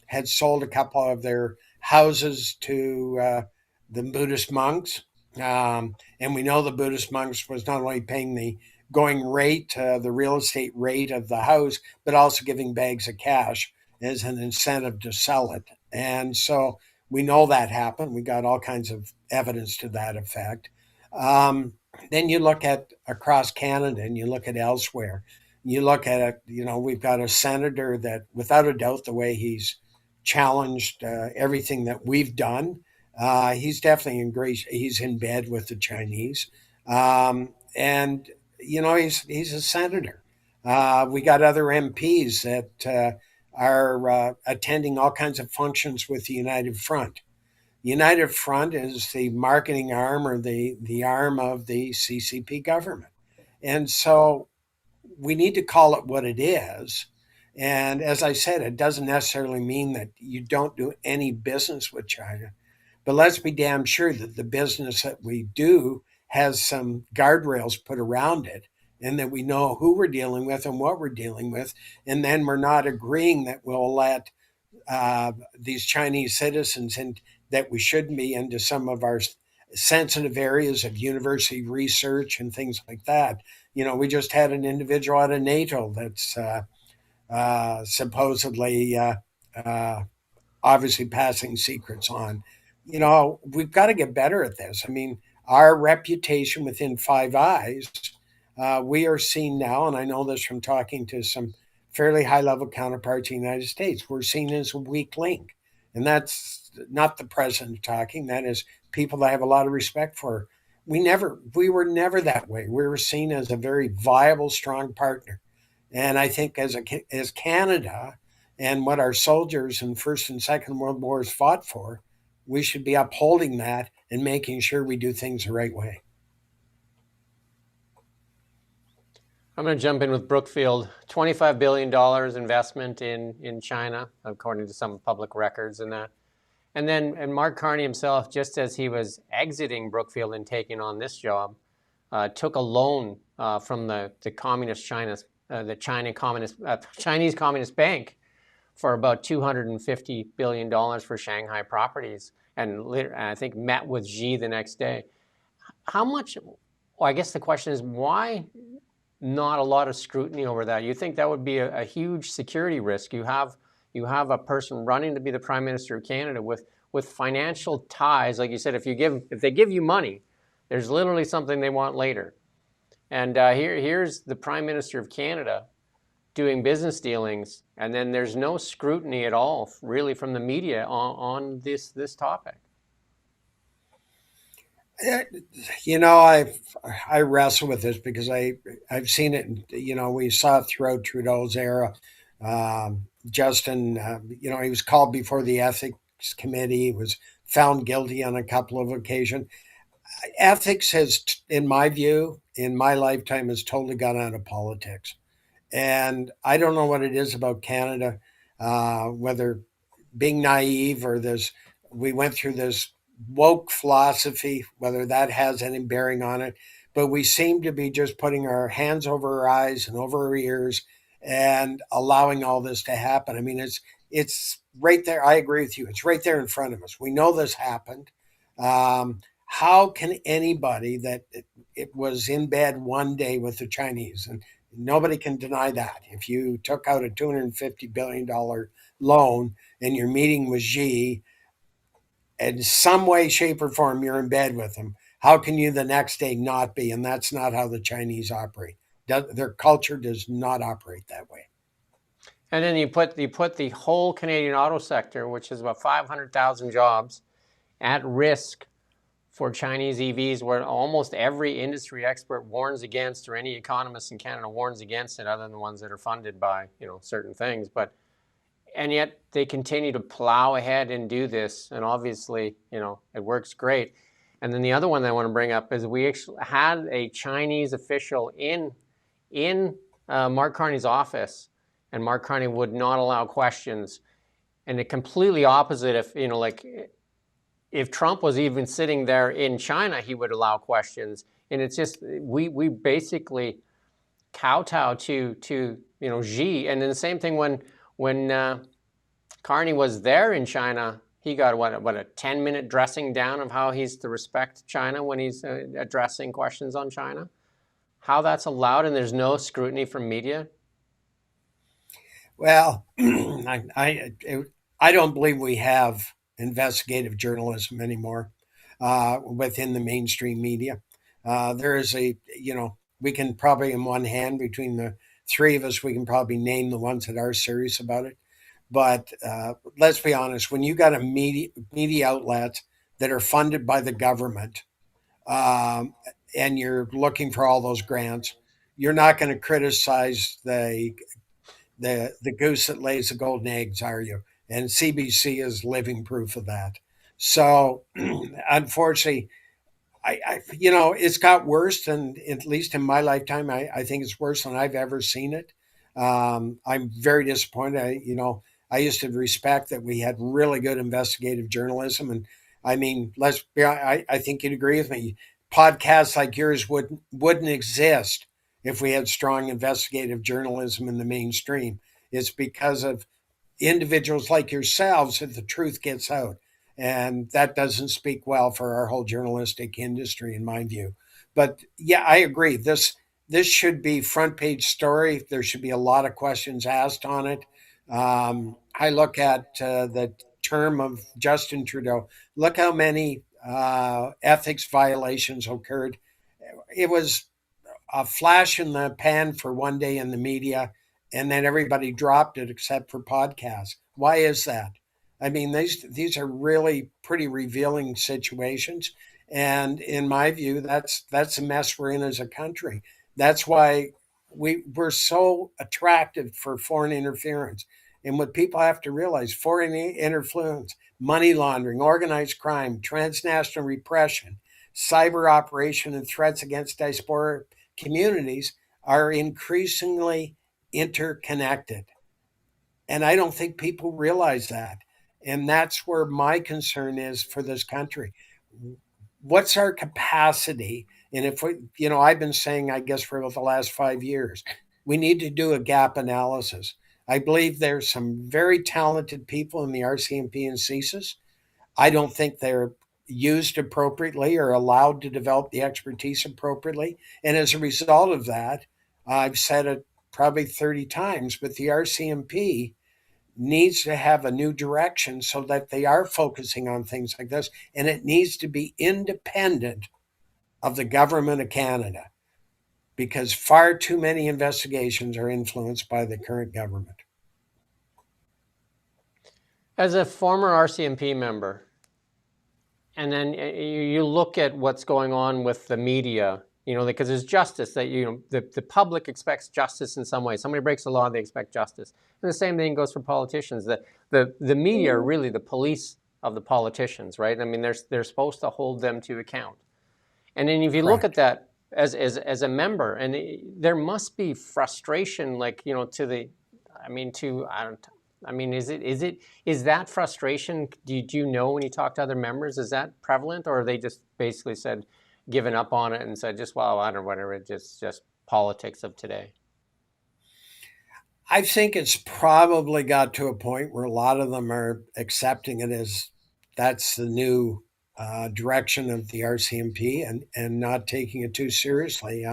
had sold a couple of their houses to the Buddhist monks. And we know the Buddhist monks was not only paying the going rate, the real estate rate of the house, but also giving bags of cash as an incentive to sell it. And so we know that happened. We got all kinds of evidence to that effect. Then you look at across Canada and you look at elsewhere. You look at it, we've got a senator that, without a doubt, the way he's challenged everything that we've done, he's definitely he's in bed with the Chinese. And he's a senator. We got other MPs that are attending all kinds of functions with the United Front. United Front is the marketing arm or the arm of the CCP government. And so we need to call it what it is. And as I said, it doesn't necessarily mean that you don't do any business with China. But let's be damn sure that the business that we do has some guardrails put around it, and that we know who we're dealing with and what we're dealing with. And then we're not agreeing that we'll let these Chinese citizens that we shouldn't be into some of our sensitive areas of university research and things like that. We just had an individual out of NATO that's supposedly obviously passing secrets on. We've got to get better at this. I mean, our reputation within Five Eyes, we are seen now, and I know this from talking to some fairly high-level counterparts in the United States, we're seen as a weak link. And that's not the president talking. That is people that I have a lot of respect for. We were never that way. We were seen as a very viable, strong partner. And I think as Canada and what our soldiers in First and Second World Wars fought for, we should be upholding that and making sure we do things the right way. I'm going to jump in with Brookfield. $25 billion investment in China, according to some public records and that. And Mark Carney himself, just as he was exiting Brookfield and taking on this job, took a loan from the communist Chinese Communist Bank for about $250 billion for Shanghai properties, and I think met with Xi the next day. How much? Well, I guess the question is, why not a lot of scrutiny over that? You think that would be a huge security risk? You have a person running to be the Prime Minister of Canada with financial ties, like you said. If they give you money, there's literally something they want later. And here's the Prime Minister of Canada doing business dealings, and then there's no scrutiny at all, really, from the media on this topic. I wrestle with this because I've seen it. We saw it throughout Trudeau's era. Justin, he was called before the ethics committee. He was found guilty on a couple of occasions. Ethics has, in my view, in my lifetime has totally gone out of politics. And I don't know what it is about Canada, whether being naive or we went through this woke philosophy, whether that has any bearing on it, but we seem to be just putting our hands over our eyes and over our ears and allowing all this to happen. I mean, it's right there. I agree with you. It's right there in front of us. We know this happened. How can anybody that it was in bed one day with the Chinese, and nobody can deny that. If you took out a $250 billion loan and you're meeting with Xi, in some way, shape, or form, you're in bed with them, how can you the next day not be? And that's not how the Chinese operate. Their culture does not operate that way. And then you put the whole Canadian auto sector, which is about 500,000 jobs, at risk for Chinese EVs, where almost every industry expert warns against, or any economist in Canada warns against it, other than the ones that are funded by certain things. And yet they continue to plow ahead and do this, and obviously it works great. And then the other one that I want to bring up is we actually had a Chinese official in Mark Carney's office, and Mark Carney would not allow questions. And the completely opposite, if Trump was even sitting there in China, he would allow questions. And it's just we basically kowtow to Xi. And then the same thing when Carney was there in China, he got what a 10-minute dressing down of how he's to respect China when he's addressing questions on China. How that's allowed, and there's no scrutiny from media. Well, I don't believe we have investigative journalism anymore within the mainstream media. There is we can probably, in one hand, between the three of us, we can probably name the ones that are serious about it. But let's be honest, when you got a media outlet that are funded by the government, and you're looking for all those grants, you're not going to criticize the goose that lays the golden eggs, are you? And CBC is living proof of that. So, unfortunately, it's got worse than, at least in my lifetime, I think it's worse than I've ever seen it. I'm very disappointed. I used to respect that we had really good investigative journalism. And I mean, I think you'd agree with me. Podcasts like yours wouldn't exist if we had strong investigative journalism in the mainstream. It's because of individuals like yourselves that the truth gets out. And that doesn't speak well for our whole journalistic industry, in my view. But yeah, I agree. This should be front page story. There should be a lot of questions asked on it. I look at the term of Justin Trudeau. Look how many ethics violations occurred. It was a flash in the pan for one day in the media, and then everybody dropped it except for podcasts. Why is that? I mean, these are really pretty revealing situations. And in my view, that's a mess we're in as a country. That's why we're so attractive for foreign interference. And what people have to realize, foreign interference, money laundering, organized crime, transnational repression, cyber operation, and threats against diaspora communities are increasingly interconnected. And I don't think people realize that. And that's where my concern is for this country. What's our capacity? And if I've been saying, I guess, for the last 5 years, we need to do a gap analysis. I believe there's some very talented people in the RCMP and CSIS. I don't think they're used appropriately or allowed to develop the expertise appropriately. And as a result of that, I've said it probably 30 times, but the RCMP needs to have a new direction so that they are focusing on things like this. And it needs to be independent of the government of Canada, because far too many investigations are influenced by the current government. As a former RCMP member, and then you look at what's going on with the media, because there's justice that, the public expects justice in some way. Somebody breaks the law, they expect justice. And the same thing goes for politicians. The media are really the police of the politicians, right? I mean, they're supposed to hold them to account. And then if you look at that, as a member, and there must be frustration, like, you know, to the, I mean, to, I don't, I mean, is that frustration? Do you know when you talk to other members, is that prevalent, or they just basically said, given up on it and said, just, well, I don't know, whatever, it's just politics of today? I think it's probably got to a point where a lot of them are accepting it as that's the new direction of the RCMP, and not taking it too seriously,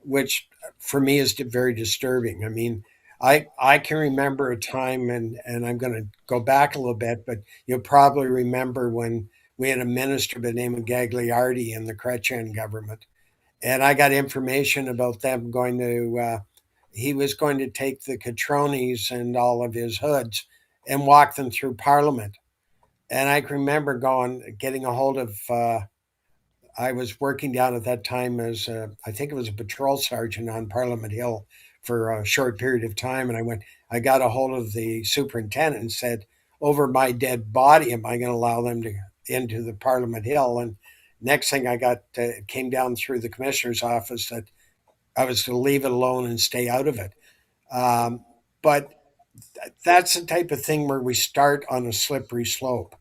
which for me is very disturbing. I mean, I can remember a time, and I'm going to go back a little bit, but you'll probably remember when we had a minister by the name of Gagliardi in the Chrétien government, and I got information about them going to. He was going to take the Catronis and all of his hoods and walk them through Parliament. And I can remember getting a hold of. I was working down at that time as I think it was a patrol sergeant on Parliament Hill for a short period of time, and I got a hold of the superintendent and said, "Over my dead body, am I going to allow them to into the Parliament Hill?" And next thing I got came down through the commissioner's office that I was to leave it alone and stay out of it. But that's the type of thing where we start on a slippery slope.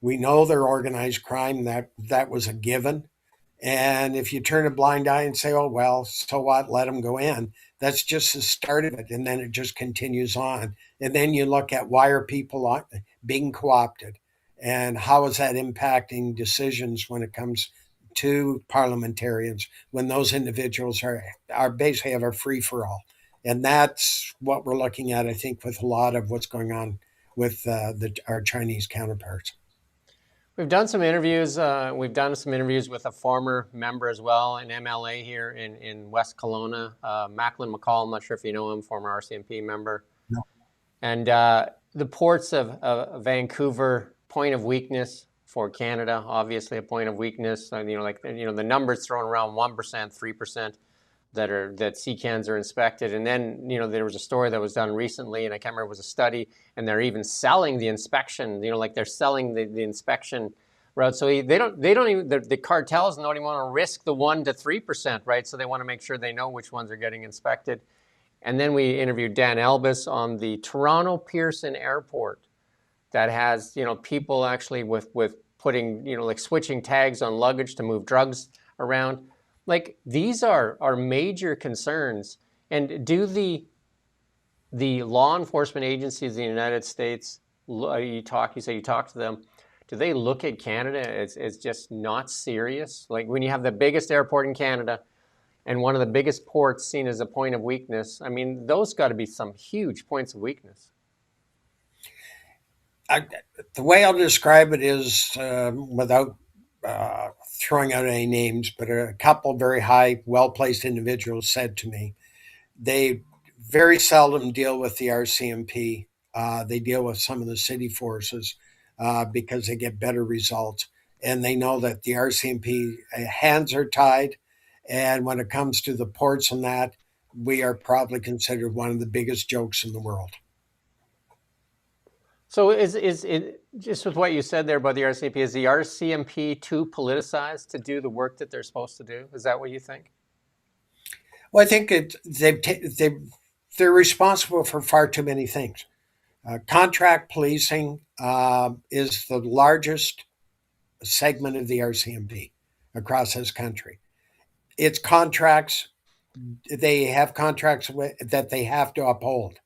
We know they're organized crime, that was a given. And if you turn a blind eye and say, oh, well, so what, let them go in, that's just the start of it. And then it just continues on. And then you look at why are people being co-opted, and how is that impacting decisions when it comes to parliamentarians, when those individuals are basically have a free-for-all. And that's what we're looking at, I think, with a lot of what's going on with our Chinese counterparts. We've done some interviews. With a former member as well, an MLA here in West Kelowna, Macklin McCall. I'm not sure if you know him, former RCMP member. No. And the ports of Vancouver, point of weakness for Canada, obviously a point of weakness. You know, like, you know, the numbers thrown around 1%, 3% that CCANs are inspected. And then, you know, there was a story that was done recently, and I can't remember, it was a study, and they're even selling the inspection, you know, like they're selling the inspection route. So they don't even, the cartels don't even want to risk the 1 to 3%, right? So they want to make sure they know which ones are getting inspected. And then we interviewed Dan Elbis on the Toronto Pearson Airport that has, you know, people actually with putting, you know, like switching tags on luggage to move drugs around. Like, these are major concerns. And do the law enforcement agencies in the United States, you say you talk to them, do they look at Canada as just not serious? Like, when you have the biggest airport in Canada and one of the biggest ports seen as a point of weakness, I mean, those got to be some huge points of weakness. The way I'll describe it is, without throwing out any names, but a couple very high, well-placed individuals said to me, they very seldom deal with the RCMP. They deal with some of the city forces because they get better results. And they know that the RCMP hands are tied. And when it comes to the ports and that, we are probably considered one of the biggest jokes in the world. So is it, just with what you said there about the RCMP, is the RCMP too politicized to do the work that they're supposed to do? Is that what you think? Well, I think they're responsible for far too many things. Contract policing is the largest segment of the RCMP across this country. It's contracts. They have contracts that they have to uphold.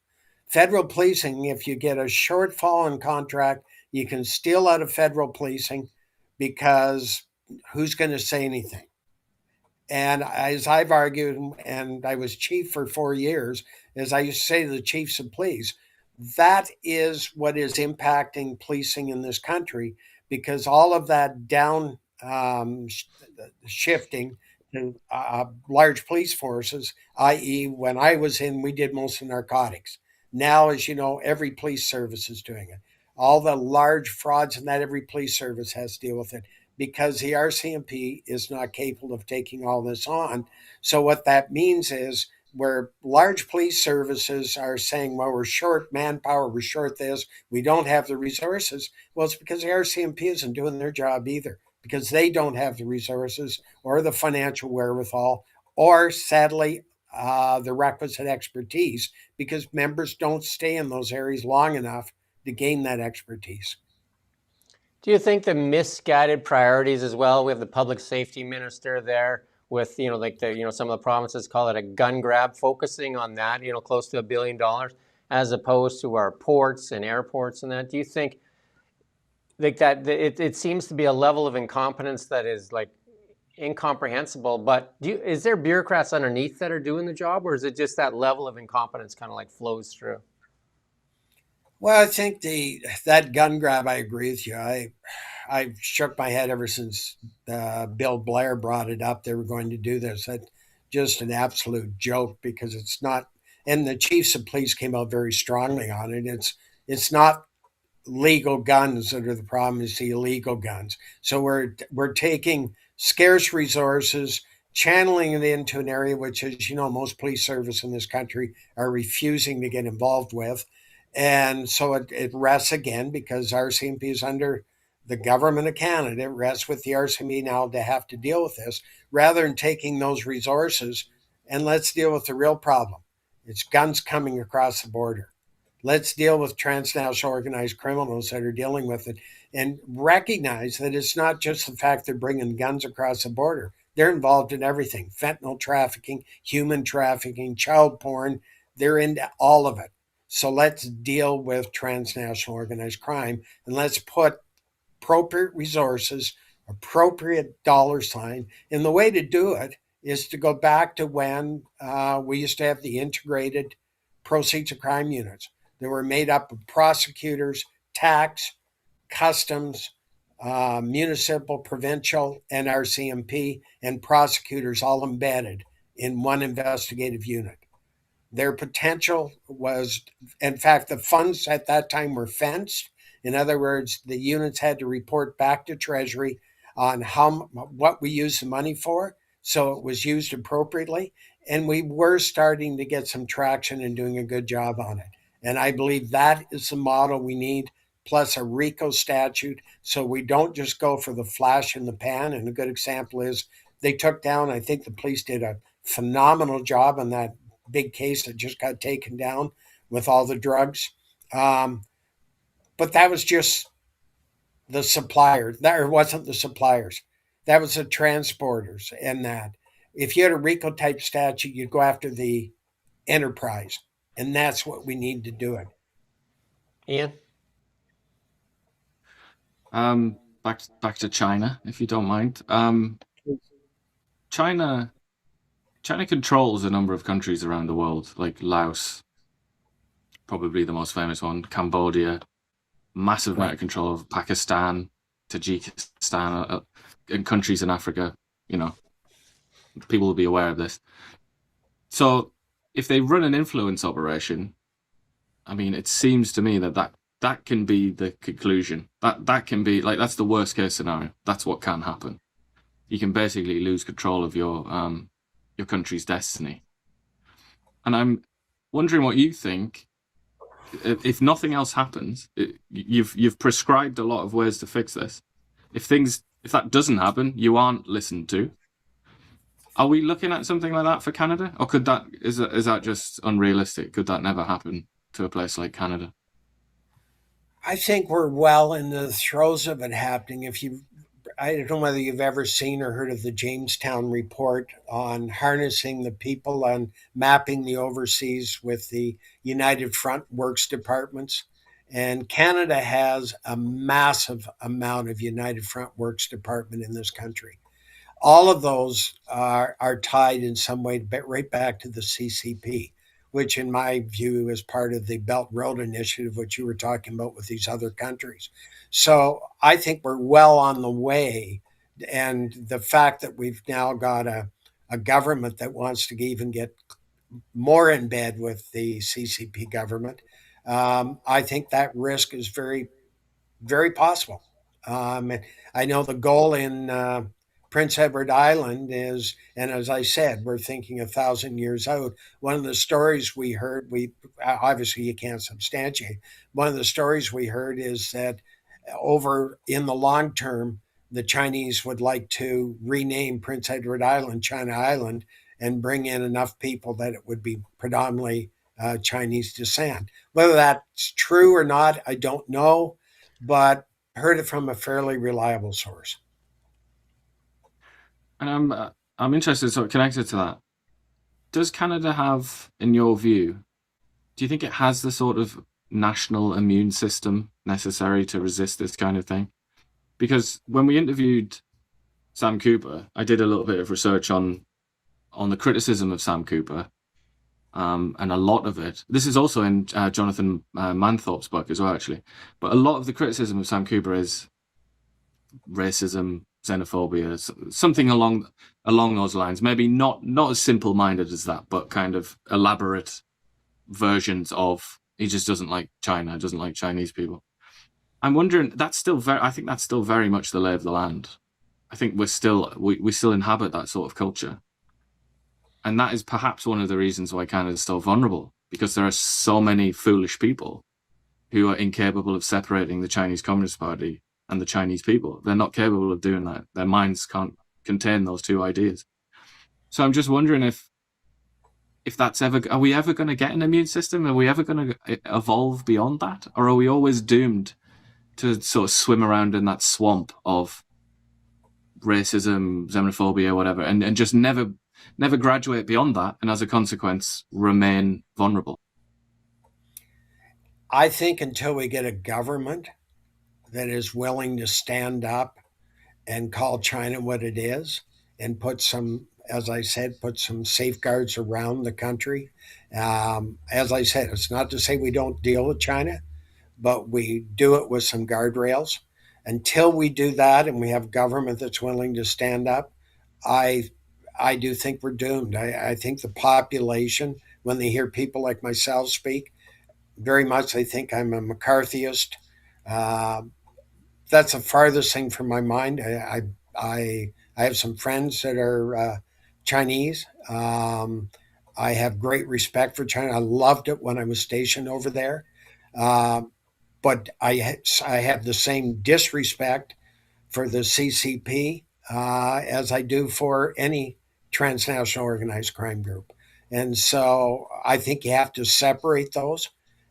Federal policing, if you get a shortfall in contract, you can steal out of federal policing because who's going to say anything? And as I've argued, and I was chief for 4 years, as I used to say to the chiefs of police, that is what is impacting policing in this country, because all of that down shifting to large police forces, i.e. when I was in, we did most of narcotics. Now, as you know, every police service is doing it. All the large frauds in that, every police service has to deal with it because the RCMP is not capable of taking all this on. So what that means is where large police services are saying, well, we're short manpower, we're short this, we don't have the resources. Well, it's because the RCMP isn't doing their job either. because they don't have the resources or the financial wherewithal or, sadly, the requisite expertise, because members don't stay in those areas long enough to gain that expertise. Do you think the misguided priorities as well? We have the public safety minister there with, like some of the provinces call it a gun grab, focusing on that, close to $1 billion, as opposed to our ports and airports and that. Do you think like that it seems to be a level of incompetence that is like incomprehensible, but is there bureaucrats underneath that are doing the job, or is it just that level of incompetence kind of like flows through? Well, I think that gun grab, I agree with you. I shook my head ever since Bill Blair brought it up. They were going to do this. That's just an absolute joke, because it's not. And the chiefs of police came out very strongly on it. It's not legal guns that are the problem, is the illegal guns. So we're taking scarce resources, channeling it into an area which, as you know, most police service in this country are refusing to get involved with. And so it rests again, because RCMP is under the government of Canada. It rests with the RCMP now to have to deal with this, rather than taking those resources and let's deal with the real problem. It's guns coming across the border. Let's deal with transnational organized criminals that are dealing with it, and recognize that it's not just the fact they're bringing guns across the border. They're involved in everything: fentanyl trafficking, human trafficking, child porn. They're into all of it. So let's deal with transnational organized crime, and let's put appropriate resources, appropriate dollar sign. And the way to do it is to go back to when we used to have the integrated proceeds of crime units. They were made up of prosecutors, tax, customs, municipal, provincial, and RCMP, and prosecutors all embedded in one investigative unit. Their potential was, in fact, the funds at that time were fenced. In other words, the units had to report back to Treasury on what we used the money for, so it was used appropriately. And we were starting to get some traction and doing a good job on it. And I believe that is the model we need, plus a RICO statute, so we don't just go for the flash in the pan. And a good example is they took down, I think the police did a phenomenal job on that big case that just got taken down with all the drugs. But that was just the suppliers. That wasn't the suppliers. That was the transporters. And that if you had a RICO type statute, you'd go after the enterprise. And that's what we need to do it. Ian? Back to China, if you don't mind. China controls a number of countries around the world, like Laos, probably the most famous one, Cambodia, massive amount of control of Pakistan, Tajikistan, and countries in Africa. People will be aware of this. So if they run an influence operation, I mean, it seems to me that can be the conclusion. That can be, like, that's the worst case scenario. That's what can happen. You can basically lose control of your country's destiny. And I'm wondering what you think. If nothing else happens, you've prescribed a lot of ways to fix this. If that doesn't happen, you aren't listened to. Are we looking at something like that for Canada, or is that just unrealistic? Could that never happen to a place like Canada? I think we're well in the throes of it happening. I don't know whether you've ever seen or heard of the Jamestown report on harnessing the people and mapping the overseas with the United Front Works departments. And Canada has a massive amount of United Front Works department in this country. All of those are tied in some way right back to the CCP, which in my view is part of the Belt Road Initiative, which you were talking about with these other countries. So I think we're well on the way. And the fact that we've now got a government that wants to even get more in bed with the CCP government, I think that risk is very, very possible. I know the goal in Prince Edward Island is, and as I said, we're thinking 1,000 years out. One of the stories we heard, obviously you can't substantiate. One of the stories we heard is that over in the long term, the Chinese would like to rename Prince Edward Island China Island and bring in enough people that it would be predominantly Chinese descent. Whether that's true or not, I don't know, but heard it from a fairly reliable source. And I'm interested, sort of connected to that. Does Canada have, in your view, do you think it has the sort of national immune system necessary to resist this kind of thing? Because when we interviewed Sam Cooper, I did a little bit of research on the criticism of Sam Cooper, and a lot of it. This is also in Jonathan Manthorpe's book as well, actually. But a lot of the criticism of Sam Cooper is racism, xenophobia, something along those lines. Maybe not as simple-minded as that, but kind of elaborate versions of he just doesn't like China, doesn't like Chinese people. I'm wondering, I think that's still very much the lay of the land. I think we still inhabit that sort of culture. And that is perhaps one of the reasons why Canada is so vulnerable, because there are so many foolish people who are incapable of separating the Chinese Communist Party and the Chinese people. They're not capable of doing that. Their minds can't contain those two ideas. So I'm just wondering if that's are we ever going to get an immune system? Are we ever going to evolve beyond that? Or are we always doomed to sort of swim around in that swamp of racism, xenophobia, whatever, and just never graduate beyond that, and as a consequence, remain vulnerable? I think until we get a government that is willing to stand up and call China what it is and put some, as I said, put some safeguards around the country. As I said, it's not to say we don't deal with China, but we do it with some guardrails. Until we do that and we have government that's willing to stand up, I do think we're doomed. I think the population, when they hear people like myself speak, very much they think I'm a McCarthyist. That's the farthest thing from my mind. I have some friends that are Chinese. I have great respect for China. I loved it when I was stationed over there. But I have the same disrespect for the CCP as I do for any transnational organized crime group. And so I think you have to separate those.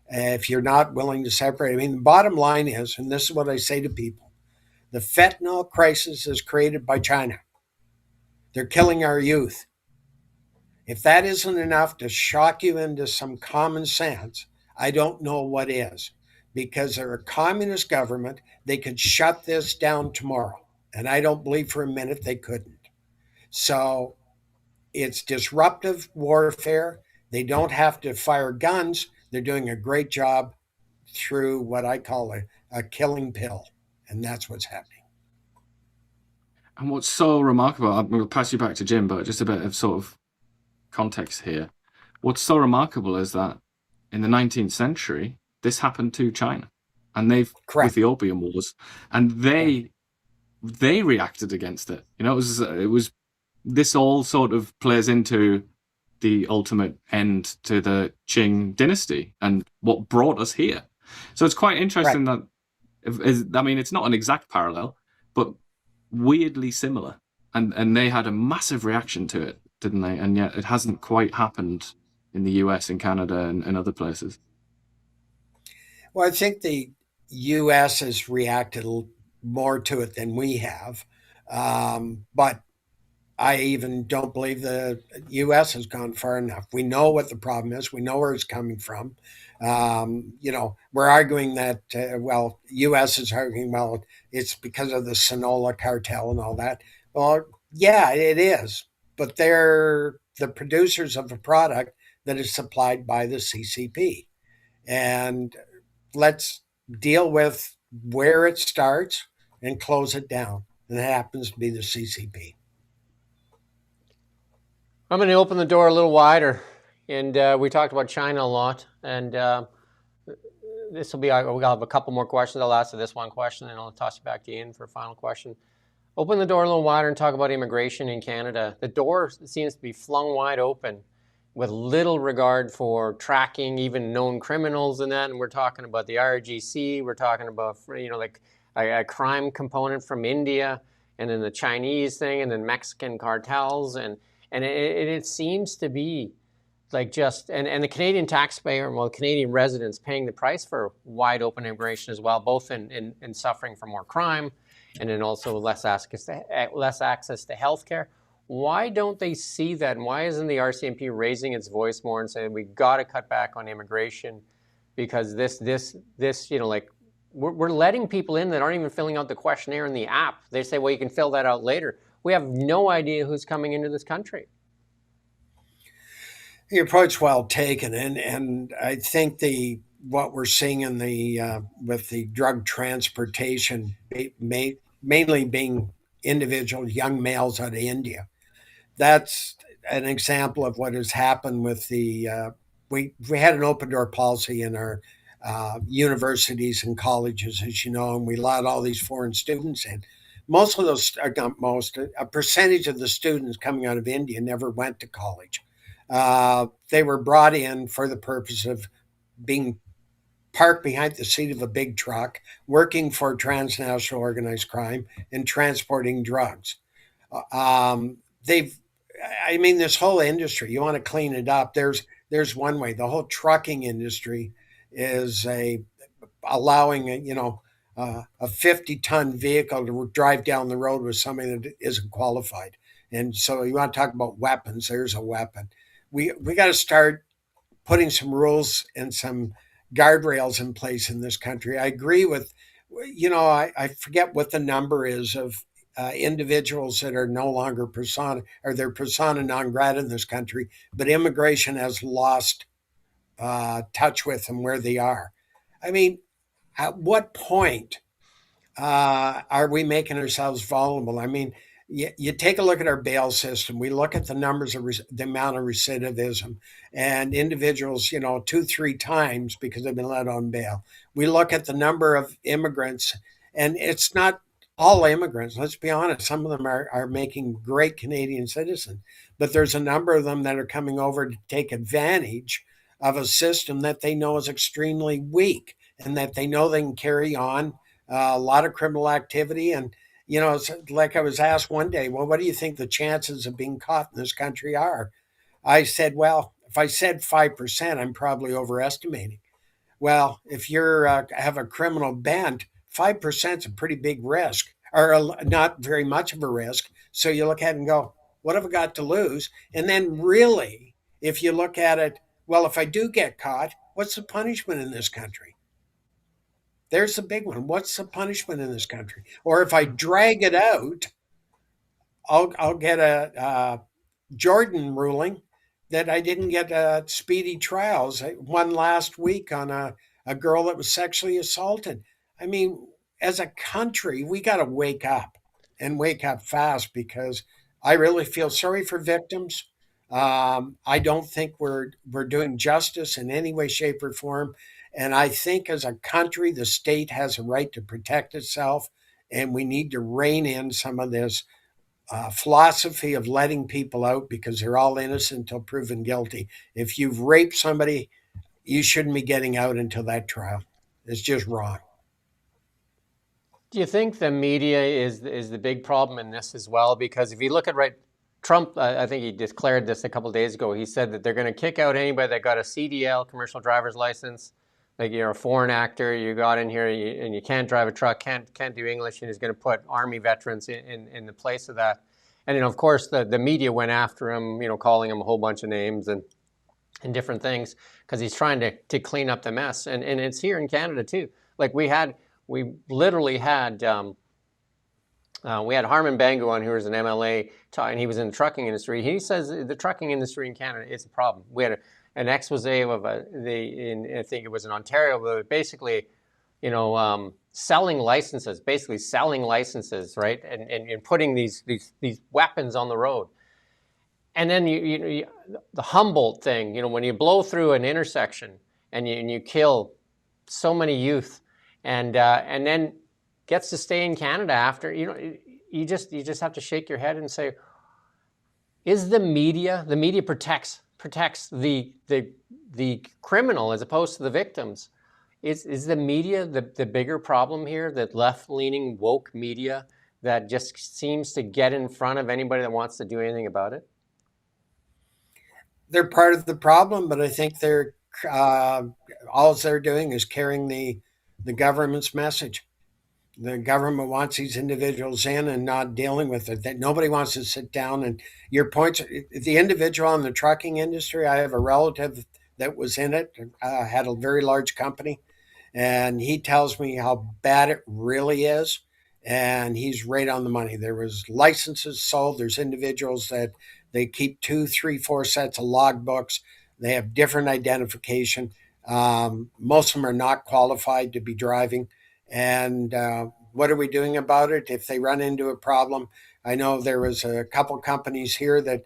If you're not willing to separate, I mean, the bottom line is, and this is what I say to people, the fentanyl crisis is created by China. They're killing our youth. If that isn't enough to shock you into some common sense, I don't know what is. Because they're a communist government, they could shut this down tomorrow. And I don't believe for a minute they couldn't. So it's disruptive warfare. They don't have to fire guns. They're doing a great job through what I call a killing pill. And that's what's happening. And what's so remarkable, I'm going to pass you back to Jim, but just a bit of sort of context here. What's so remarkable is that in the 19th century, this happened to China, and with the Opium Wars, and they reacted against it. You know, it was this all sort of plays into the ultimate end to the Qing dynasty and what brought us here. So it's quite interesting that, I mean, it's not an exact parallel, but weirdly similar, and they had a massive reaction to it, didn't they? And yet it hasn't quite happened in the US and Canada and other places. Well, I think the U.S. has reacted more to it than we have. But I even don't believe the U.S. has gone far enough. We know what the problem is. We know where it's coming from. We're arguing that, U.S. is arguing, well, it's because of the Sinaloa cartel and all that. Well, yeah, it is. But they're the producers of a product that is supplied by the CCP. And let's deal with where it starts and close it down. And it happens to be the CCP. I'm going to open the door a little wider. And we talked about China a lot. And this will be, we'll have a couple more questions. I'll ask this one question, and I'll toss it back to Ian for a final question. Open the door a little wider and talk about immigration in Canada. The door seems to be flung wide open, with little regard for tracking even known criminals and that. And we're talking about the RGC. We're talking about, a crime component from India, and then the Chinese thing, and then Mexican cartels, and it seems to be like just, and the Canadian taxpayer, well, Canadian residents paying the price for wide open immigration as well, both in suffering from more crime, and then also less access to healthcare. Why don't they see that? And why isn't the RCMP raising its voice more and saying we got to cut back on immigration because this like we're letting people in that aren't even filling out the questionnaire in the app. They say, well, you can fill that out later. We have no idea who's coming into this country. Your point's well taken, and I think what we're seeing in the with the drug transportation, mainly being individual young males out of India, that's an example of what has happened with the. We had an open door policy in our universities and colleges, as you know, and we allowed all these foreign students in. Most of those, not most, a percentage of the students coming out of India never went to college. They were brought in for the purpose of being parked behind the seat of a big truck, working for transnational organized crime and transporting drugs. This whole industry, you want to clean it up. There's one way. The whole trucking industry is allowing a 50-ton vehicle to drive down the road with somebody that isn't qualified. And so you want to talk about weapons, there's a weapon. We got to start putting some rules and some guardrails in place in this country. I agree with, I forget what the number is of individuals that are no longer persona, or they're persona non grata in this country, but immigration has lost touch with them where they are. I mean, at what point are we making ourselves vulnerable? I mean, you take a look at our bail system. We look at the numbers of the amount of recidivism and individuals, 2-3 times because they've been let on bail. We look at the number of immigrants, and it's not all immigrants. Let's be honest. Some of them are making great Canadian citizens, but there's a number of them that are coming over to take advantage of a system that they know is extremely weak and that they know they can carry on a lot of criminal activity. And it's like I was asked one day, well, what do you think the chances of being caught in this country are? I said, well, if I said 5%, I'm probably overestimating. Well, if you're have a criminal bent, 5% is a pretty big risk, or not very much of a risk. So you look at it and go, what have I got to lose? And then really, if you look at it, well, if I do get caught, what's the punishment in this country? There's the big one. What's the punishment in this country? Or if I drag it out, I'll get a Jordan ruling that I didn't get speedy trials. One last week on a girl that was sexually assaulted. I mean, as a country, we got to wake up and wake up fast, because I really feel sorry for victims. I don't think we're doing justice in any way, shape, or form. And I think as a country, the state has a right to protect itself, and we need to rein in some of this philosophy of letting people out because they're all innocent until proven guilty. If you've raped somebody, you shouldn't be getting out until that trial. It's just wrong. Do you think the media is the big problem in this as well? Because if you look at Trump, I think he declared this a couple of days ago. He said that they're going to kick out anybody that got a CDL, commercial driver's license. Like you're a foreign actor, you got in here and you can't drive a truck, can't do English, and he's going to put Army veterans in the place of that. And of course, the media went after him, calling him a whole bunch of names and different things because he's trying to clean up the mess. And it's here in Canada too. Like we literally had Harman Bangu on, who was an MLA, and he was in the trucking industry. He says the trucking industry in Canada is a problem. We had an expose of I think it was in Ontario, but basically, selling licenses, right, and putting these weapons on the road. And then the Humboldt thing, when you blow through an intersection and you kill so many youth, and then gets to stay in Canada after, you just have to shake your head and say, is the media protects the criminal as opposed to the victims. Is the media the bigger problem here? That left-leaning woke media that just seems to get in front of anybody that wants to do anything about it? They're part of the problem, but I think they're all they're doing is carrying the government's message. The government wants these individuals in and not dealing with it. That nobody wants to sit down. And your points, the individual in the trucking industry, I have a relative that was in it, had a very large company, and he tells me how bad it really is. And he's right on the money. There was licenses sold. There's individuals that they keep 2, 3, 4 sets of logbooks. They have different identification. Most of them are not qualified to be driving. And what are we doing about it? If they run into a problem, I know there was a couple companies here that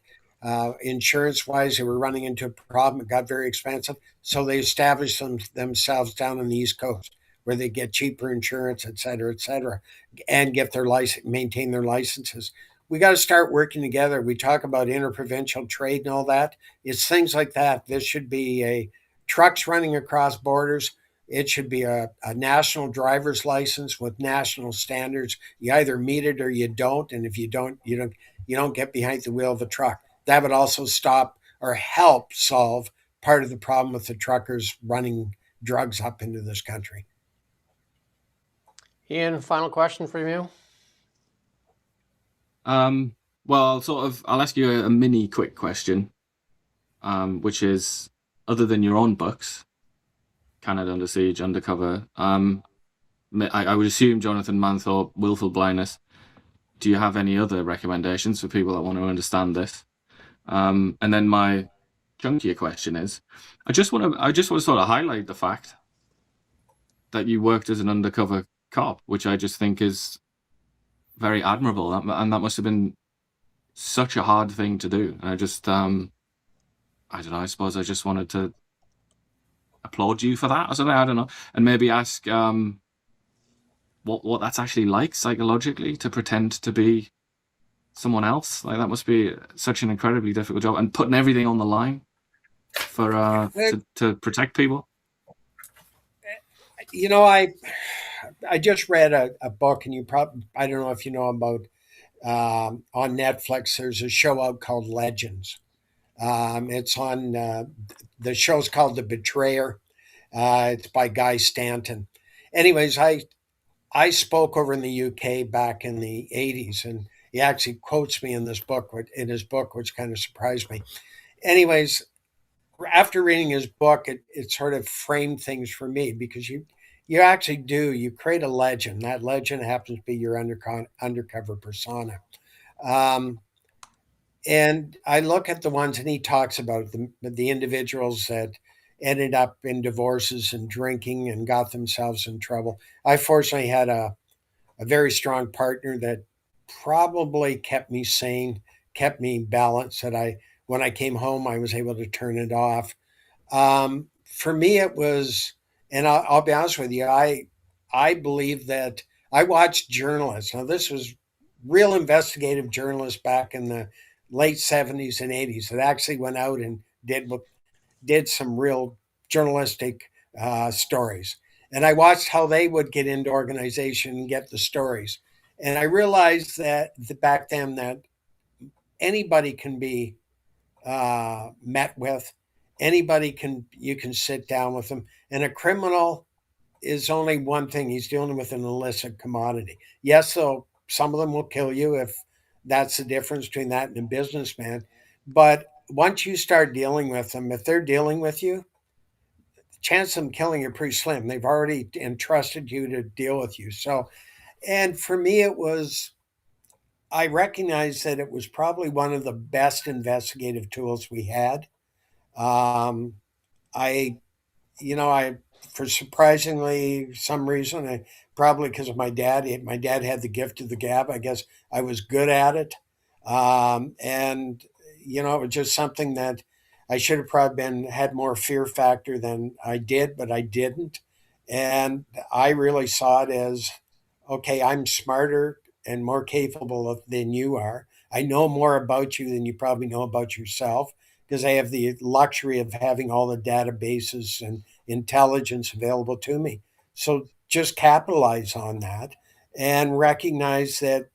insurance-wise, they were running into a problem. It got very expensive, so they established themselves down on the East Coast, where they get cheaper insurance, et cetera, and get their license, maintain their licenses. We got to start working together. We talk about interprovincial trade and all that. It's things like that. This should be a trucks running across borders. It should be a national driver's license with national standards. You either meet it or you don't, and if you don't, you don't get behind the wheel of a truck. That would also stop or help solve part of the problem with the truckers running drugs up into this country. Ian, final question for you. Well, I'll ask you a mini quick question, which is, other than your own books, Canada Under Siege, Undercover, I would assume Jonathan Manthorpe, Willful Blindness. Do you have any other recommendations for people that want to understand this? And then my chunkier question is, I just want to sort of highlight the fact that you worked as an undercover cop, which I just think is very admirable, and that must have been such a hard thing to do. And I just, I don't know, I suppose I just wanted to applaud you for that or something, I don't know, and maybe ask what that's actually like psychologically, to pretend to be someone else. Like, that must be such an incredibly difficult job, and putting everything on the line for to protect people. You know, I just read a book, and I don't know if you know about, on Netflix, there's a show out called Legends. It's on, the show's called The Betrayer. It's by Guy Stanton. Anyways, I spoke over in the UK back in the 80s, and he actually quotes me in his book, which kind of surprised me. Anyways, after reading his book, it sort of framed things for me, because you actually you create a legend. That legend happens to be your undercover persona. And I look at the ones, and he talks about the individuals that ended up in divorces and drinking and got themselves in trouble. I fortunately had a very strong partner that probably kept me sane, kept me balanced, that when I came home, I was able to turn it off. For me, it was, and I'll be honest with you, I believe that I watched journalists. Now, this was real investigative journalists back in the late 70s and 80s that actually went out and did some real journalistic stories. And I watched how they would get into organization and get the stories. And I realized that back then that anybody can be met with, you can sit down with them. And a criminal is only one thing. He's dealing with an illicit commodity. Yes, so some of them will kill you, if that's the difference between that and a businessman. But once you start dealing with them, if they're dealing with you, the chance of them killing you are pretty slim. They've already entrusted you to deal with you. So, and for me, I recognized that it was probably one of the best investigative tools we had. I for surprisingly some reason, probably because of my dad. My dad had the gift of the gab. I guess I was good at it, and it was just something that I should have probably had more fear factor than I did, but I didn't. And I really saw it as, okay, I'm smarter and more capable than you are. I know more about you than you probably know about yourself, because I have the luxury of having all the databases and intelligence available to me. So just capitalize on that and recognize that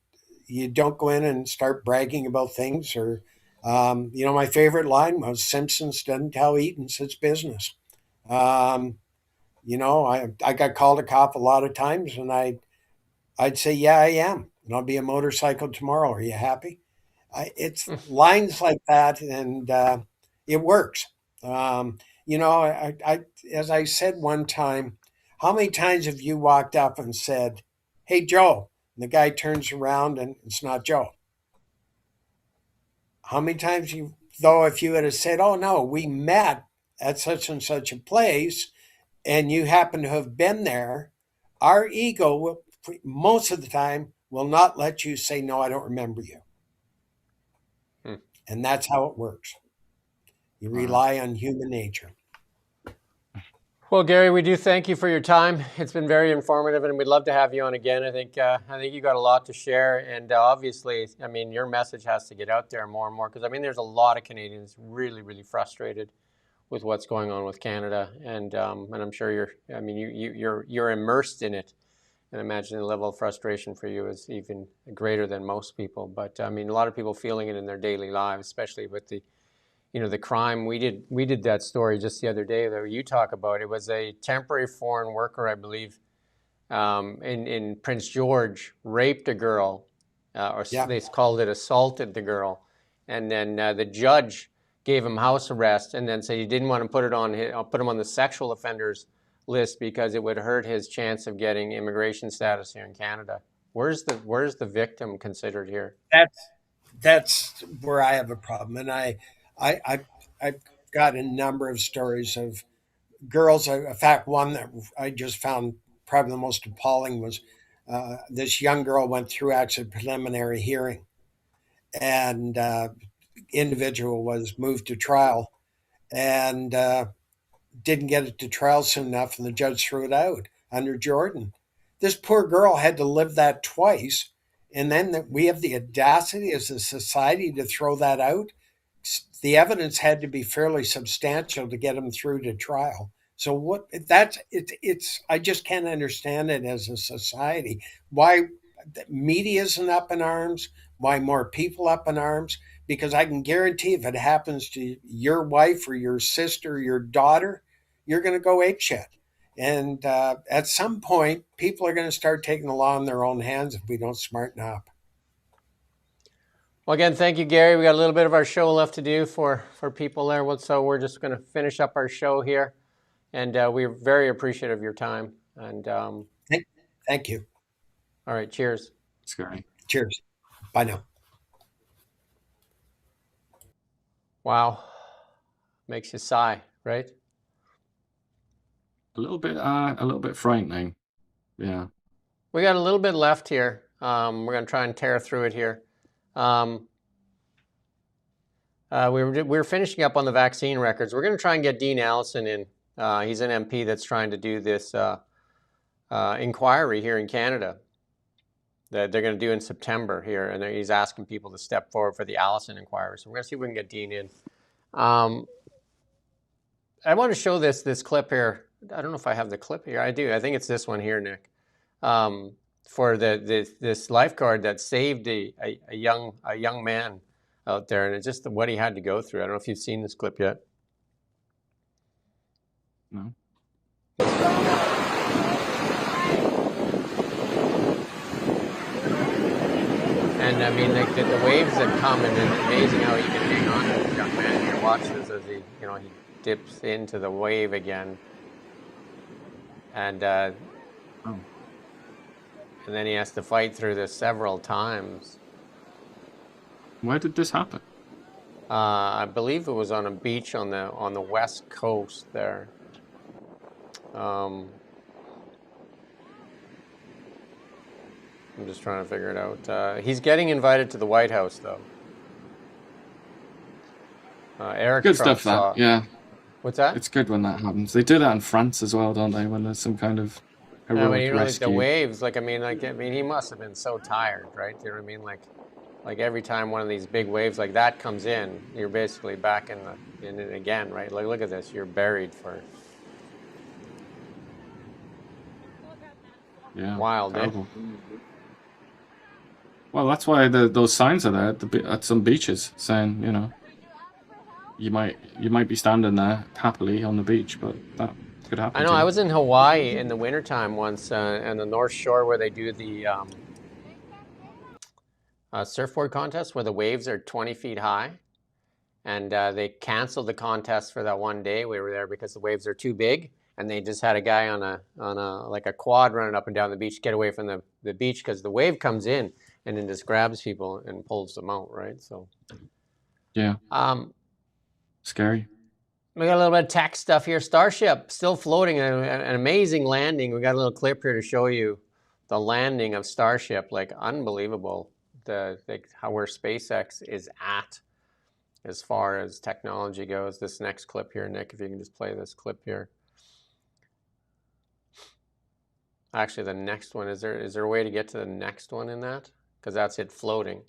you don't go in and start bragging about things or, my favorite line was Simpsons doesn't tell Eaton's its business. I got called a cop a lot of times and I'd say, yeah, I am. And I'll be a motorcycle tomorrow. Are you happy? It's lines like that, and it works. As I said one time, how many times have you walked up and said, "Hey, Joe," and the guy turns around and it's not Joe? How many times if you had said, "Oh no, we met at such and such a place," and you happen to have been there, our ego will, most of the time, will not let you say, "No, I don't remember you." And that's how it works. You rely on human nature. Well, Gary, we do thank you for your time. It's been very informative, and we'd love to have you on again. I think you got a lot to share, and obviously, I mean, your message has to get out there more and more because I mean, there's a lot of Canadians really, really frustrated with what's going on with Canada, and I'm sure you're immersed in it, and I imagine the level of frustration for you is even greater than most people. But I mean, a lot of people feeling it in their daily lives, especially with the crime. We did that story just the other day that you talk about. It was a temporary foreign worker, I believe, in Prince George, raped a girl, they called it assaulted the girl, and then the judge gave him house arrest, and then said he didn't want to put him on the sexual offenders list because it would hurt his chance of getting immigration status here in Canada. Where's the victim considered here? That's where I have a problem, and I've got a number of stories of girls. In fact, one that I just found probably the most appalling was this young girl went through actually preliminary hearing, and individual was moved to trial, and didn't get it to trial soon enough, and the judge threw it out under Jordan. This poor girl had to live that twice, and then we have the audacity as a society to throw that out. The evidence had to be fairly substantial to get him through to trial. So I just can't understand it as a society. Why the media isn't up in arms, why more people up in arms, because I can guarantee if it happens to your wife or your sister or your daughter, you're going to go apeshit. And at some point, people are going to start taking the law in their own hands if we don't smarten up. Well, again, thank you, Gary. We got a little bit of our show left to do for people there. So we're just going to finish up our show here. And we're very appreciative of your time. And thank you. All right. Cheers. It's Gary. Cheers. Bye now. Wow. Makes you sigh, right? A little bit frightening. Yeah. We got a little bit left here. We're going to try and tear through it here. We're finishing up on the vaccine records. We're going to try and get Dean Allison in. He's an MP that's trying to do this inquiry here in Canada that they're going to do in September here, and he's asking people to step forward for the Allison inquiry. So we're going to see if we can get Dean in. I want to show this clip here. I don't know if I have the clip here. I do. I think it's this one here, Nick. For this lifeguard that saved a young man out there, and it's just what he had to go through. I don't know if you've seen this clip yet. No. And I mean, the waves that come, and it's amazing how you can hang on to this young man here. Watch this as he dips into the wave again, and then he has to fight through this several times. Where did this happen? I believe it was on a beach on the west coast there. I'm just trying to figure it out. He's getting invited to the White House, though. Eric Good Trump stuff, that. Yeah. What's that? It's good when that happens. They do that in France as well, don't they? When there's some kind of heroic rescue. The waves. I mean, he must have been so tired, right? You know what I mean? Like every time one of these big waves like that comes in, you're basically back in it again, right? Like, look at this. You're buried for Yeah. Wild, eh? Terrible. Well, that's why those signs are there at some beaches saying, you know, you might be standing there happily on the beach, but that could happen I know. to I you. was in Hawaii in the wintertime once, on the North Shore where they do the surfboard contest where the waves are 20 feet high. And they canceled the contest for that one day. We were there because the waves are too big. And they just had a guy on a like a quad running up and down the beach, get away from the beach because the wave comes in and then just grabs people and pulls them out, right? So Yeah. Scary. we got a little bit of tech stuff here. Starship still floating, an amazing landing. We got a little clip here to show you the landing of Starship, like unbelievable. How where SpaceX is at as far as technology goes. This next clip here, Nick, if you can just play this clip here. Actually, the next one, is there a way to get to the next one in that? Because that's it floating.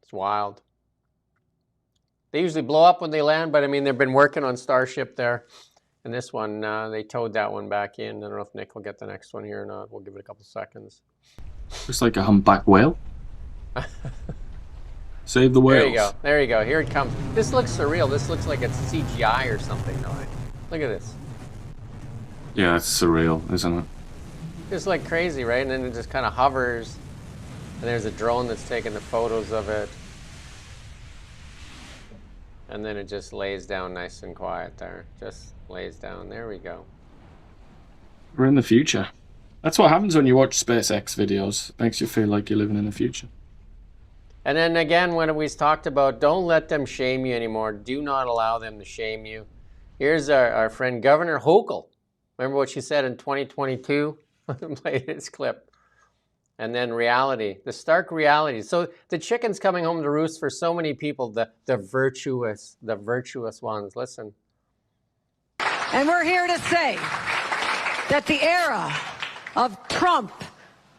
It's wild. They usually blow up when they land, but I mean, they've been working on Starship there. And this one, they towed that one back in. I don't know if Nick will get the next one here or not. We'll give it a couple seconds. Looks like a humpback whale. Save the whales. There you go. There you go. Here it comes. This looks surreal. This looks like it's CGI or something, though. Look at this. Yeah, it's surreal, isn't it? Just like crazy, right? And then it just kind of hovers. And there's a drone that's taking the photos of it. And then it just lays down nice and quiet there. Just lays down. There we go. We're in the future. That's what happens when you watch SpaceX videos. It makes you feel like you're living in the future. And then again, when we talked about don't let them shame you anymore. Do not allow them to shame you. Here's our friend Governor Hochul. Remember what she said in 2022? Play this clip. And then reality, the stark reality. So the chicken's coming home to roost for so many people, the virtuous ones. Listen. And we're here to say that the era of Trump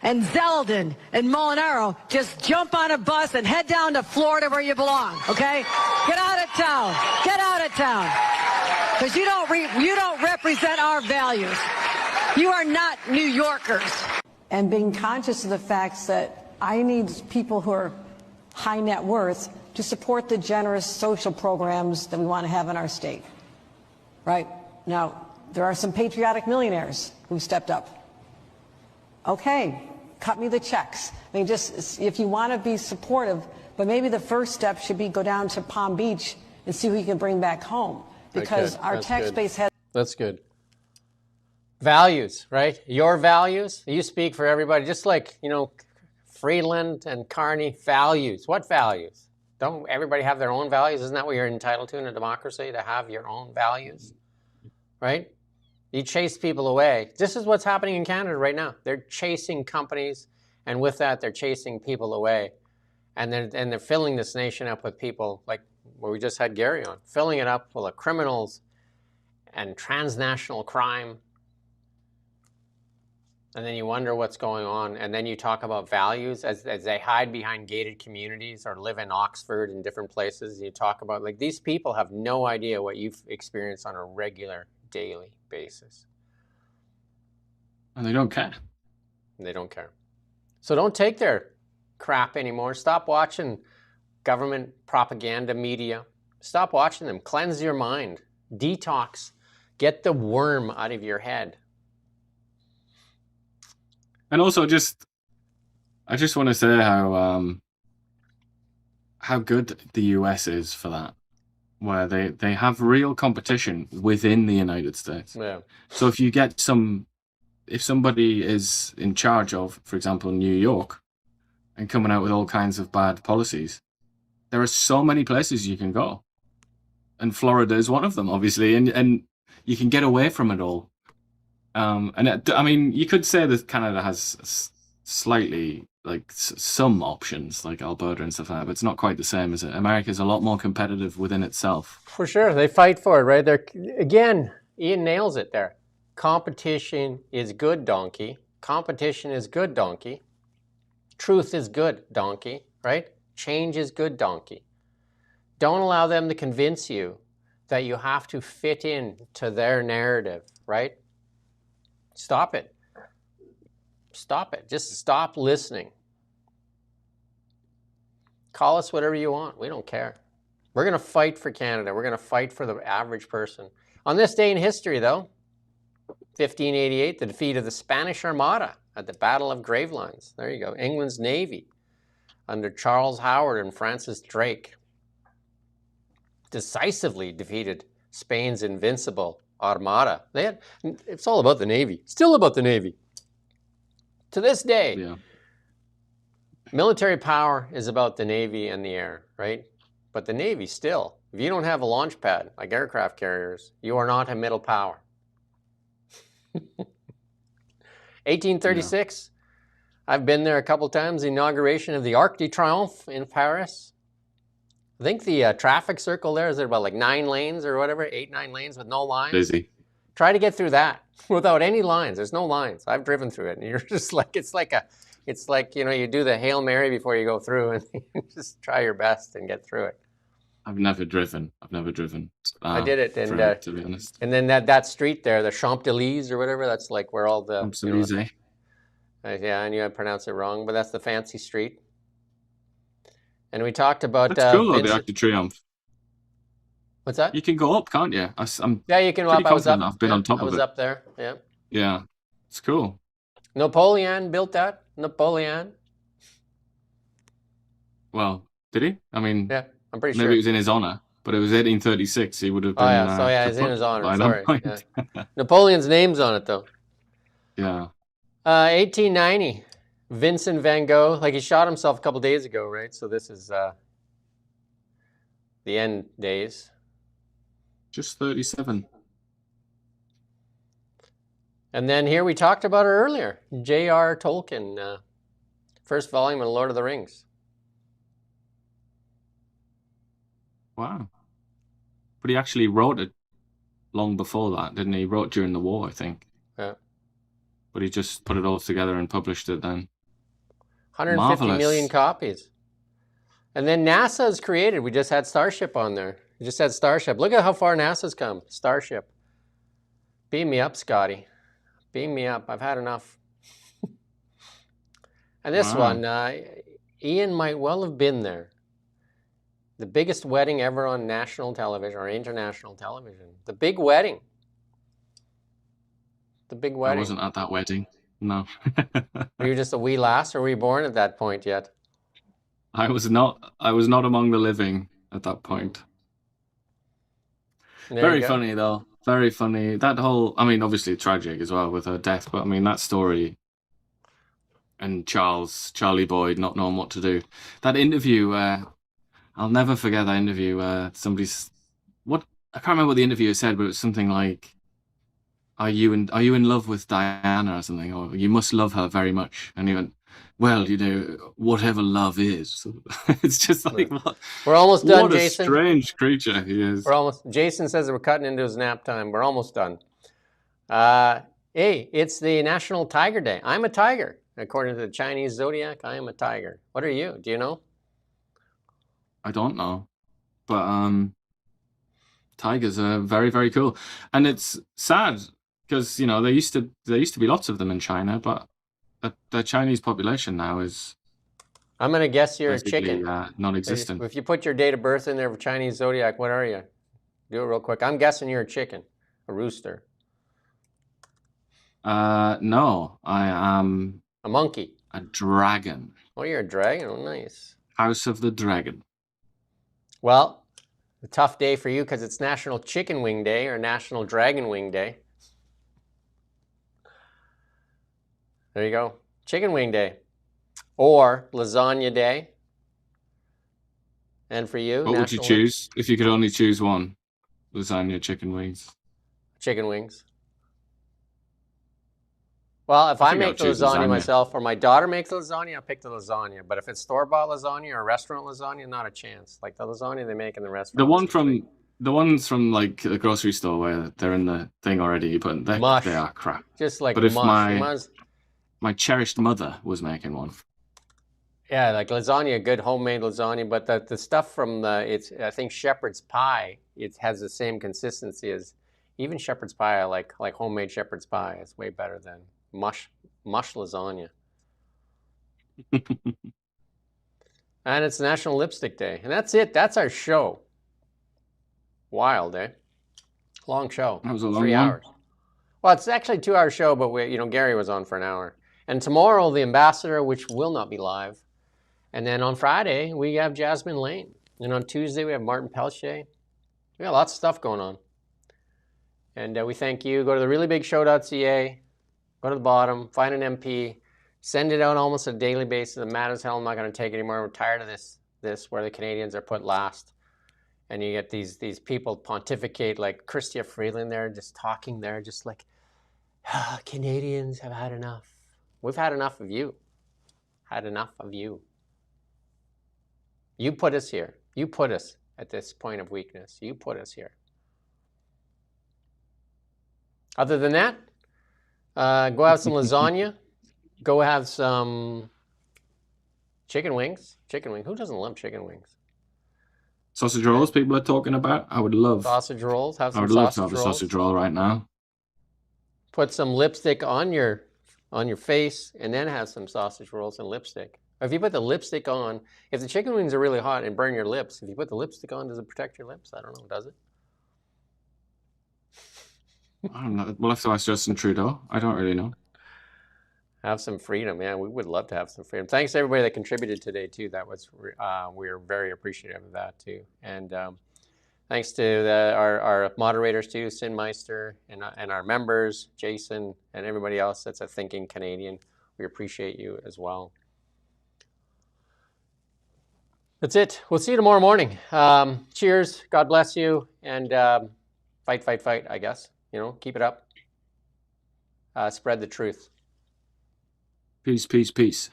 and Zeldin and Molinaro, just jump on a bus and head down to Florida where you belong, okay? Get out of town. Get out of town. Because you don't represent our values. You are not New Yorkers. And being conscious of the fact that I need people who are high net worth to support the generous social programs that we want to have in our state. Right? Now, there are some patriotic millionaires who stepped up. Okay, cut me the checks. I mean, just if you want to be supportive, but maybe the first step should be go down to Palm Beach and see who you can bring back home. Because our tax base has... That's good. Values, right? Your values. You speak for everybody. Just like, you know, Friedland and Carney, values. What values? Don't everybody have their own values? Isn't that what you're entitled to in a democracy, to have your own values? Right? You chase people away. This is what's happening in Canada right now. They're chasing companies, and with that, they're chasing people away. And they're filling this nation up with people like what we just had Gary on, filling it up full of criminals and transnational crime. And then you wonder what's going on. And then you talk about values as they hide behind gated communities or live in Oxford and different places. You talk about, like, these people have no idea what you've experienced on a regular, daily basis. And they don't care. They don't care. So don't take their crap anymore. Stop watching government propaganda media. Stop watching them. Cleanse your mind. Detox. Get the worm out of your head. And also, I just want to say how good the US is for that, where they have real competition within the United States. Yeah. So if somebody is in charge of, for example, New York, and coming out with all kinds of bad policies, there are so many places you can go, and Florida is one of them, obviously, and you can get away from it all. I mean, you could say that Canada has slightly, like, some options, like Alberta and stuff like that, but it's not quite the same, is it? America's a lot more competitive within itself. For sure. They fight for it, right? Again, Ian nails it there. Competition is good, donkey. Competition is good, donkey. Truth is good, donkey, right? Change is good, donkey. Don't allow them to convince you that you have to fit in to their narrative, right? Stop it. Stop it. Just stop listening. Call us whatever you want. We don't care. We're going to fight for Canada. We're going to fight for the average person. On this day in history, though, 1588, the defeat of the Spanish Armada at the Battle of Gravelines. There you go. England's Navy under Charles Howard and Francis Drake decisively defeated Spain's invincible Armada. It's all about the Navy. Still about the Navy. To this day, Yeah. military power is about the Navy and the air, right? But the Navy still, if you don't have a launch pad like aircraft carriers, you are not a middle power. 1836, I've been there a couple times, the inauguration of the Arc de Triomphe in Paris. I think the traffic circle there is there about like 9 lanes or whatever, 8, 9 lanes with no lines. Busy. Try to get through that without any lines. There's no lines. I've driven through it, and you're just like, it's like, you know, you do the Hail Mary before you go through, and you just try your best and get through it. I've never driven. I did it, and to be honest. and then that street there, the Champs-Élysées or whatever, that's like where all the Champs-Élysées. yeah, I knew I pronounced it wrong, but that's the fancy street. And we talked about That's cool, the Arc de Triomphe. What's that? You can go up, can't you? Yeah, you can go up. I was up. I've been on top I of was it. up there. Yeah. Yeah, it's cool. Napoleon built that. Napoleon. Well, did he? I mean, yeah, I'm pretty maybe sure. it was in his honor, but it was 1836. He would have been. Oh yeah, so yeah, it's in his honor. by Sorry. that point. Yeah. Napoleon's name's on it though. Yeah. 1890. Vincent van Gogh, like he shot himself a couple days ago, right? So this is the end days. Just 37. And then here we talked about her earlier, J.R. Tolkien, first volume of Lord of the Rings. Wow. But he actually wrote it long before that, didn't he? He wrote during the war, I think. Yeah. But he just put it all together and published it then. 150 million Marvelous. copies. And then NASA is created. We just had Starship on there. We just had Starship. Look at how far NASA's come. Starship. Beam me up, Scotty. Beam me up. I've had enough. And this Wow. one, Ian might well have been there. The biggest wedding ever on national television or international television. The big wedding. The big I wedding. wasn't at that wedding. No. Were you just a wee lass, or were you born at that point yet? I was not among the living at that point. There Very you go. funny though. Very funny. That whole, I mean, obviously tragic as well with her death, but I mean that story and Charlie Boyd not knowing what to do. That interview, I'll never forget that interview. I can't remember what the interviewer said, but it was something like, Are you in love with Diana or something? Or you must love her very much. And he went, well, you know, whatever love is. It's just like, what, We're almost done, what a Jason. strange creature he is. We're almost. Jason says that we're cutting into his nap time. We're almost done. Hey, it's the National Tiger Day. I'm a tiger. According to the Chinese zodiac, I am a tiger. What are you? Do you know? I don't know. But tigers are very, very cool. And it's sad because, you know, there used to be lots of them in China, but the Chinese population now is, I'm going to guess you're a basically, chicken. non-existent. If you put your date of birth in there for Chinese zodiac, what are you? Do it real quick. I'm guessing you're a chicken, a rooster. No, I am a monkey, a dragon. Oh, you're a dragon. Oh, nice. House of the Dragon. Well, a tough day for you because it's National Chicken Wing Day or National Dragon Wing Day. There you go. Chicken Wing Day. Or Lasagna Day. And for you, What would you choose if you could only choose one? Lasagna, chicken wings. Chicken wings. Well, if I think I make would the choose lasagna lasagna. myself or my daughter makes the lasagna, I'll pick the lasagna. But if it's store-bought lasagna or restaurant lasagna, not a chance. Like the lasagna they make in the restaurant. The ones from like the grocery store where they're in the thing already, but they are crap. Just like but if mush. my cherished mother was making one, Yeah, like lasagna, good homemade lasagna, but the stuff from I think shepherd's pie, it has the same consistency as even shepherd's pie. I like homemade shepherd's pie. It's way better than mush lasagna. And it's National Lipstick Day, and that's it. That's our show. Wild, eh? Long show. That was a long 3 one. hours. Well, it's actually a 2-hour show, but Gary was on for an hour. And tomorrow, The Ambassador, which will not be live. And then on Friday, we have Jasmine Lane. And on Tuesday, we have Martin Peltier. We got lots of stuff going on. And we thank you. Go to thereallybigshow.ca. Go to the bottom, find an MP, send it out almost on a daily basis. I'm mad as hell. I'm not going to take it anymore. We're tired of this where the Canadians are put last. And you get these people pontificate like Chrystia Freeland there, just talking there, just like, Canadians have had enough. We've had enough of you. Had enough of you. You put us here. You put us at this point of weakness. You put us here. Other than that, go have some lasagna. Go have some chicken wings. Chicken wing. Who doesn't love chicken wings? Sausage rolls people are talking about. I would love sausage rolls. Have some I would love to sausage have a rolls. sausage roll right now. Put some lipstick on your face, and then have some sausage rolls and lipstick. Or if you put the lipstick on, if the chicken wings are really hot and burn your lips, if you put the lipstick on, does it protect your lips? I don't know. Does it? I don't know. We'll have to ask Justin Trudeau. I don't really know. Have some freedom, man. We would love to have some freedom. Thanks to everybody that contributed today too. That was we're very appreciative of that too. And thanks to our moderators too, Sin Meister, and our members, Jason, and everybody else that's a thinking Canadian. We appreciate you as well. That's it. We'll see you tomorrow morning. Cheers. God bless you. And fight, fight, fight, I guess. Keep it up. Spread the truth. Peace, peace, peace.